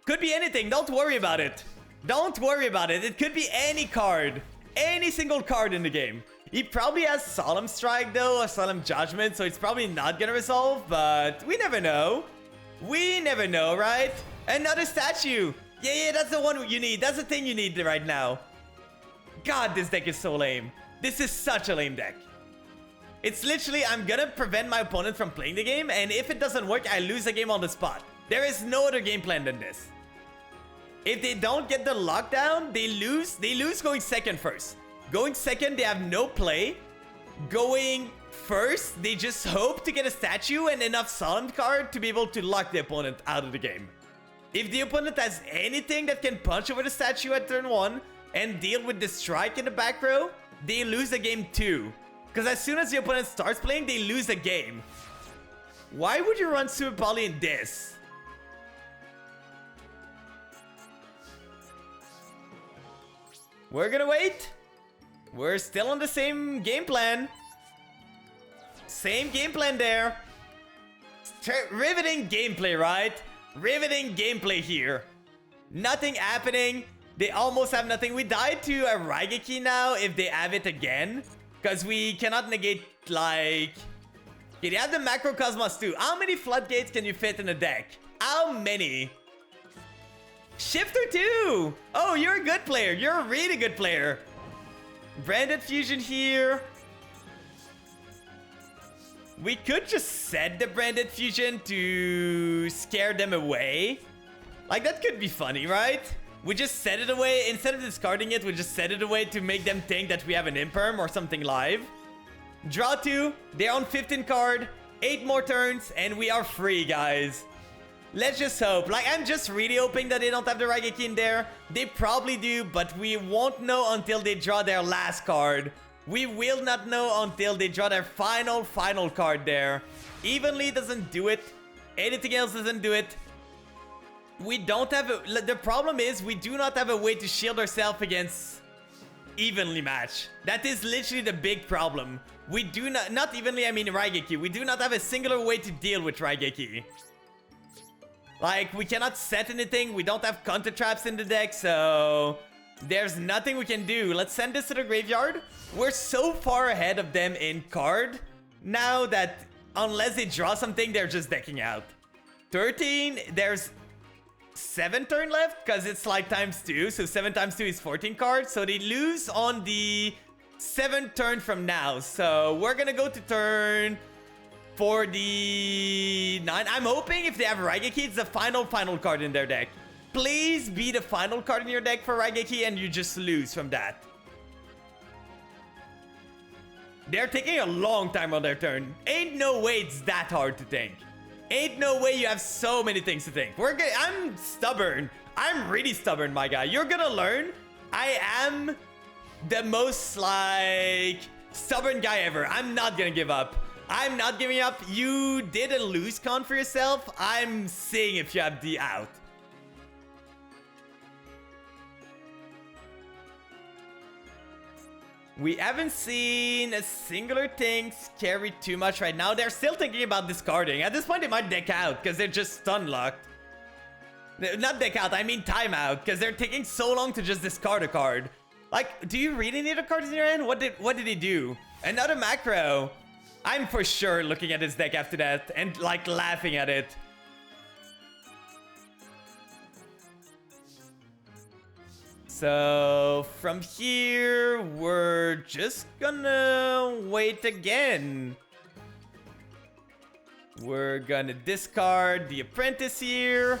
Could be anything. Don't worry about it. Don't worry about it. It could be any card. Any single card in the game. He probably has Solemn Strike though, or Solemn Judgment, so it's probably not gonna resolve, but we never know. We never know, right? Another statue. Yeah, that's the one you need. That's the thing you need right now. God, this deck is so lame. This is such a lame deck. It's literally, I'm gonna prevent my opponent from playing the game, and if it doesn't work, I lose the game on the spot. There is no other game plan than this. If they don't get the lockdown, they lose. They lose going second first. Going second, they have no play. Going first, they just hope to get a statue and enough solemn card to be able to lock the opponent out of the game. If the opponent has anything that can punch over the statue at turn 1 and deal with the strike in the back row, they lose the game too. Because as soon as the opponent starts playing, they lose the game. Why would you run Super Poly in this? We're gonna wait. We're still on the same game plan. Same game plan there. Riveting gameplay, right? Riveting gameplay here. Nothing happening. They almost have nothing. We died to a Raigeki now if they have it again. Because we cannot negate, like... Okay, they have the Macrocosmos too. How many floodgates can you fit in a deck? How many? Shifter too! Oh, you're a good player. You're a really good player. Branded Fusion here. We could just set the Branded Fusion to scare them away. Like, that could be funny, right? We just set it away. Instead of discarding it, we just set it away to make them think that we have an Imperm or something live. Draw 2. They're on 15 card. 8 more turns, and we are free, guys. Let's just hope. Like, I'm just really hoping that they don't have the Raigeki in there. They probably do, but we won't know until they draw their last card. We will not know until they draw their final card there. Evenly doesn't do it. Anything else doesn't do it. We don't have a... The problem is we do not have a way to shield ourselves against evenly match. That is literally the big problem. We do not... Not evenly, I mean Raigeki. We do not have a singular way to deal with Raigeki. Like, we cannot set anything. We don't have counter traps in the deck, so... There's nothing we can do. Let's send this to the graveyard. We're so far ahead of them in card now that unless they draw something, they're just decking out. 13, there's 7 turn left because it's like times 2. So 7 times 2 is 14 cards. So they lose on the 7th turn from now. So we're gonna go to turn 49. I'm hoping if they have Raigeki, it's the final card in their deck. Please be the final card in your deck for Raigeki and you just lose from that. They're taking a long time on their turn. Ain't no way it's that hard to think. Ain't no way you have so many things to think. I'm stubborn. I'm really stubborn, my guy. You're gonna learn. I am the most, like, stubborn guy ever. I'm not gonna give up. I'm not giving up. You did a lose con for yourself. I'm seeing if you have the out. We haven't seen a singular thing carry too much right now. They're still thinking about discarding. At this point, they might deck out because they're just stun locked. Not deck out, I mean timeout, because they're taking so long to just discard a card. Like, do you really need a card in your hand? What did he do? Another macro. I'm for sure looking at his deck after that and like laughing at it. So from here, we're just gonna wait again. We're gonna discard the apprentice here.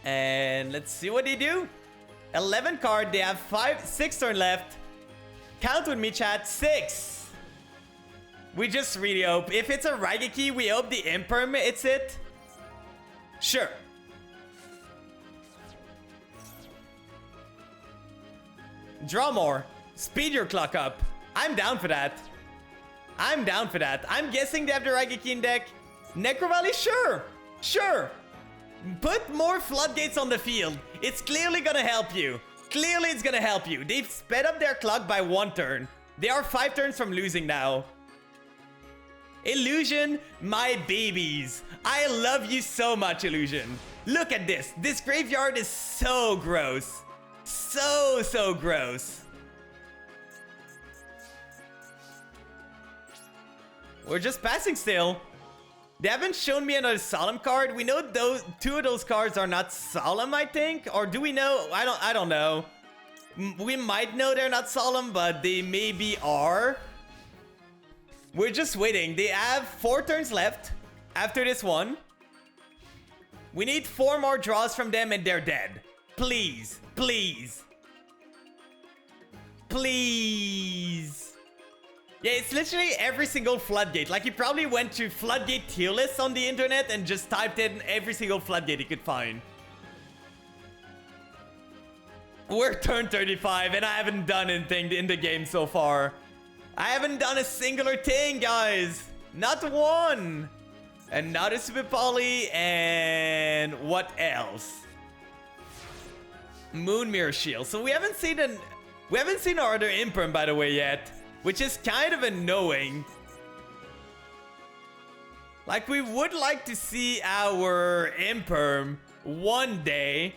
And let's see what they do. 11 card, they have 6 turn left. Count with me, chat, 6. We just really hope. If it's a Raigeki, we hope the Imperm hits it. Sure. Draw more. Speed your clock up. I'm down for that. I'm down for that. I'm guessing they have the Raigeki in deck. Necro Valley? Sure. Sure. Put more floodgates on the field. It's clearly gonna help you. Clearly it's gonna help you. They've sped up their clock by 1 turn. They are 5 turns from losing now. Illusion, my babies. I love you so much, Illusion. Look at this. This graveyard is so gross. So gross. We're just passing still. They haven't shown me another solemn card. We know those 2 of those cards are not solemn, I think. Or do we know? I don't know. We might know they're not solemn, but they maybe are. We're just waiting. They have 4 turns left after this one. We need 4 more draws from them and they're dead. Please. Please. Please. Yeah, it's literally every single floodgate. Like, he probably went to floodgate tier lists on the internet and just typed in every single floodgate he could find. We're turn 35 and I haven't done anything in the game so far. I haven't done a singular thing, guys. Not one. Another Super Poly and what else? Moon Mirror Shield. So we haven't seen our other Imperm, by the way, yet. Which is kind of annoying. Like, we would like to see our Imperm one day.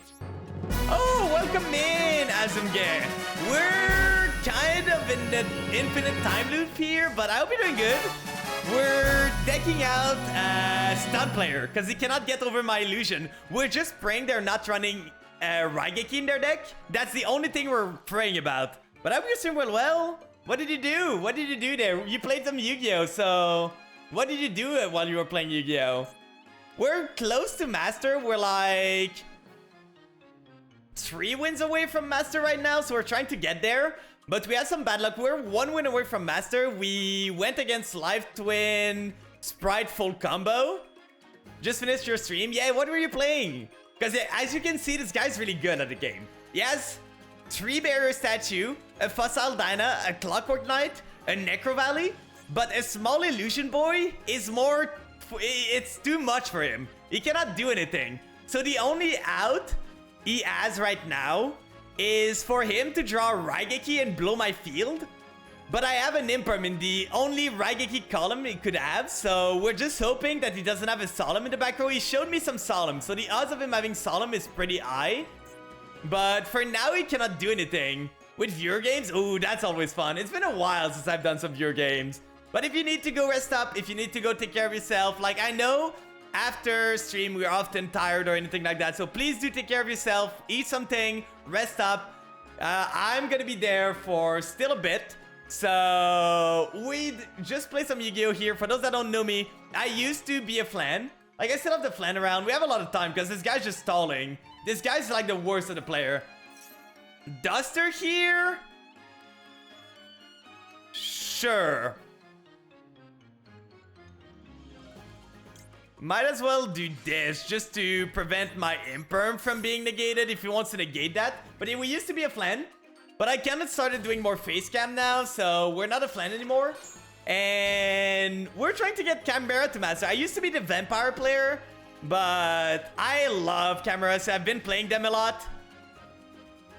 Oh, welcome in, Azumge. We're kind of in the infinite time loop here, but I hope you're doing good. We're decking out Stun Player, because he cannot get over my illusion. We're just praying they're not running Raigeki in their deck. That's the only thing we're praying about. But I hope you're doing well. What did you do? What did you do there? You played some Yu-Gi-Oh! So what did you do while you were playing Yu-Gi-Oh? We're close to Master. We're like 3 wins away from Master right now. So we're trying to get there. But we had some bad luck. We're 1 win away from Master. We went against Live Twin, Sprite full combo. Just finished your stream. Yeah, what were you playing? Because as you can see, this guy's really good at the game. He has 3 Barrier Statue, a Fossil Dyna, a Clockwork Knight, a Necro Valley, but a small Illusion Boy is more... It's too much for him. He cannot do anything. So the only out he has right now is for him to draw Raigeki and blow my field. But I have an Imperm in the only Raigeki column he could have, so we're just hoping that he doesn't have a Solemn in the back row. He showed me some Solemn, so the odds of him having Solemn is pretty high. But for now, he cannot do anything. With viewer games, ooh, that's always fun. It's been a while since I've done some viewer games. But if you need to go rest up, if you need to go take care of yourself, like I know after stream we're often tired or anything like that, so please do take care of yourself, eat something, rest up. I'm gonna be there for still a bit. So we just play some Yu-Gi-Oh here. For those that don't know me, I used to be a flan. Like, I still have the flan around. We have a lot of time because this guy's just stalling. This guy's like the worst of the player. Duster here? Sure. Might as well do this just to prevent my imperm from being negated if he wants to negate that. But we used to be a flan. But I kind of started doing more face cam now, so we're not a flan anymore. And we're trying to get Chimera to master. I used to be the vampire player, but I love Chimera, so I've been playing them a lot.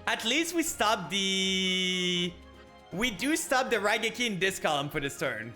At least we stopped the... We do stop the Raigeki in this column for this turn.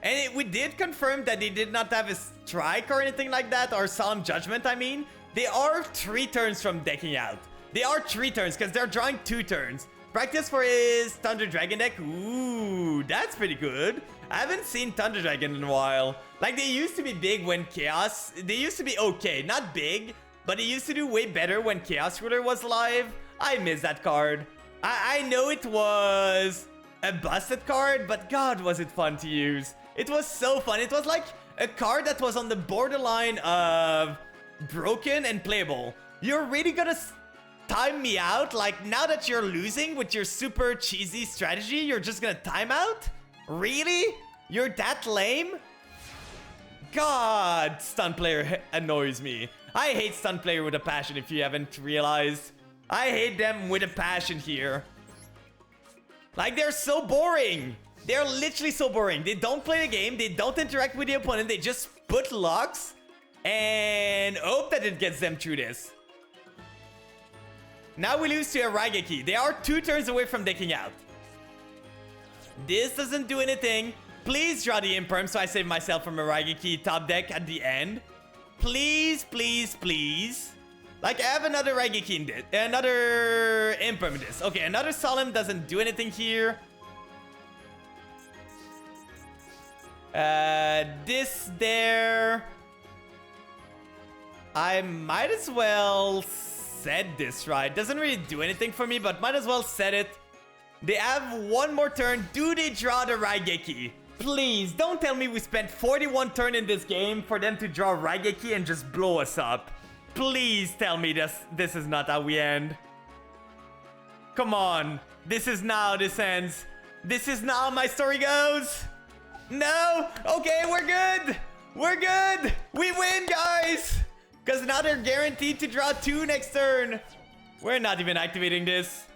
And we did confirm that they did not have a strike or anything like that, or solemn judgment, I mean. They are 3 turns from decking out. They are 3 turns, because they're drawing 2 turns. Practice for his Thunder Dragon deck. Ooh, that's pretty good. I haven't seen Thunder Dragon in a while. Like, they used to be big when Chaos... They used to be okay, not big, but they used to do way better when Chaos Ruler was alive. I miss that card. I know it was a busted card, but God, was it fun to use. It was so fun. It was like a card that was on the borderline of broken and playable. You're really gonna time me out? Like, now that you're losing with your super cheesy strategy, you're just gonna time out? Really? You're that lame? God, stun player annoys me. I hate stun player with a passion, if you haven't realized. I hate them with a passion here. Like, they're so boring. They're literally so boring. They don't play the game. They don't interact with the opponent. They just put locks and hope that it gets them through this. Now we lose to a Raigeki. They are 2 turns away from decking out. This doesn't do anything. Please draw the imperm so I save myself from a Raigeki top deck at the end. Please, please, please. Like, I have another Raigeki in this. Another imperm in this. Okay, another solemn doesn't do anything here. This there. I might as well set this, right? Doesn't really do anything for me, but might as well set it. They have 1 more turn. Do they draw the Raigeki? Please, don't tell me we spent 41 turns in this game for them to draw Raigeki and just blow us up. Please tell me this is not how we end. Come on. This is not how this ends. This is not how my story goes. No. Okay, we're good. We're good. We win, guys. Because now they're guaranteed to draw 2 next turn. We're not even activating this.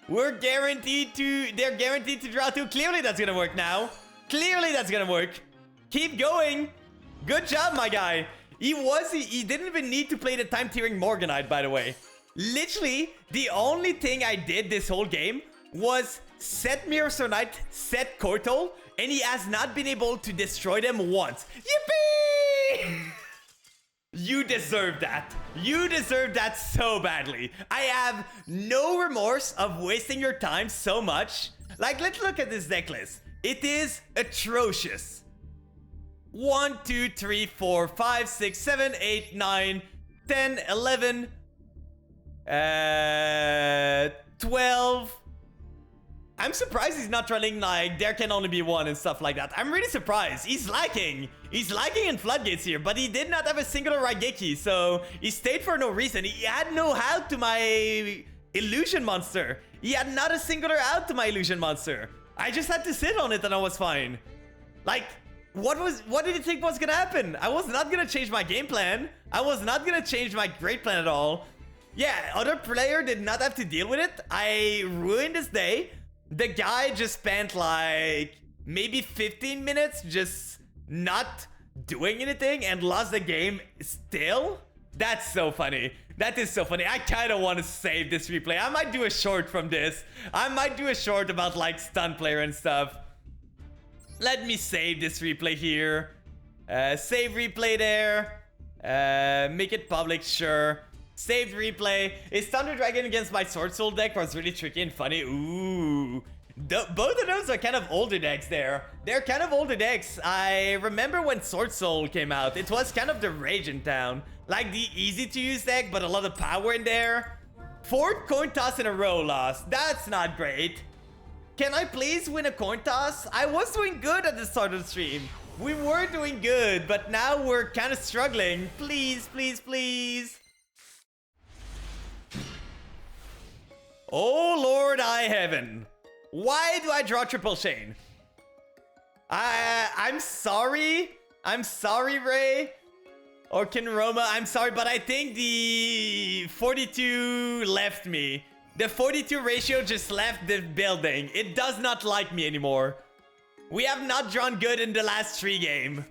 They're guaranteed to draw 2. Clearly that's gonna work now. Clearly that's gonna work. Keep going. Good job, my guy. He didn't even need to play the time tiering Morganite, by the way. Literally, the only thing I did this whole game was set Mirror Knight, set Kortol, and he has not been able to destroy them once. Yippee! You deserve that. You deserve that so badly. I have no remorse of wasting your time so much. Like, let's look at this deck list. It is atrocious. 1, 2, 3, 4, 5, 6, 7, 8, 9, 10, 11, 12. I'm surprised he's not running like there can only be 1 and stuff like that. I'm really surprised. He's lacking. He's lacking in floodgates here, but he did not have a singular Raigeki, so he stayed for no reason. He had no out to my illusion monster. He had not a singular out to my illusion monster. I just had to sit on it and I was fine. Like, what did you think was gonna happen? I was not gonna change my game plan. I was not gonna change my great plan at all. Yeah, other player did not have to deal with it. I ruined his day. The guy just spent like maybe 15 minutes just not doing anything and lost the game still. That's so funny. That is so funny. I kind of want to save this replay. I might do a short from this. I might do a short about like stun player and stuff. Let me save this replay here. Save replay there. Make it public, sure. Saved replay. His Thunder Dragon against my Sword Soul deck was really tricky and funny. Ooh. Both of those are kind of older decks there. They're kind of older decks. I remember when Sword Soul came out. It was kind of the rage in town. Like the easy to use deck, but a lot of power in there. 4 coin toss in a row lost. That's not great. Can I please win a coin toss? I was doing good at the start of the stream. We were doing good, but now we're kind of struggling. Please, please, please. Oh, Lord, I heaven. Why do I draw triple chain? I'm sorry. I'm sorry, Ray. Or Kinroma, I'm sorry, but I think the 42 left me. The 42 ratio just left the building. It does not like me anymore. We have not drawn good in the last 3 game.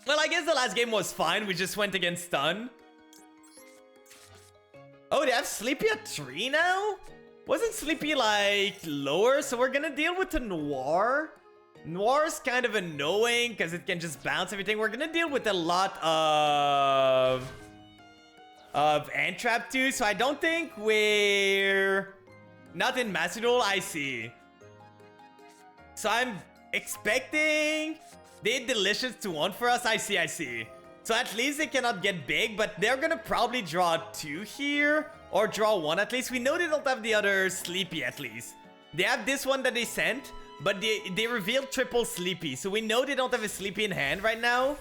Well, I guess the last game was fine. We just went against stun. Oh, they have Sleepy at 3 now? Wasn't Sleepy like lower? So we're gonna deal with the Noir. Noir's kind of annoying because it can just bounce everything. We're gonna deal with a lot of Entrap too, so I don't think we're not in Master Duel. I see. So I'm expecting they delicious to 1 for us. I see, I see. So at least they cannot get big, but they're gonna probably draw 2 here or draw 1 at least. We know they don't have the other Sleepy at least. They have this one that they sent, but they revealed triple Sleepy, so we know they don't have a Sleepy in hand right now.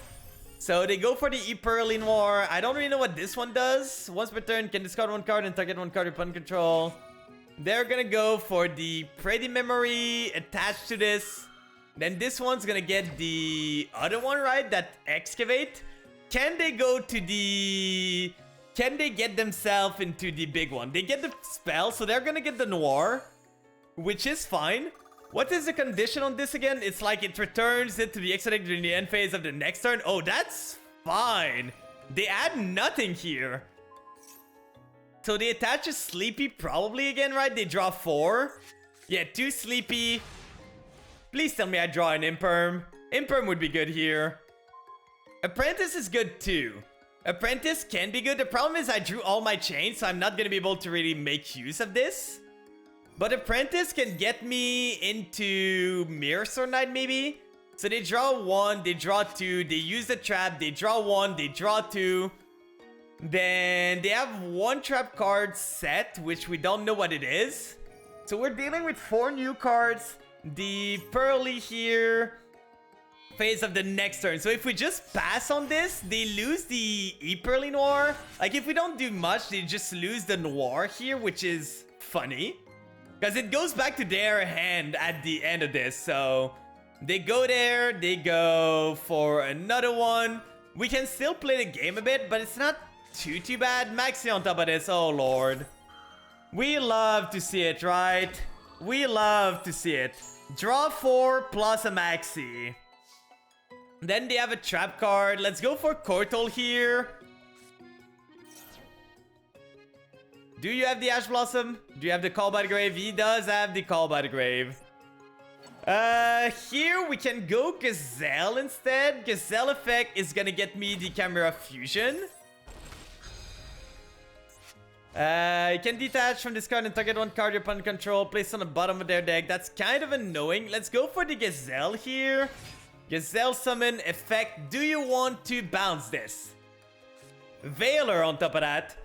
So they go for the E-Pearly Noir. I don't really know what this one does. Once per turn, can discard 1 card and target 1 card upon control. They're gonna go for the Pretty Memory attached to this. Then this one's gonna get the other one, right? That Excavate. Can they go to the... Can they get themselves into the big one? They get the spell, so they're gonna get the Noir, which is fine. What is the condition on this again? It's like it returns it to the extra deck during the end phase of the next turn. Oh, that's fine. They add nothing here. So they attach a Sleepy probably again, right? They draw 4. Yeah, 2 Sleepy. Please tell me I draw an Imperm. Imperm would be good here. Apprentice is good too. Apprentice can be good. The problem is I drew all my chains, so I'm not going to be able to really make use of this. But Apprentice can get me into Mirror Sword Knight maybe. So they draw 1, they draw 2, they use the trap, they draw 1, they draw 2. Then they have 1 trap card set, which we don't know what it is. So we're dealing with 4 new cards. The Pearly here. Phase of the next turn. So if we just pass on this, they lose the E-Pearly Noir. Like if we don't do much, they just lose the Noir here, which is funny. Because it goes back to their hand at the end of this. So they go there. They go for another one. We can still play the game a bit, but it's not too bad. Maxi on top of this. Oh, Lord. We love to see it, right? We love to see it. Draw 4 plus a Maxi. Then they have a trap card. Let's go for Cortal here. Do you have the Ash Blossom? Do you have the Call by the Grave? He does have the Call by the Grave. Here we can go Gazelle instead. Gazelle effect is gonna get me the Chimera Fusion. You can detach from this card and target 1 card your opponent control, placed on the bottom of their deck. That's kind of annoying. Let's go for the Gazelle here. Gazelle summon effect. Do you want to bounce this? Veiler on top of that.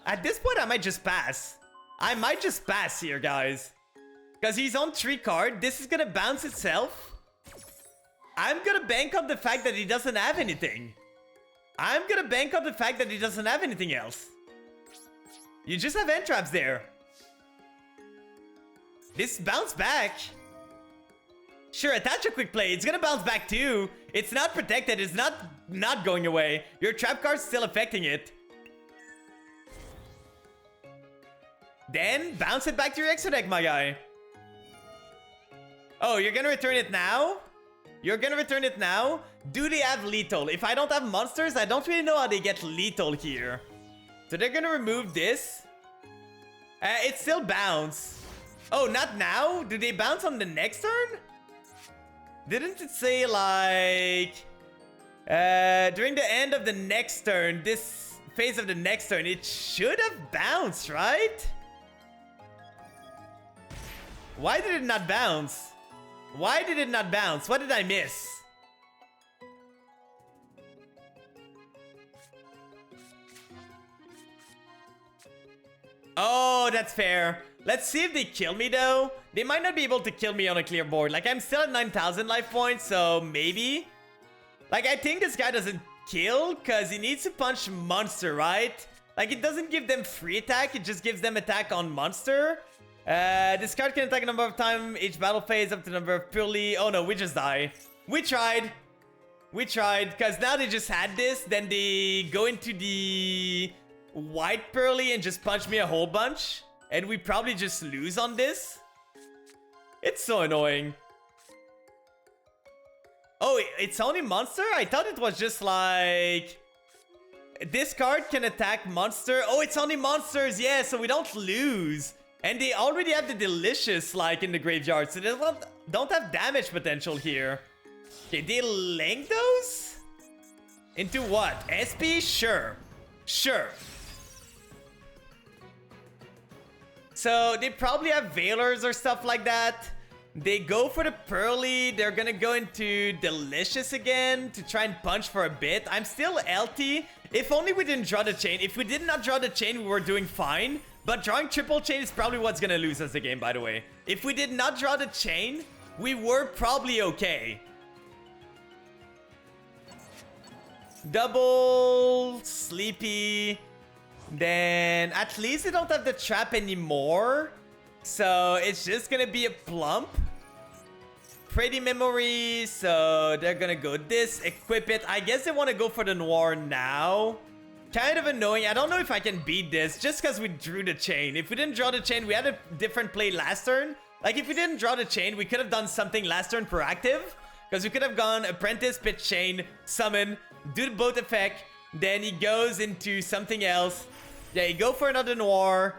At this point, I might just pass. I might just pass here, guys. Because he's on 3 card. This is going to bounce itself. I'm going to bank on the fact that he doesn't have anything. I'm going to bank on the fact that he doesn't have anything else. You just have entraps there. This bounce back. Sure, attach a quick play. It's going to bounce back too. It's not protected. It's not going away. Your trap card's still affecting it. Then bounce it back to your extra deck, my guy. Oh, you're gonna return it now? You're gonna return it now? Do they have lethal? If I don't have monsters, I don't really know how they get lethal here. So they're gonna remove this. It's still bounce. Oh, not now? Do they bounce on the next turn? Didn't it say like... during the end of the next turn, this phase of the next turn, it should have bounced, right? Why did it not bounce? Why did it not bounce? What did I miss? Oh, that's fair. Let's see if they kill me though. They might not be able to kill me on a clear board. Like, I'm still at 9,000 life points, so maybe. Like, I think this guy doesn't kill because he needs to punch monster, right? Like, it doesn't give them free attack. It just gives them attack on monster. This card can attack a number of times each battle phase up to the number of purely... Oh, no, we just die. We tried. We tried. Because now they just had this. Then they go into the white pearly and just punch me a whole bunch. And we probably just lose on this. It's so annoying. Oh, it's only monster? I thought it was just like... This card can attack monster. Oh, it's only monsters. Yeah, so we don't lose. And they already have the delicious, like, in the graveyard. So they don't have damage potential here. Okay, they link those? Into what? SP? Sure. Sure. So they probably have Veilers or stuff like that. They go for the Pearly. They're gonna go into Delicious again to try and punch for a bit. I'm still LT. If only we didn't draw the chain. If we did not draw the chain, we were doing fine. But drawing triple chain is probably what's gonna lose us the game, by the way. If we did not draw the chain, we were probably okay. Double, Sleepy. Then at least they don't have the trap anymore. So it's just gonna be a plump. Pretty memory. So they're gonna go this, equip it. I guess they want to go for the Noir now. Kind of annoying. I don't know if I can beat this just because we drew the chain. If we didn't draw the chain, we had a different play last turn. Like if we didn't draw the chain, we could have done something last turn proactive. Because we could have gone Apprentice, Pitch Chain, Summon, do the boat effect. Then he goes into something else. Yeah, he go for another Noir.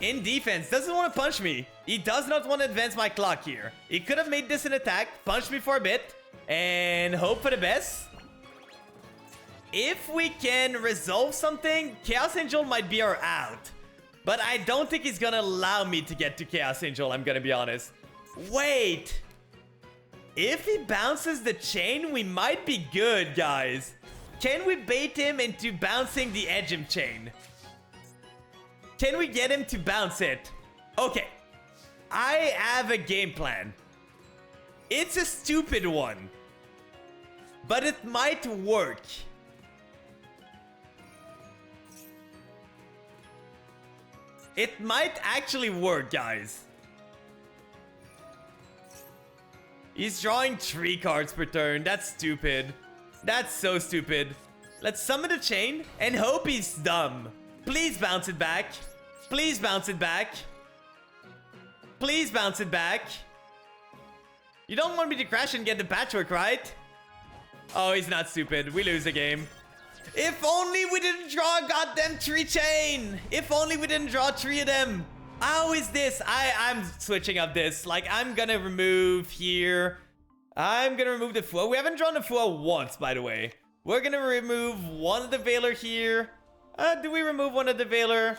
In defense, doesn't want to punch me. He does not want to advance my clock here. He could have made this an attack, punched me for a bit, and hope for the best. If we can resolve something, Chaos Angel might be our out. But I don't think he's gonna allow me to get to Chaos Angel, I'm gonna be honest. Wait. If he bounces the chain, we might be good, guys. Can we bait him into bouncing the Edgem chain? Can we get him to bounce it? Okay. I have a game plan. It's a stupid one. But it might work. It might actually work, guys. He's drawing 3 cards per turn. That's stupid. That's so stupid. Let's summon the chain and hope he's dumb. Please bounce it back. Please bounce it back. Please bounce it back. You don't want me to crash and get the patchwork, right? Oh, he's not stupid. We lose the game. If only we didn't draw a goddamn 3 chain. If only we didn't draw 3 of them. How is this? I'm switching up this. Like, I'm gonna remove here. I'm gonna remove the Fua. We haven't drawn the Fua once, by the way. We're gonna remove one of the Veiler here. Do we remove one of the Veiler?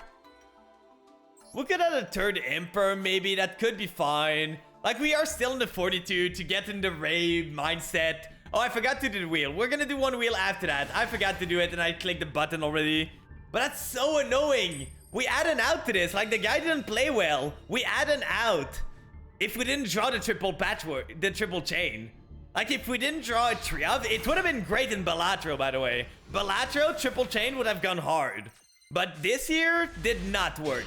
We could add a third Emperor, maybe. That could be fine. Like, we are still in the 42 to get in the Ray mindset. Oh, I forgot to do the wheel. We're gonna do one wheel after that. I forgot to do it and I clicked the button already. But that's so annoying. We add an out to this. Like, the guy didn't play well. We add an out. If we didn't draw the triple patchwork, the triple chain. Like, if we didn't draw a Triumph, it would have been great in Balatro, by the way. Balatro, triple chain would have gone hard. But this here did not work.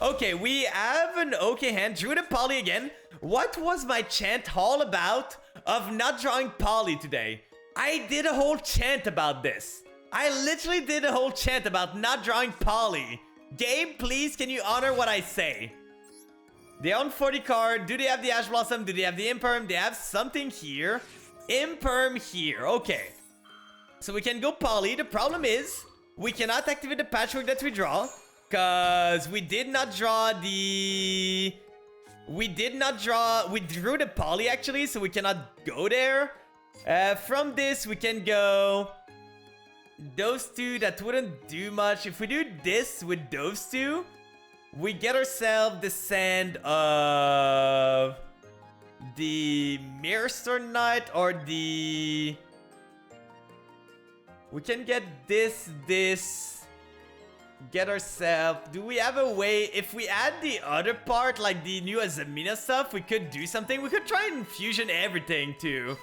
Okay, we have an okay hand. Drew the Poly again. What was my chant all about of not drawing Poly today? I did a whole chant about this. I literally did a whole chant about not drawing Poly. Game, please, can you honor what I say? They own 40 card. Do they have the Ash Blossom? Do they have the Imperm? They have something here. Imperm here. Okay. So we can go Poly. The problem is, we cannot activate the patchwork that we draw. Because we did not draw the... We drew the Poly, actually, so we cannot go there. From this, we can go... Those two, that wouldn't do much. If we do this with those two, we get ourselves the sand of... the Mirror Stone Knight, or the... We can get this... get ourselves... Do we have a way... If we add the other part, like the new Azamina stuff, we could do something. We could try and fusion everything too.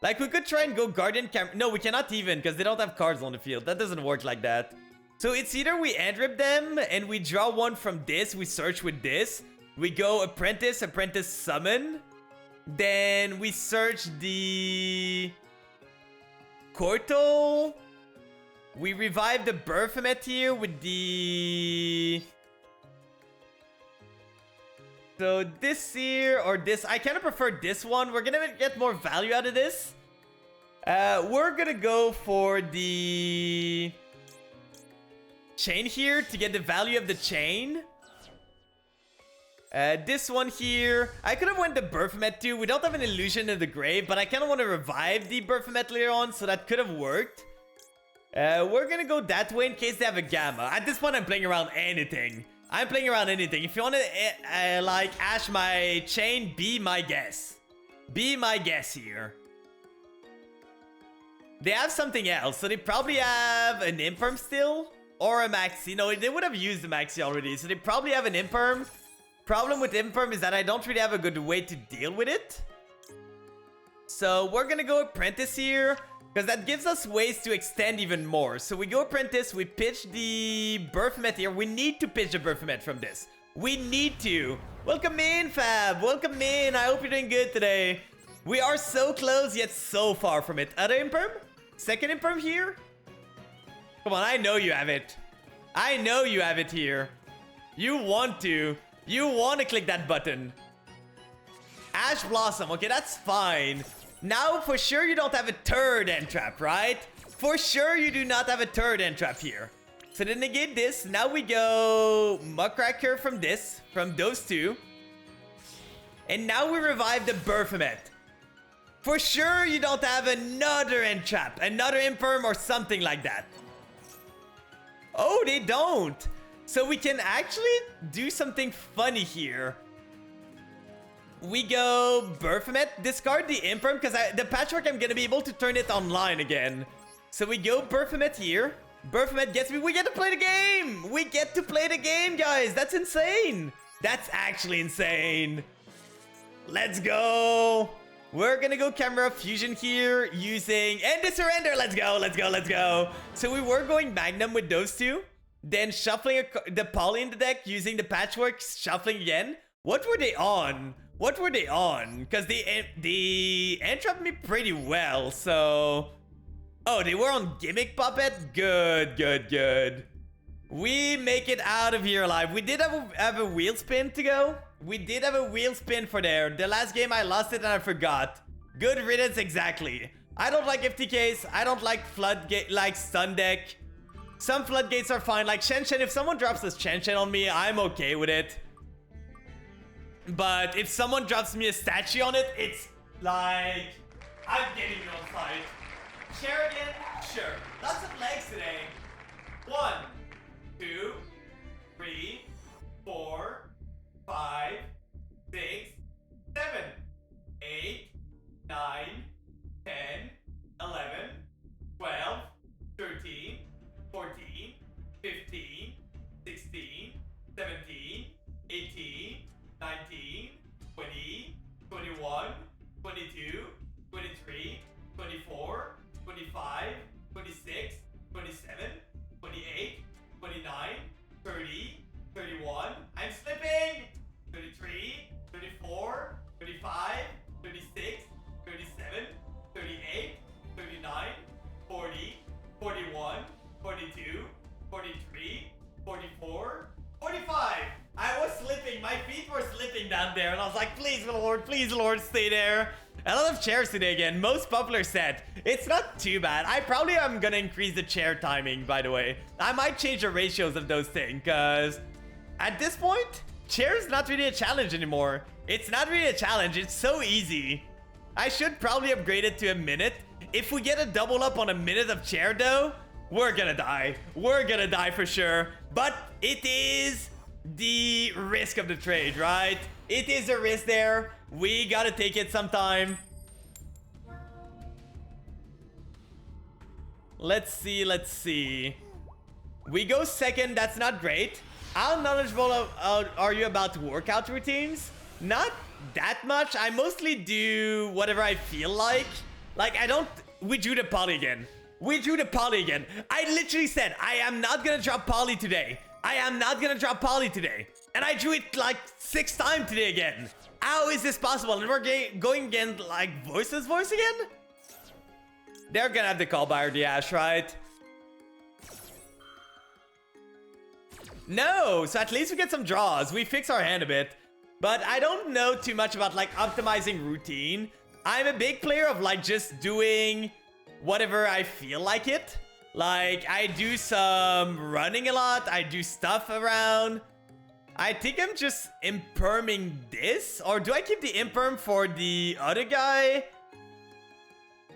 Like, we could try and go Guardian Cam... No, we cannot even, because they don't have cards on the field. That doesn't work like that. So it's either we end rip them, and we draw one from this, we search with this. We go Apprentice, Apprentice Summon. Then we search the... Cortal. We revive the Baphomet here with the... So this here or this, I kind of prefer this one. We're gonna get more value out of this. We're gonna go for the chain here to get the value of the chain. This one here, I could have went the Baphomet too. We don't have an illusion of the grave, but I kind of want to revive the Baphomet later on, so that could have worked. We're gonna go that way in case they have a Gamma. At this point, I'm playing around anything. I'm playing around anything. If you want to, like, ash my chain, be my guess. Be my guess here. They have something else, so they probably have an Imperm still. Or a Maxi. No, they would have used the Maxi already, so they probably have an Imperm. Problem with Imperm is that I don't really have a good way to deal with it. So we're gonna go Apprentice here, because that gives us ways to extend even more. So we go Apprentice, we pitch the Baphomet here. We need to pitch the Baphomet from this. We need to. Welcome in, Fab. Welcome in. I hope you're doing good today. We are so close, yet so far from it. Other Imperm? Second Imperm here? Come on, I know you have it. I know you have it here. You want to. You want to click that button. Ash Blossom. Okay, that's fine. Now, for sure, you don't have a third end trap, right? For sure, you do not have a third end trap here. So to negate this, now we go Muckracker from this, from those two. And now we revive the Baphomet. For sure, you don't have another end trap, another Imperm or something like that. Oh, they don't. So we can actually do something funny here. We go Baphomet, discard the Imperm, because the Patchwork, I'm going to be able to turn it online again. So we go Baphomet here. Baphomet gets me. We get to play the game. We get to play the game, guys. That's insane. That's actually insane. Let's go. We're going to go Chimera Fusion here using... And the Surrender. Let's go. Let's go. Let's go. So we were going Magnum with those two. Then shuffling the Poly in the deck using the Patchwork, shuffling again. What were they on? What were they on? Because they entrapped me pretty well, so... Oh, they were on Gimmick Puppet? Good, good, good. We make it out of here alive. We did have a wheel spin to go. We did have a wheel spin for there. The last game I lost it and I forgot. Good riddance, exactly. I don't like FTKs. I don't like Floodgate, like Stun Deck. Some Floodgates are fine. Like Shen Shen, if someone drops this Shen Shen on me, I'm okay with it. But if someone drops me a statue on it, it's like... I'm getting you on fight. Chair again? Sure. Lots of legs today. 1, 2, 3, 4, 5, 6, 7, 8, 9, 10, 11, 12, 13, 14, 15, 16, 17, 18, 19, 20, 21, 22, 23, 24, 25, 26, 27, 28, 29, 30, 31. I'm slipping! 33, 34, 35, 36, 37, 38, 39, 40, 41, 42, 43, 44, 45. I was slipping. My feet were slipping down there. And I was like, please, Lord, stay there. A lot of chairs today again. Most popular set. It's not too bad. I probably am going to increase the chair timing, by the way. I might change the ratios of those things. Because at this point, chair is not really a challenge anymore. It's not really a challenge. It's so easy. I should probably upgrade it to a minute. If we get a double up on a minute of chair, though, we're gonna die. We're gonna die for sure. But it is the risk of the trade, right? It is a risk there. We gotta take it sometime. Let's see, let's see. We go second. That's not great. How knowledgeable are you about workout routines? Not that much. I mostly do whatever I feel like. Like, I don't... We drew the poly again. We drew the poly again. I literally said, I am not gonna drop poly today. I am not gonna drop poly today. And I drew it like 6 times today again. How is this possible? And we're going again like voice again? They're gonna have the call by the Ash, right? No, so at least we get some draws. We fix our hand a bit. But I don't know too much about like optimizing routine. I'm a big player of like just doing whatever I feel like it. Like I do some running a lot. I do stuff around. I think I'm just imperming this. Or do I keep the imperm for the other guy?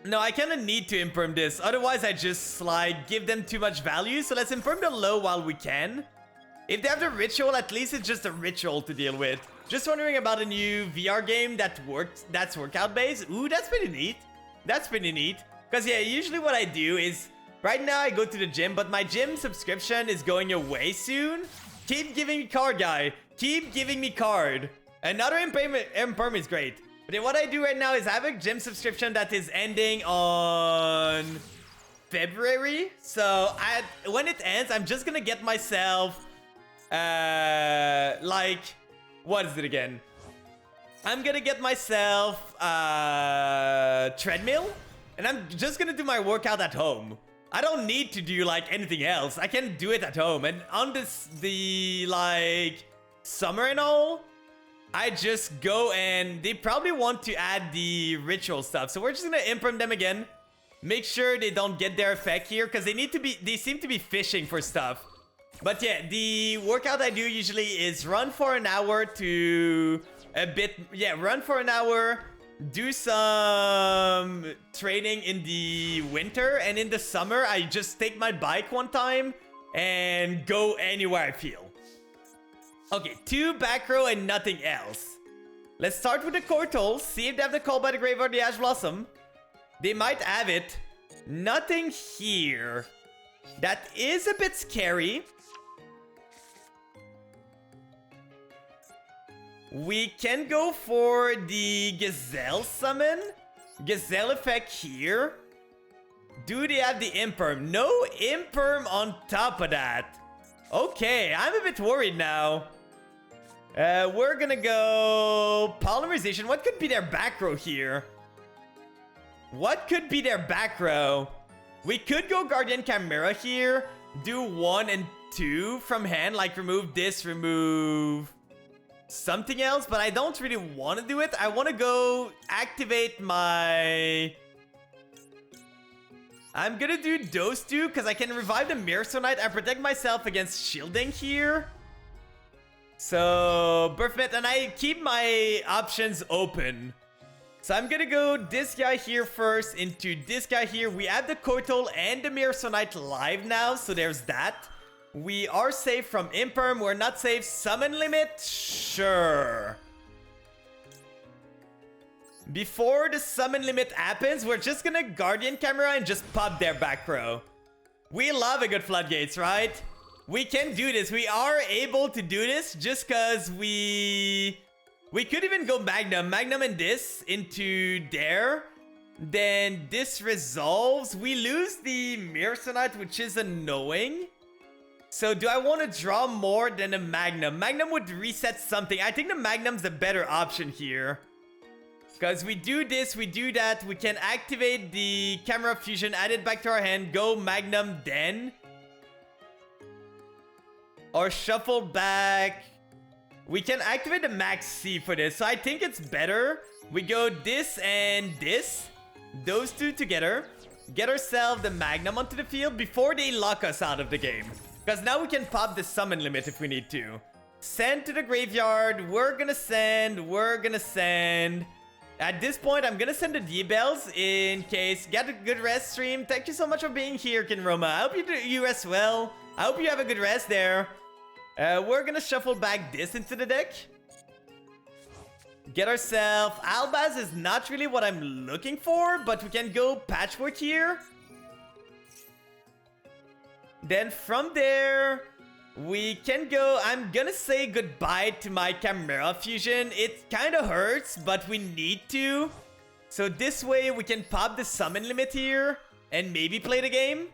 No, I kind of need to imperm this. Otherwise, I just like give them too much value. So let's imperm the low while we can. If they have the ritual, at least it's just a ritual to deal with. Just wondering about a new VR game that's workout based. Ooh, that's pretty neat. That's pretty neat. Because yeah, usually what I do is, right now I go to the gym, but my gym subscription is going away soon. Keep giving me card, guy. Keep giving me card. Another imperm is great. But then what I do right now is I have a gym subscription that is ending on February. So when it ends, I'm just gonna get myself... like, what is it again? I'm gonna get myself treadmill, and I'm just gonna do my workout at home. I don't need to do like anything else. I can do it at home. And on the like summer and all, I just go and they probably want to add the ritual stuff. So we're just gonna imprint them again. Make sure they don't get their effect here because they seem to be fishing for stuff. But yeah, the workout I do usually is run for an hour to a bit. Yeah, run for an hour. Do some training in the winter. And in the summer, I just take my bike one time and go anywhere I feel. Okay, 2 back row and nothing else. Let's start with the Cortals. See if they have the Call by the Grave or the Ash Blossom. They might have it. Nothing here. That is a bit scary. We can go for the Gazelle summon. Gazelle effect here. Do they have the Imperm? No Imperm on top of that. Okay, I'm a bit worried now. We're gonna go Polymerization. What could be their back row here? What could be their back row? We could go Guardian Chimera here. Do 1 and 2 from hand. Like remove this, remove something else. But I don't really want to do it. I want to go activate my... I'm gonna do those 2 because I can revive the Mirsonite. I protect myself against shielding here. So, Birthmet, and I keep my options open. So I'm gonna go this guy here first into this guy here. We have the Kotal and the Mirsonite live now, so there's that. We are safe from Imperm. We're not safe. Summon limit? Sure. Before the summon limit happens, we're just gonna Guardian Chimera and just pop their back row. We love a good Floodgates, right? We can do this. We are able to do this just because we could even go Magnum. Magnum and this into there. Then this resolves. We lose the Mirsonite, which is annoying. So do I want to draw more than a Magnum? Magnum would reset something. I think the Magnum's the better option here. Because we do this, we do that. We can activate the Camera Fusion, add it back to our hand, go Magnum then. Or shuffle back. We can activate the Max C for this. So I think it's better. We go this and this. Those 2 together. Get ourselves the Magnum onto the field before they lock us out of the game. Because now we can pop the summon limit if we need to. Send to the graveyard. We're gonna send. We're gonna send. At this point, I'm gonna send the D-Bells in case. Get a good rest stream. Thank you so much for being here, Kinroma. I hope you rest well. I hope you have a good rest there. We're gonna shuffle back this into the deck. Get ourselves... Albaz is not really what I'm looking for, but we can go Patchwork here. Then from there, we can go. I'm gonna say goodbye to my Chimera fusion. It kind of hurts, but we need to. So this way we can pop the summon limit here and maybe play the game.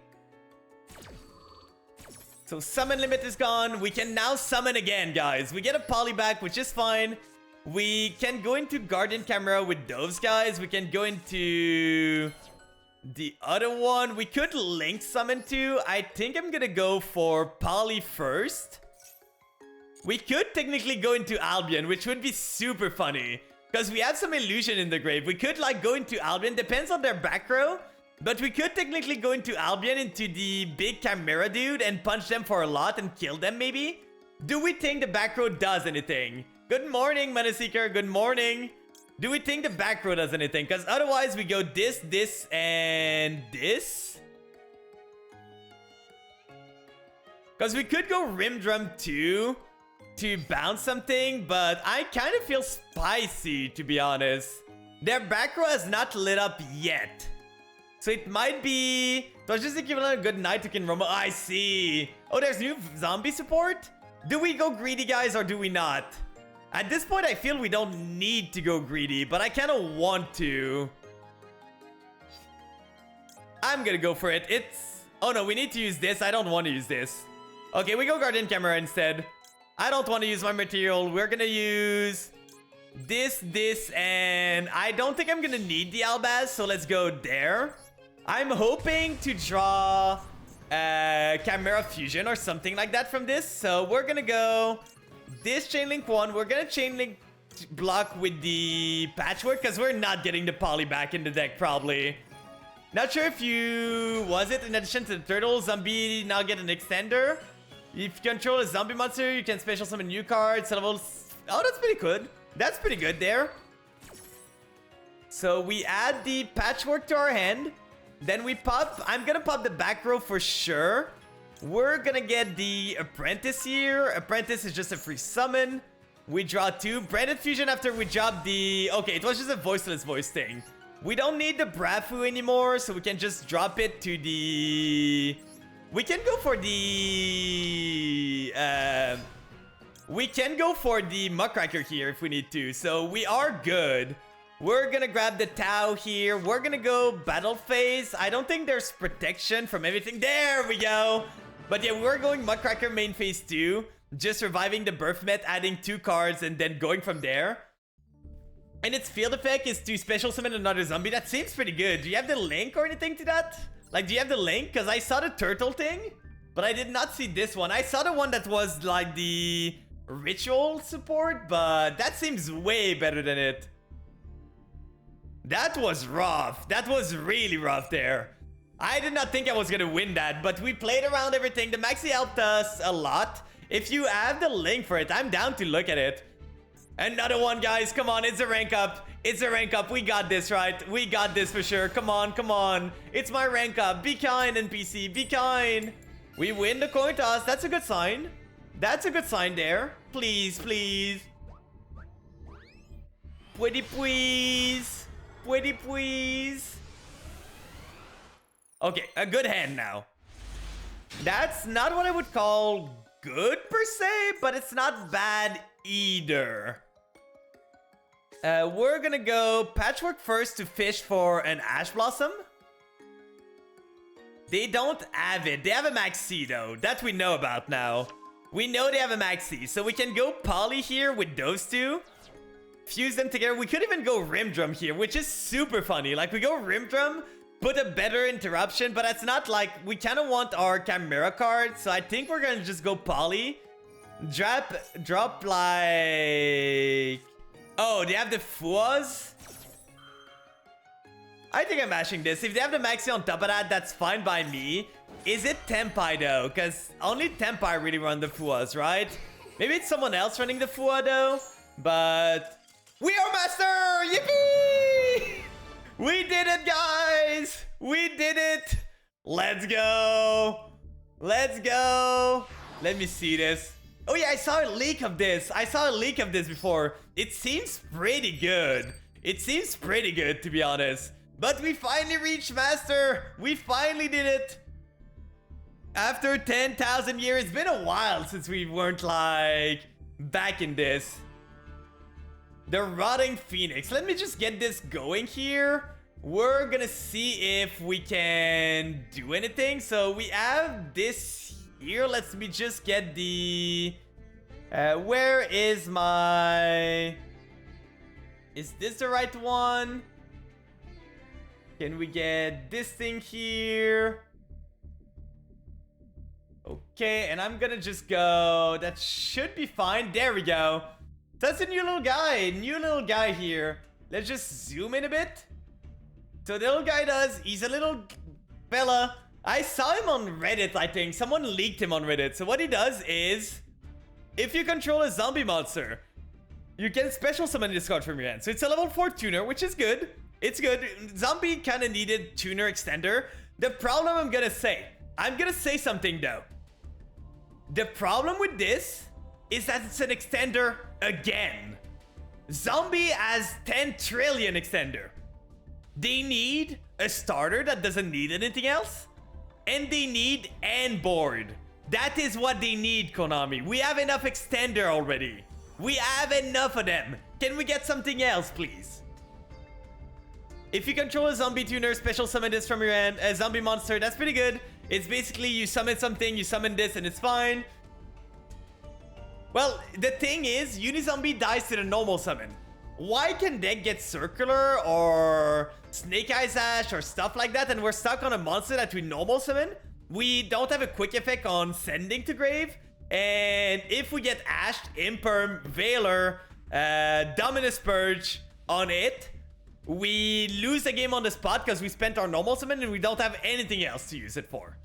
So summon limit is gone. We can now summon again, guys. We get a poly back, which is fine. We can go into Guardian Chimera with those guys. We can go into the other one. We could link summon too. I think I'm gonna go for poly first. We could technically go into Albion, which would be super funny. Because we have some illusion in the grave. We could like go into Albion. Depends on their back row. But we could technically go into Albion, into the big Chimera dude, and punch them for a lot and kill them maybe? Do we think the back row does anything? Good morning, Mana Seeker. Good morning. Do we think the back row does anything? Because otherwise we go this, this, and this. Because we could go Rim Drum too to bounce something, but I kind of feel spicy, to be honest. Their back row has not lit up yet. So it might be... So it's just equivalent of good night to Kinroma. Oh, I see. Oh, there's new zombie support? Do we go greedy, guys, or do we not? At this point, I feel we don't need to go greedy, but I kind of want to. I'm gonna go for it. It's... Oh, no, we need to use this. I don't want to use this. Okay, we go Guardian Chimera instead. I don't want to use my material. We're gonna use this, and I don't think I'm gonna need the Albaz, so let's go there. I'm hoping to draw Chimera Fusion or something like that from this. So we're gonna go this Chainlink 1. We're gonna Chainlink block with the Patchwork because we're not getting the poly back in the deck probably. Not sure if you... Was it in addition to the turtle, zombie now get an extender? If you control a zombie monster, you can special summon new cards. Oh, that's pretty good. That's pretty good there. So we add the Patchwork to our hand. Then we pop... I'm gonna pop the back row for sure. We're gonna get the Apprentice here. Apprentice is just a free summon. We draw 2. Branded Fusion after we drop the... Okay, it was just a voiceless voice thing. We don't need the Brafu anymore, so we can just drop it to the... We can go for the... We can go for the Muckraker here if we need to. So we are good. We're gonna grab the Tau here. We're gonna go Battle Phase. I don't think there's protection from everything. There we go. But yeah, we're going Muckraker main phase 2. Just reviving the Birth Met, adding 2 cards, and then going from there. And its field effect is to special summon another zombie. That seems pretty good. Do you have the link or anything to that? Like, do you have the link? Because I saw the turtle thing, but I did not see this one. I saw the one that was like the ritual support, but that seems way better than it. That was rough. That was really rough there. I did not think I was going to win that, but we played around everything. The Maxi helped us a lot. If you have the link for it, I'm down to look at it. Another one, guys. Come on, it's a rank up. It's a rank up. We got this, right? We got this for sure. Come on, come on. It's my rank up. Be kind, NPC. Be kind. We win the coin toss. That's a good sign. That's a good sign there. Please, please. Pretty please. Pretty please. Okay, a good hand now. That's not what I would call good per se, but it's not bad either. We're gonna go Patchwork first to fish for an Ash Blossom. They don't have it. They have a Maxi though. That we know about now. We know they have a Maxi. So we can go Poly here with those two. Fuse them together. We could even go Rim Drum here, which is super funny. Like we go Rim Drum, put a better interruption, but that's not like... We kind of want our Chimera card. So I think we're gonna just go Poly. Drop like... Oh, they have the Fuas? I think I'm mashing this. If they have the Maxi on top of that, that's fine by me. Is it Tempai though? Because only Tempai really run the Fuas, right? Maybe it's someone else running the Fua though. But... We are master! Yippee! We did it, guys! We did it! Let's go! Let's go! Let me see this. Oh yeah, I saw a leak of this. I saw a leak of this before. It seems pretty good. It seems pretty good, to be honest. But we finally reached Master. We finally did it. After 10,000 years, it's been a while since we weren't like back in this. The Rotting Phoenix. Let me just get this going here. We're gonna see if we can do anything. So we have this here. Let me just get the... where is my... Is this the right one? Can we get this thing here? Okay, and I'm gonna just go... That should be fine. There we go. That's a new little guy here. Let's just zoom in a bit. So the little guy he's a little fella. I saw him on Reddit, I think. Someone leaked him on Reddit. So what he does is, if you control a zombie monster, you can special summon this card from your hand. So it's a level 4 tuner, which is good. It's good. Zombie kind of needed tuner extender. The problem I'm gonna say something though. The problem with this is that it's an extender again. Zombie has 10 trillion extender. They need a starter that doesn't need anything else. And they need end board. That is what they need, Konami. We have enough extender already. We have enough of them. Can we get something else, please? If you control a zombie tuner, special summon this from your hand. A zombie monster, that's pretty good. It's basically you summon something, you summon this, and it's fine. Well, the thing is, Unizombie dies to the normal summon. Why can deck get circular or Snake Eyes Ash or stuff like that, and we're stuck on a monster that we normal summon? We don't have a quick effect on sending to grave, and if we get Ashed, Imperm, Veiler, Dominus Purge on it, we lose the game on the spot because we spent our normal summon and we don't have anything else to use it for.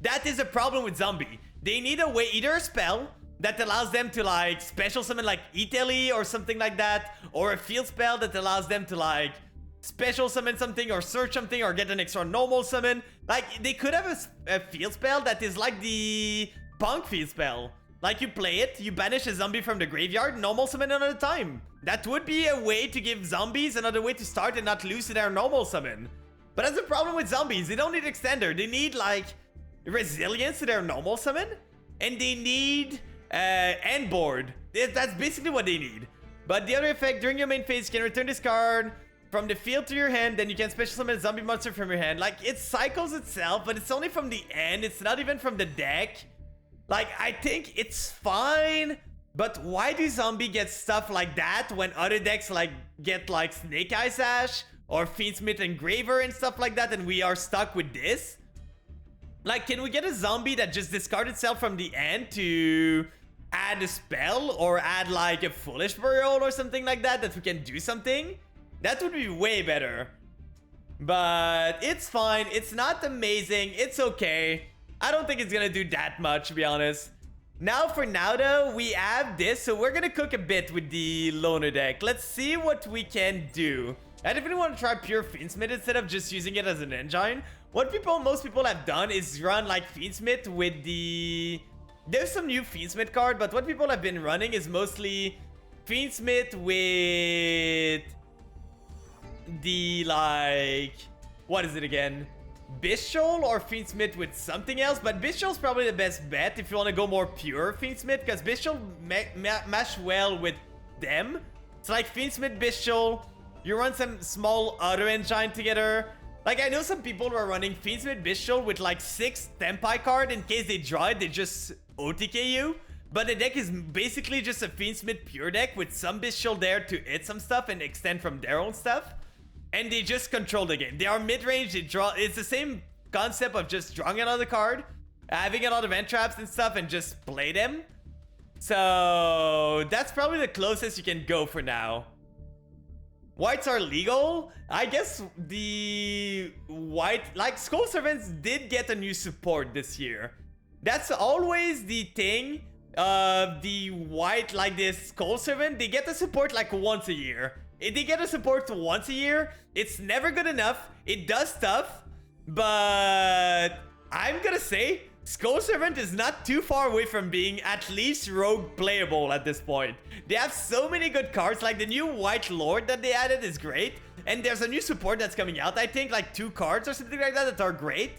That is a problem with Zombie. They need a way, either a spell that allows them to like special summon like Italy or something like that, or a field spell that allows them to like special summon something or search something or get an extra normal summon. Like they could have a field spell that is like the Punk field spell. Like you play it, you banish a zombie from the graveyard, normal summon another time. That would be a way to give zombies another way to start and not lose to their normal summon. But that's the problem with zombies. They don't need extender. They need like resilience to their normal summon, and they need end board. That's basically what they need. But the other effect, during your main phase, you can return this card from the field to your hand, then you can special summon a zombie monster from your hand. Like, it cycles itself, but it's only from the end. It's not even from the deck. Like, I think it's fine, but why do zombie get stuff like that when other decks like get like Snake Eyes Ash or Fiendsmith Engraver and stuff like that, and we are stuck with this? Like, can we get a zombie that just discards itself from the end to add a spell or add like a Foolish Burial or something like that we can do something? That would be way better. But it's fine. It's not amazing. It's okay. I don't think it's gonna do that much, to be honest. Now, for now, though, we have this. So we're gonna cook a bit with the Loner deck. Let's see what we can do. I definitely want to try pure Fiendsmith instead of just using it as an engine. What most people have done is run like Fiendsmith with the... There's some new Fiendsmith card, but what people have been running is mostly Fiendsmith with the like... What is it again? Bishol or Fiendsmith with something else, but Bishol's probably the best bet if you want to go more pure Fiendsmith, because Bishol mesh well with them. It's like Fiendsmith, Bishol, you run some small auto engine together. Like, I know some people were running Fiendsmith Bishol with like 6 Tempai card in case they draw it, they just OTK you. But the deck is basically just a Fiendsmith pure deck with some Bishol there to hit some stuff and extend from their own stuff. And they just control the game. They are mid-range, they draw. It's the same concept of just drawing another card, having a lot of end traps and stuff, and just play them. So that's probably the closest you can go for now. Whites are legal. I guess the white, like Skull Servants did get a new support this year. That's always the thing of the white, like this Skull Servant. They get the support like once a year. If they get a support once a year, it's never good enough. It does stuff, but I'm gonna say Skull Servant is not too far away from being at least rogue playable at this point. They have so many good cards, like the new White Lord that they added is great. And there's a new support that's coming out, I think, like 2 cards or something like that are great.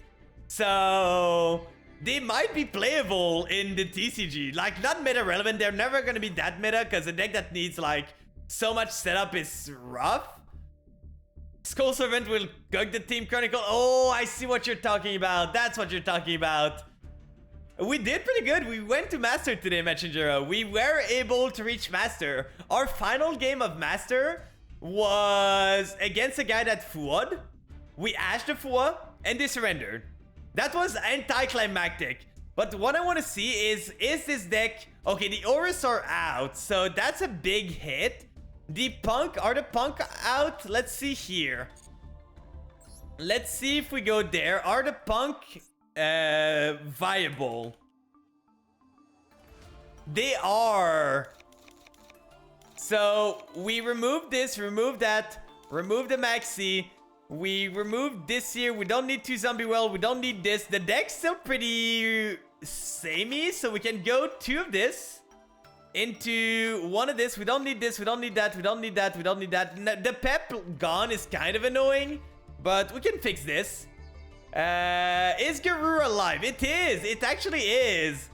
So they might be playable in the TCG. Like, not meta relevant. They're never gonna be that meta because a deck that needs like so much setup is rough. Skull Servant will gug the Team Chronicle. Oh, I see what you're talking about. That's what you're talking about. We did pretty good. We went to Master today, Messenger. We were able to reach Master. Our final game of Master was against a guy that Fuad. We ashed the Fua and they surrendered. That was anticlimactic. But what I want to see is this deck... Okay, the Auras are out, so that's a big hit. The Punk, are the Punk out? Let's see here. Let's see if we go there. Are the Punk viable? They are. So we remove this, remove that, remove the Maxi. We removed this here. We don't need 2 Zombie Well. We don't need this. The deck's still pretty samey, so we can go 2 of this into 1 of this. We don't need this. We don't need that. We don't need that. We don't need that. The Pep gone is kind of annoying, but we can fix this. Is Garura alive? It is. It actually is.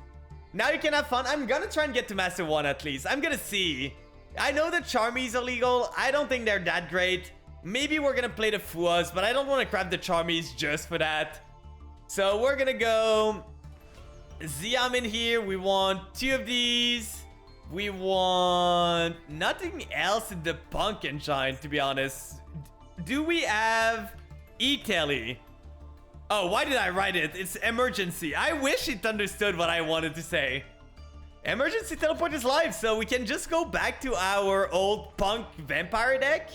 Now you can have fun. I'm gonna try and get to Master 1 at least. I'm gonna see. I know the Charmies illegal. I don't think they're that great. Maybe we're gonna play the Fuas, but I don't want to grab the Charmies just for that. So we're gonna go Ziam in here. We want 2 of these. We want nothing else in the Punk Engine, to be honest. Do we have E-Telly? Oh, why did I write it? It's emergency. I wish it understood what I wanted to say. Emergency Teleport is live, so we can just go back to our old Punk Vampire deck,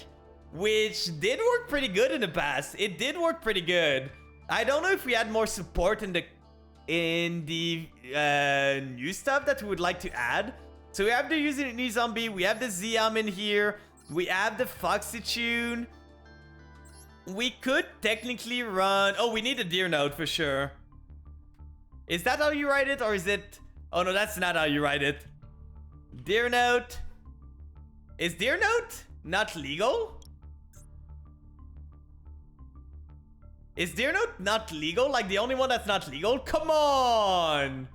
which did work pretty good in the past. It did work pretty good. I don't know if we had more support in the new stuff that we would like to add. So we have the Using Zombie, we have the Ziam in here, we have the Foxy Tune. We could technically run... Oh, we need a Deer Note for sure. Is that how you write it, or is it... Oh no, that's not how you write it. Deer Note. Is Deer Note not legal? Is Deer Note not legal? Like the only one that's not legal? Come on!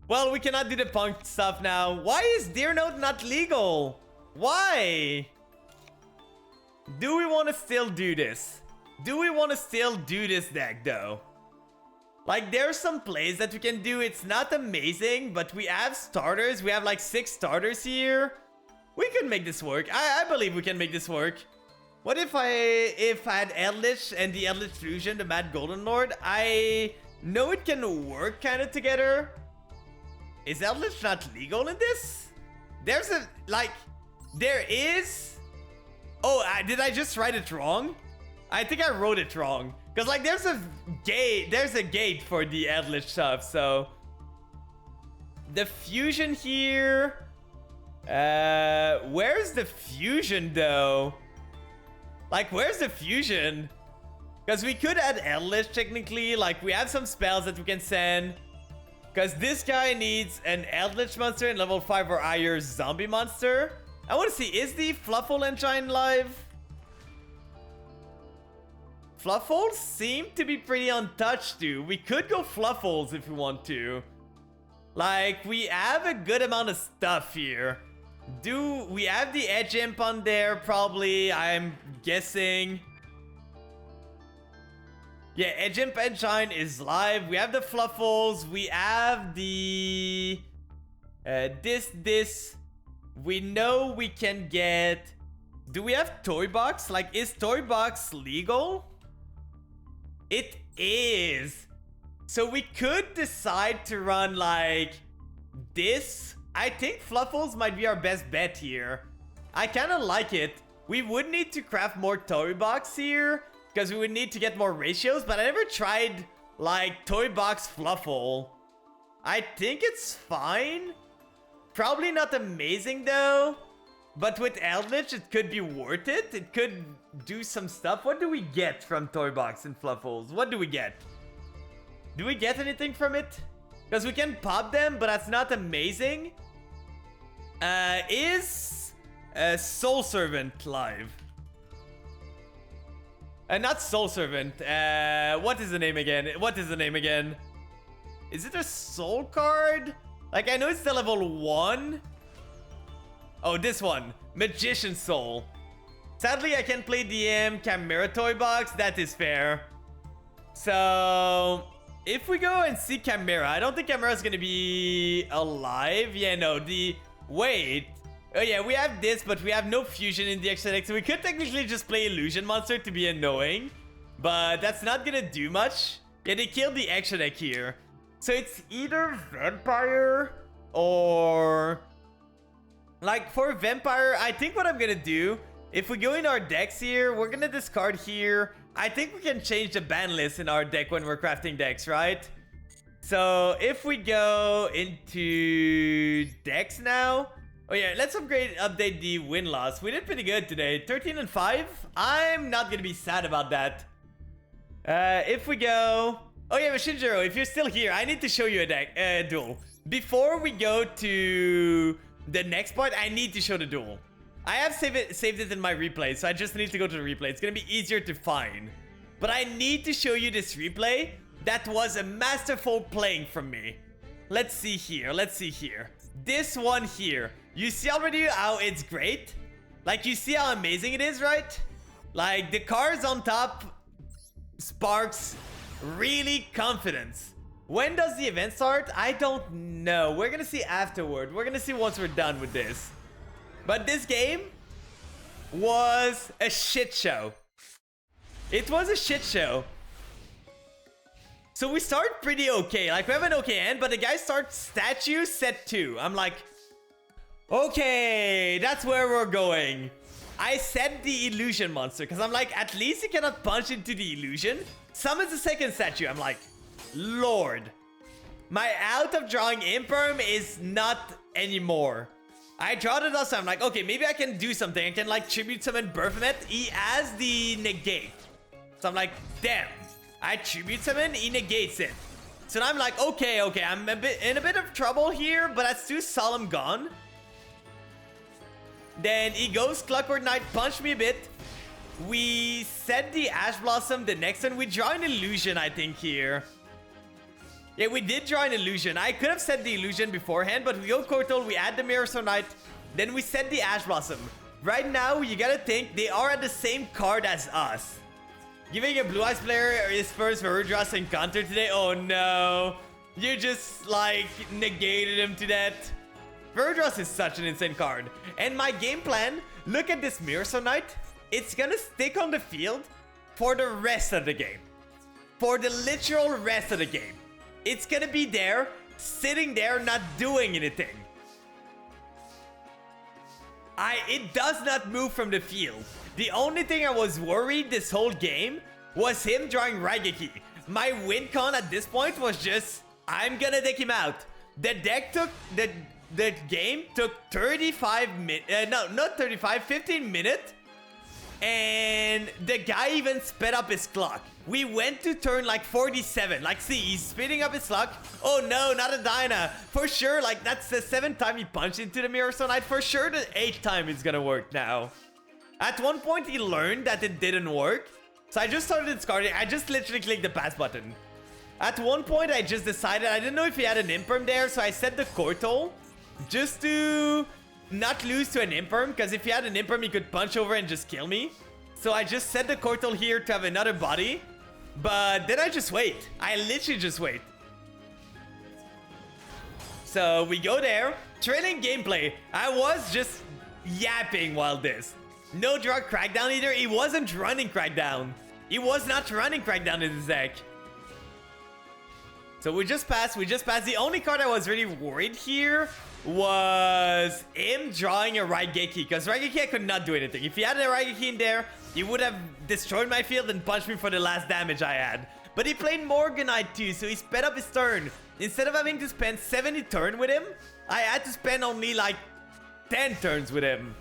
Well, we cannot do the Punk stuff now. Why is Deer Note not legal? Why? Do we want to still do this? Do we want to still do this deck though? Like, there's some plays that we can do. It's not amazing, but we have starters. We have like 6 starters here. We can make this work. I believe we can make this work. What if I had Eldritch and the Eldritch Fusion, the Mad Golden Lord? I know it can work kind of together. Is Eldritch not legal in this? There's a, like, there is... Oh, did I just write it wrong? I think I wrote it wrong. Because, like, there's a gate for the Eldritch stuff, so... The Fusion here... where's the Fusion, though? Like, where's the Fusion? Because we could add Eldritch, technically. Like, we have some spells that we can send. Because this guy needs an Eldritch monster and level 5 or higher zombie monster. I want to see, is the Fluffle Engine live? Fluffles seem to be pretty untouched, too. We could go Fluffles if we want to. Like, we have a good amount of stuff here. Do we have the Edge Imp on there? Probably, I'm guessing. Yeah, Edge Imp Engine is live. We have the Fluffles. We have the... this. We know we can get... Do we have Toy Box? Like, is Toy Box legal? It is. So we could decide to run, like, this. I think Fluffles might be our best bet here. I kind of like it. We would need to craft more Toy Box here, because we would need to get more ratios, but I never tried, like, Toy Box Fluffle. I think it's fine. Probably not amazing, though. But with Eldritch, it could be worth it. It could do some stuff. What do we get from Toy Box and Fluffles? What do we get? Do we get anything from it? Because we can pop them, but that's not amazing. Is Soul Servant live? Not Soul Servant. What is the name again? What is the name again? Is it a soul card? Like, I know it's the level 1. Oh, this one. Magician Soul. Sadly, I can't play the Chimera toy box. That is fair. So, if we go and see Chimera, I don't think Chimera is gonna be alive. Yeah, no, wait. Oh yeah, we have this, but we have no fusion in the extra deck, so we could technically just play Illusion Monster to be annoying. But that's not gonna do much. Yeah, they killed the extra deck here. So it's either Vampire or... Like, for Vampire, I think what I'm gonna do, if we go in our decks here, we're gonna discard here. I think we can change the ban list in our deck when we're crafting decks, right? So if we go into decks now... Oh yeah, let's update the win-loss. We did pretty good today. 13-5. I'm not gonna be sad about that. If we go... Oh yeah, Shinjiro, if you're still here, I need to show you a duel. Before we go to the next part, I need to show the duel. I have saved it in my replay, so I just need to go to the replay. It's gonna be easier to find. But I need to show you this replay. That was a masterful playing from me. Let's see here. This one here. You see already how it's great? Like, you see how amazing it is, right? Like, the cards on top sparks really confidence. When does the event start? I don't know. We're gonna see afterward. We're gonna see once we're done with this. But this game was a shit show. It was a shit show. So we start pretty okay. Like, we have an okay end, but the guy starts statue set 2. I'm like, okay, that's where we're going. I set the illusion monster because I'm like, at least he cannot punch into the illusion. Summons the second statue. I'm like, Lord. My out of drawing imperm is not anymore. I draw the dust. I'm like, okay, maybe I can do something. I can like tribute summon Berthamet. He has the negate. So I'm like, damn. I tribute summon, he negates it. So now I'm like, okay, I'm in a bit of trouble here, but that's too solemn gone. Then he goes Clockwork Knight, punch me a bit. We set the Ash Blossom, the next one. We draw an illusion, I think, here. Yeah, we did draw an illusion. I could have set the illusion beforehand, but we go Kotal, we add the Mirror Stone Knight, then we set the Ash Blossom. Right now, you gotta think they are at the same card as us. Giving a Blue Eyes player his first Verudras encounter today? Oh no. You just, like, negated him to death. Verudras is such an insane card. And my game plan, look at this Mirror Stone Knight. It's gonna stick on the field for the rest of the game. For the literal rest of the game. It's gonna be there, sitting there, not doing anything. It does not move from the field. The only thing I was worried this whole game was him drawing Raigeki. My win con at this point was just, I'm gonna take him out. The deck took, the game took 35 minutes, no, not 35, 15 minutes. And the guy even sped up his clock. We went to turn like 47. Like, see, he's speeding up his clock. Oh no, not a Dyna. For sure, like, that's the 7th time he punched into the Mirror Stone Knight. For sure, the 8th time it's gonna work now. At one point, he learned that it didn't work. So I just started discarding. I just literally clicked the pass button. At one point, I just decided, I didn't know if he had an imperm there. So I set the Kortol just to not lose to an imperm. Because if he had an imperm, he could punch over and just kill me. So I just set the Kortol here to have another body. But then I just wait. I literally just wait. So we go there. Trailing gameplay. I was just yapping while this. No draw Crackdown either. He wasn't running Crackdown. He was not running Crackdown in his deck. So we just passed. The only card I was really worried here was him drawing a Raigeki. Because Raigeki, I could not do anything. If he had a Raigeki in there, he would have destroyed my field and punched me for the last damage I had. But he played Morganite too, so he sped up his turn. Instead of having to spend 70 turns with him, I had to spend only like 10 turns with him.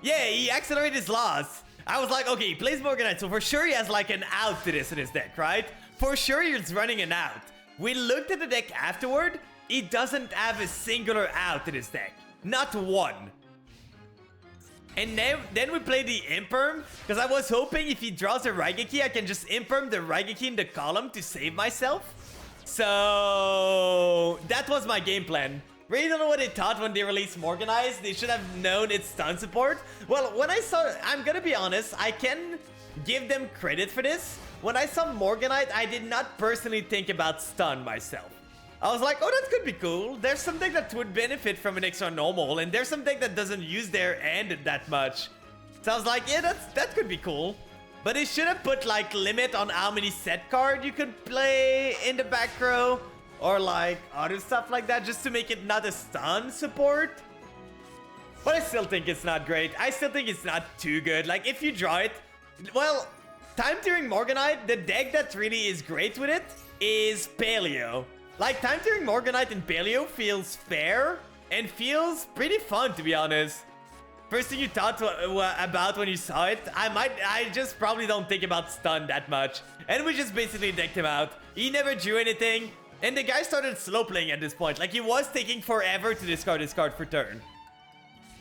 Yeah, he accelerated his loss. I was like, okay, he plays Morganite, so for sure he has like an out to this in his deck, right? For sure he's running an out. We looked at the deck afterward. He doesn't have a singular out in his deck. Not one. And then we play the Imperm, because I was hoping if he draws a Raigeki, I can just Imperm the Raigeki in the column to save myself. So that was my game plan. Really don't know what they thought when they released Morganize. They should have known it's stun support. Well, when I saw, I'm gonna be honest, I can give them credit for this. When I saw Morganite, I did not personally think about stun myself. I was like, oh, that could be cool. There's something that would benefit from an extra normal, and there's something that doesn't use their end that much. So I was like, yeah, that could be cool. But they should have put like limit on how many set card you could play in the back row, or like other stuff like that, just to make it not a stun support. But I still think it's not great. I still think it's not too good. Like if you draw it, well, Time Tearing Morganite, the deck that really is great with it is Paleo. Like Time Tearing Morganite in Paleo feels fair and feels pretty fun, to be honest. First thing you thought about when you saw it, I just probably don't think about stun that much. And we just basically decked him out. He never drew anything. And the guy started slow playing at this point. Like he was taking forever to discard his card for turn.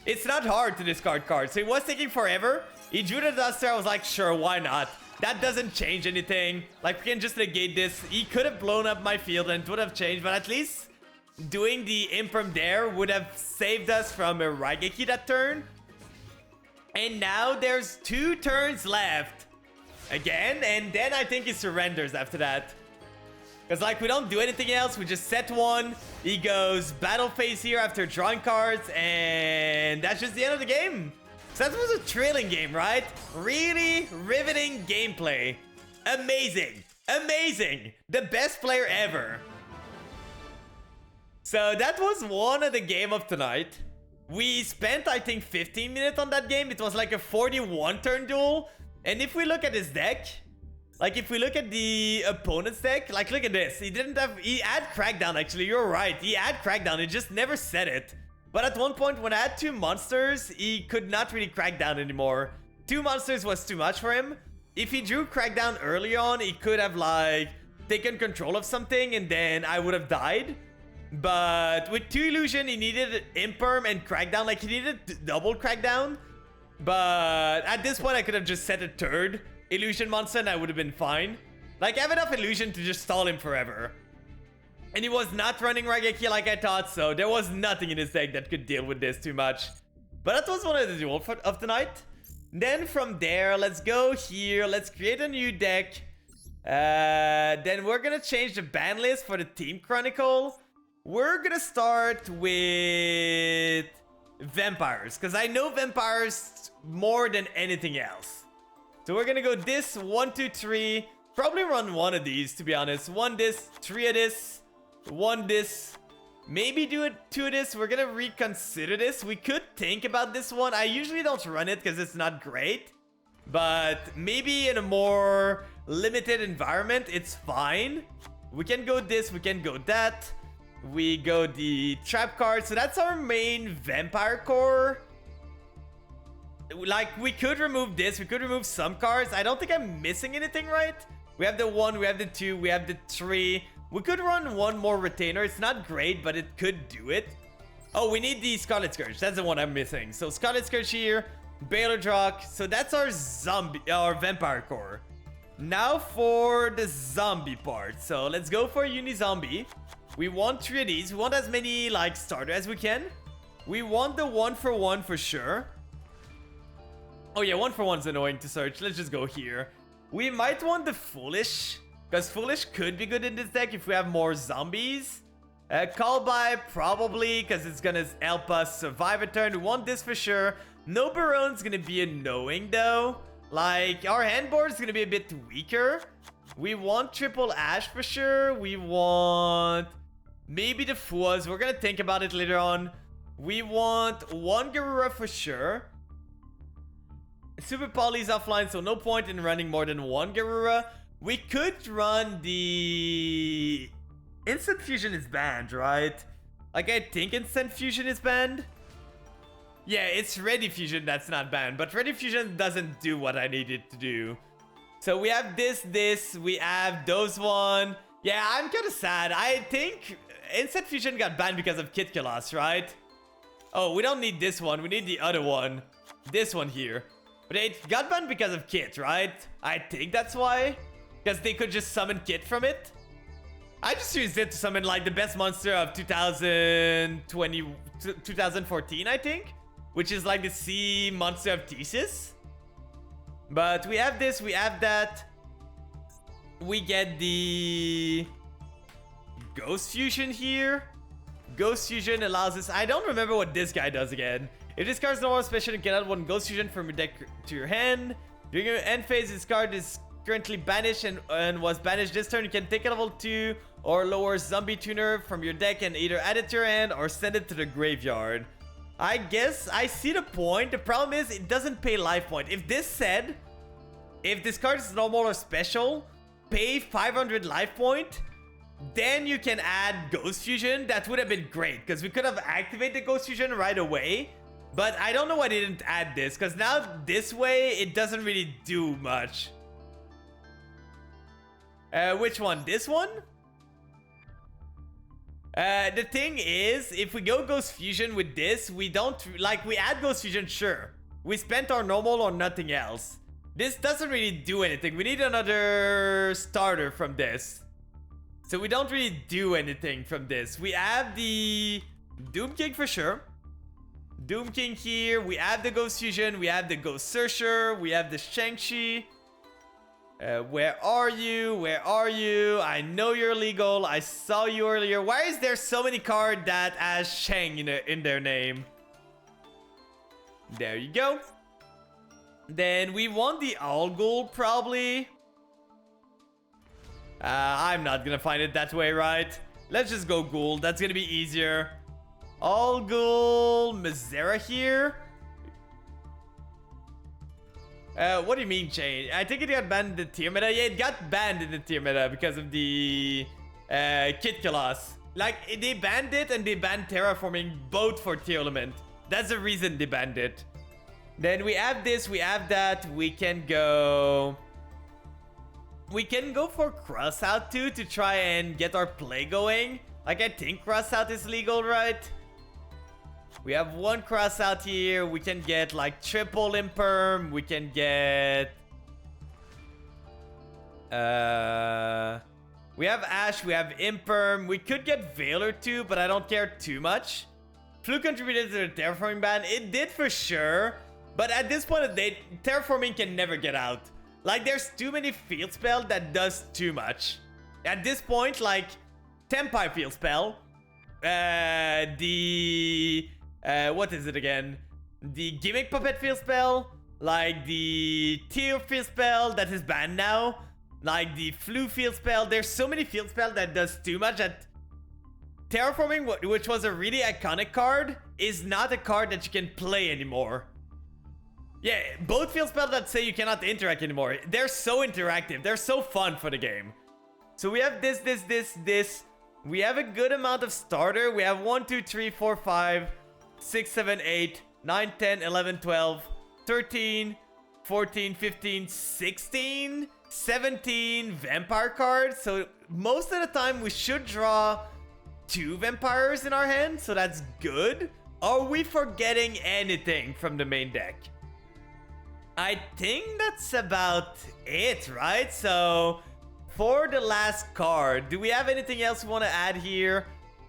It's not hard to discard cards. So he was taking forever. He drew the Duster. I was like, sure, why not? That doesn't change anything. Like we can just negate this. He could have blown up my field and it would have changed. But at least doing the Imperm there would have saved us from a Raigeki that turn. And now there's 2 turns left. Again. And then I think he surrenders after that. Because, like, we don't do anything else. We just set 1. He goes battle phase here after drawing cards. And that's just the end of the game. So that was a thrilling game, right? Really riveting gameplay. Amazing. Amazing. The best player ever. So that was one of the game of tonight. We spent, I think, 15 minutes on that game. It was like a 41 turn duel. And if we look at his deck... Like, if we look at the opponent's deck, like, look at this. He had Crackdown, actually. You're right. He had Crackdown. He just never said it. But at one point, when I had 2 monsters, he could not really Crackdown anymore. 2 monsters was too much for him. If he drew Crackdown early on, he could have, like, taken control of something, and then I would have died. But with 2 Illusion, he needed Imperm and Crackdown. Like, he needed double Crackdown. But at this point, I could have just set a 3rd Illusion monster and I would have been fine. Like, I have enough Illusion to just stall him forever. And he was not running Raigeki like I thought, so there was nothing in his deck that could deal with this too much. But that was one of the duels of the night. Then from there, let's go here. Let's create a new deck. Then we're gonna change the ban list for the Team Chronicle. We're gonna start with Vampires, because I know Vampires more than anything else. So we're gonna go this, 1, 2, 3. Probably run 1 of these, to be honest. 1 this, 3 of this, 1 this. Maybe do it 2 of this. We're gonna reconsider this. We could think about this one. I usually don't run it because it's not great. But maybe in a more limited environment, it's fine. We can go this, we can go that. We go the trap card. So that's our main Vampire core. Like, we could remove this. We could remove some cards. I don't think I'm missing anything, right? We have the 1, we have the 2, we have the 3. We could run 1 more Retainer. It's not great, but it could do it. Oh, we need the Scarlet Scourge. That's the one I'm missing. So Scarlet Scourge here. Baylor Drock. So that's our Vampire core. Now for the zombie part. So let's go for a Uni-Zombie. We want 3 of these. We want as many, like, starter as we can. We want the 1-for-1 for sure. Oh yeah, 1-for-1's annoying to search. Let's just go here. We might want the Foolish, because Foolish could be good in this deck if we have more zombies. Call by, probably, because it's gonna help us survive a turn. We want this for sure. No Baron's gonna be annoying, though. Like, our handboard's gonna be a bit weaker. We want Triple Ash for sure. We want maybe the Fuas. We're gonna think about it later on. We want 1 Garura for sure. Super Poly's offline, so no point in running more than 1 Garura. We could run the... Instant Fusion is banned, right? Like, I think Instant Fusion is banned. Yeah, it's Ready Fusion that's not banned, but Ready Fusion doesn't do what I need it to do. So we have this, we have those one. Yeah, I'm kind of sad. I think Instant Fusion got banned because of Kit Kalas, right? Oh, we don't need this one. We need the other one. This one here. But it got banned because of Kit, right? I think that's why. Because they could just summon Kit from it. I just used it to summon like the best monster of 2014, I think, which is like the sea monster of Thesis. But we have this, we have that. We get the Ghost Fusion here. Ghost Fusion allows us. I don't remember what this guy does again. It discards normal special and can add one Ghost Fusion from your deck to your hand. During your end phase, this card is currently banished and was banished this turn. You can take a level 2 or lower Zombie Tuner from your deck and either add it to your hand or send it to the graveyard. I guess I see the point. The problem is it doesn't pay life point. If this said, if this card is normal or special, pay 500 life point, then you can add Ghost Fusion. That would have been great because we could have activated Ghost Fusion right away. But I don't know why they didn't add this, because now this way it doesn't really do much. Which one? This one? The thing is, if we go Ghost Fusion with this, we don't, like, we add Ghost Fusion, sure. We spent our normal on nothing else. This doesn't really do anything. We need another starter from this. So we don't really do anything from this. We have the Doom King for sure. Doom King here. We have the Ghost Fusion. We have the Ghost Searcher. We have the Shang-Chi. Where are you? Where are you? I know you're illegal. I saw you earlier. Why is there so many cards that has Shang in their name? There you go. Then we want the All Ghoul probably. I'm not gonna find it that way, right? Let's just go Ghoul. That's gonna be easier. All Ghoul, Mizera here. What do you mean change? I think it got banned in the tier meta. Yeah, it got banned in the tier meta because of the Kid Colossus. Like, they banned it and they banned terraforming both for tier element. That's the reason they banned it. Then we have this, we have that. We can go for Cross Out too to try and get our play going. Like, I think Cross Out is legal, right? We have one Cross Out here. We can get like triple Imperm. We can get... we have Ash. We have Imperm. We could get Veiler too, but I don't care too much. Flu contributed to the Terraforming ban. It did for sure. But at this point of the day, Terraforming can never get out. Like, there's too many field spell that does too much. At this point, like, Tempai field spell. What is it again? The Gimmick Puppet field spell. Like, the Tear field spell that is banned now. Like, the Flu field spell. There's so many field spell that does too much that Terraforming, which was a really iconic card, is not a card that you can play anymore. Yeah, both field spells that say you cannot interact anymore. They're so interactive. They're so fun for the game. So we have this. We have a good amount of starter. We have 1, 2, 3, 4, 5, 6, 7, 8, 9, 10, 11, 12, 13, 14, 15, 16, 17 vampire cards. So most of the time we should draw 2 vampires in our hand. So that's good. Are we forgetting anything from the main deck? I think that's about it, right? So, for the last card, do we have anything else we want to add here?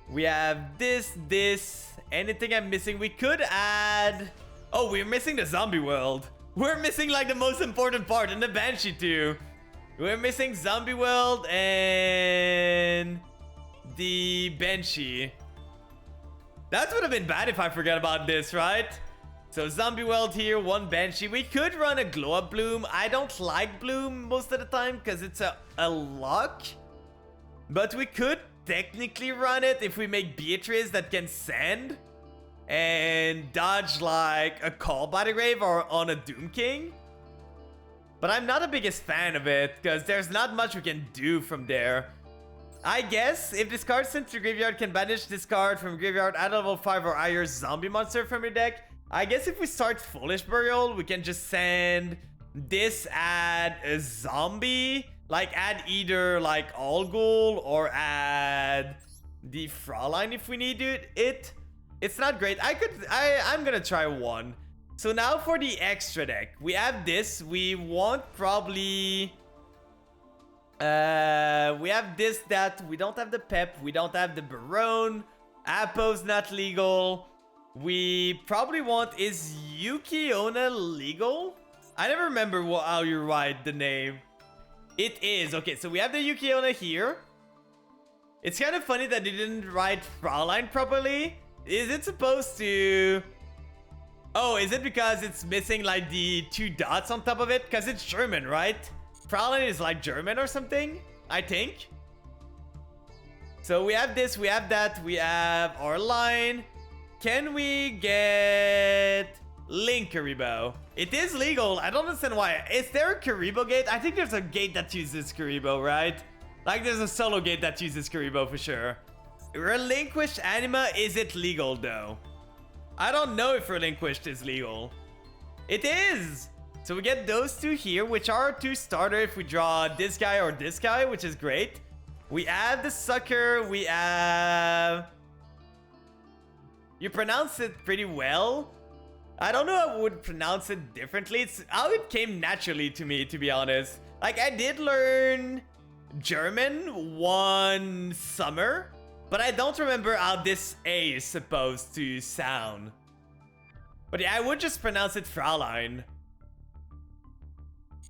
We have this. Anything I'm missing? We could add... Oh, we're missing the zombie world. We're missing, like, the most important part, and the Banshee, too. We're missing zombie world and the Banshee. That would have been bad if I forgot about this, right? So Zombie World here, 1 Banshee. We could run a Glow Up Bloom. I don't like Bloom most of the time because it's a luck. But we could technically run it if we make Beatrice that can send and dodge like a Call by the Grave or on a Doom King. But I'm not the biggest fan of it because there's not much we can do from there. I guess if this card sent to graveyard can banish this card from graveyard, add a level 5 or higher zombie monster from your deck. I guess if we start Foolish Burial, we can just send this, add a zombie, like add either like All Ghoul or add the Fraulein if we need it. It's not great. I'm gonna try 1. So now for the extra deck, we have this. We want probably We have this, that. We don't have the Pep. We don't have the Barone. Apo's not legal. We probably want... Is Yuki-Onna legal? I never remember how you write the name. It is. Okay, so we have the Yuki-Onna here. It's kind of funny that they didn't write Fraulein properly. Is it supposed to... Oh, is it because it's missing like the 2 dots on top of it? Because it's German, right? Fraulein is like German or something, I think. So we have this, we have that, we have our line. Can we get Link Karibo? It is legal. I don't understand why. Is there a Karibo gate? I think there's a gate that uses Karibo, right? Like there's a solo gate that uses Karibo for sure. Relinquished anima, is it legal though? I don't know if relinquished is legal. It is! So we get those 2 here, which are 2 starter if we draw this guy or this guy, which is great. We have the sucker, we have... You pronounce it pretty well. I don't know how I would pronounce it differently. It's how it came naturally to me, to be honest. Like, I did learn German one summer, but I don't remember how this A is supposed to sound. But yeah, I would just pronounce it Fraulein.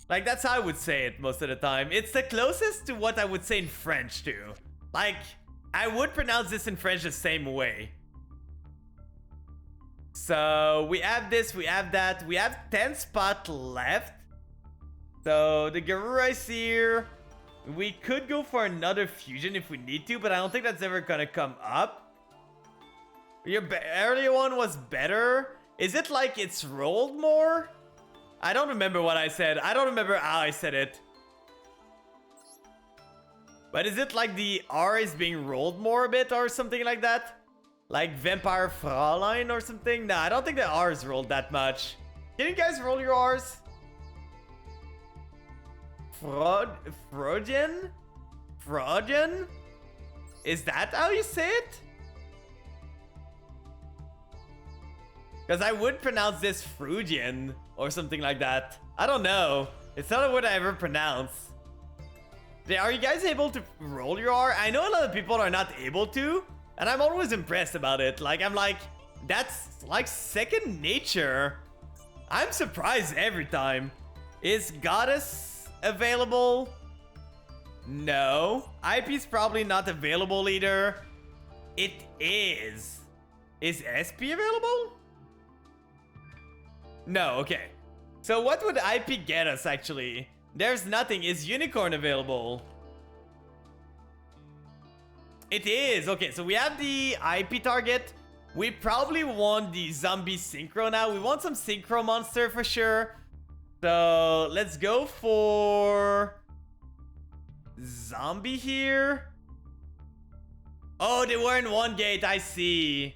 Like, that's how I would say it most of the time. It's the closest to what I would say in French, too. Like, I would pronounce this in French the same way. So, we have this, we have that. We have 10 spots left. So, the Garura is here. We could go for another fusion if we need to, but I don't think that's ever gonna come up. Your earlier one was better. Is it like it's rolled more? I don't remember what I said. I don't remember how I said it. But is it like the R is being rolled more a bit or something like that? Like Vampire Fraulein or something? Nah, I don't think the R is rolled that much. Can you guys roll your R's? Freudian? Freudian? Is that how you say it? Because I would pronounce this Freudian or something like that. I don't know. It's not a word I ever pronounce. Are you guys able to roll your R? I know a lot of people are not able to, and I'm always impressed about it. Like, I'm like, that's like second nature. I'm surprised every time. Is Goddess available? No. IP's probably not available either. It is. Is SP available? No, okay. So what would IP get us actually? There's nothing. Is Unicorn available? It is. Okay, so we have the IP target. We probably want the zombie synchro now. We want some synchro monster for sure. So let's go for zombie here. Oh, they were in one gate. I see.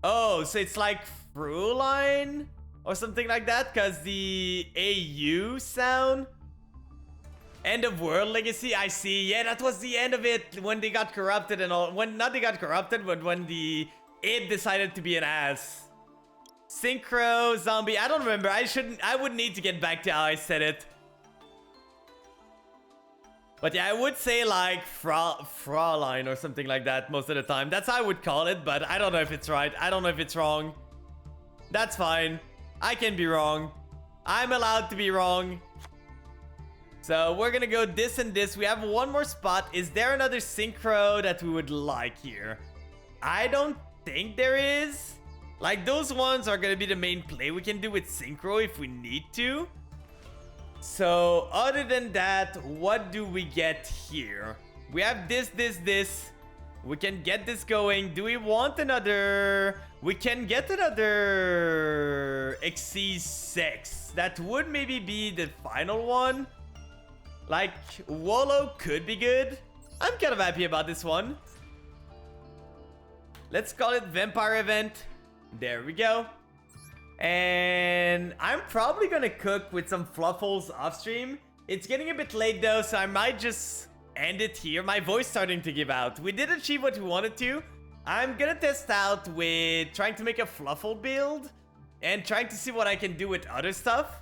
Oh, so it's like Fraulein or something like that, because the AU sound. End of World Legacy, I see. Yeah, that was the end of it when they got corrupted and all. When not they got corrupted, but when it decided to be an ass. Synchro, zombie, I don't remember. I would need to get back to how I said it. But yeah, I would say like Fraulein or something like that most of the time. That's how I would call it, but I don't know if it's right. I don't know if it's wrong. That's fine. I can be wrong. I'm allowed to be wrong. So we're gonna go this and this. We have one more spot. Is there another synchro that we would like here? I don't think there is. Like, those ones are gonna be the main play we can do with synchro if we need to. So other than that, what do we get here? We have this. We can get this going. Do we want another? We can get another XC6. That would maybe be the final one. Like, Wallow could be good. I'm kind of happy about this one. Let's call it Vampire Event. There we go. And I'm probably gonna cook with some Fluffles off stream. It's getting a bit late though, so I might just end it here. My voice starting to give out. We did achieve what we wanted to. I'm gonna test out with trying to make a Fluffle build and trying to see what I can do with other stuff.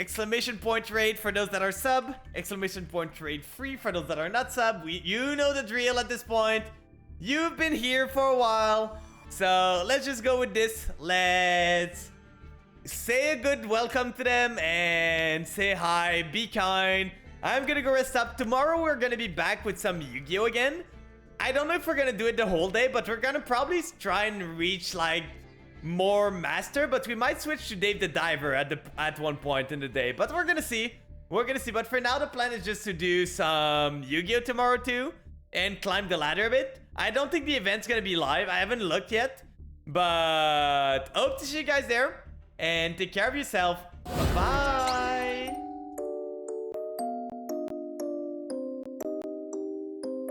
Exclamation point raid for those that are sub. Exclamation point raid free for those that are not sub. You know the drill at this point. You've been here for a while. So let's just go with this. Let's say a good welcome to them and say hi. Be kind. I'm gonna go rest up. Tomorrow we're gonna be back with some Yu-Gi-Oh again. I don't know if we're gonna do it the whole day, but we're gonna probably try and reach like more master, but we might switch to Dave the Diver at one point in the day. But we're gonna see. We're gonna see. But for now, the plan is just to do some Yu-Gi-Oh tomorrow too and climb the ladder a bit. I don't think the event's gonna be live. I haven't looked yet, but hope to see you guys there and take care of yourself. Bye.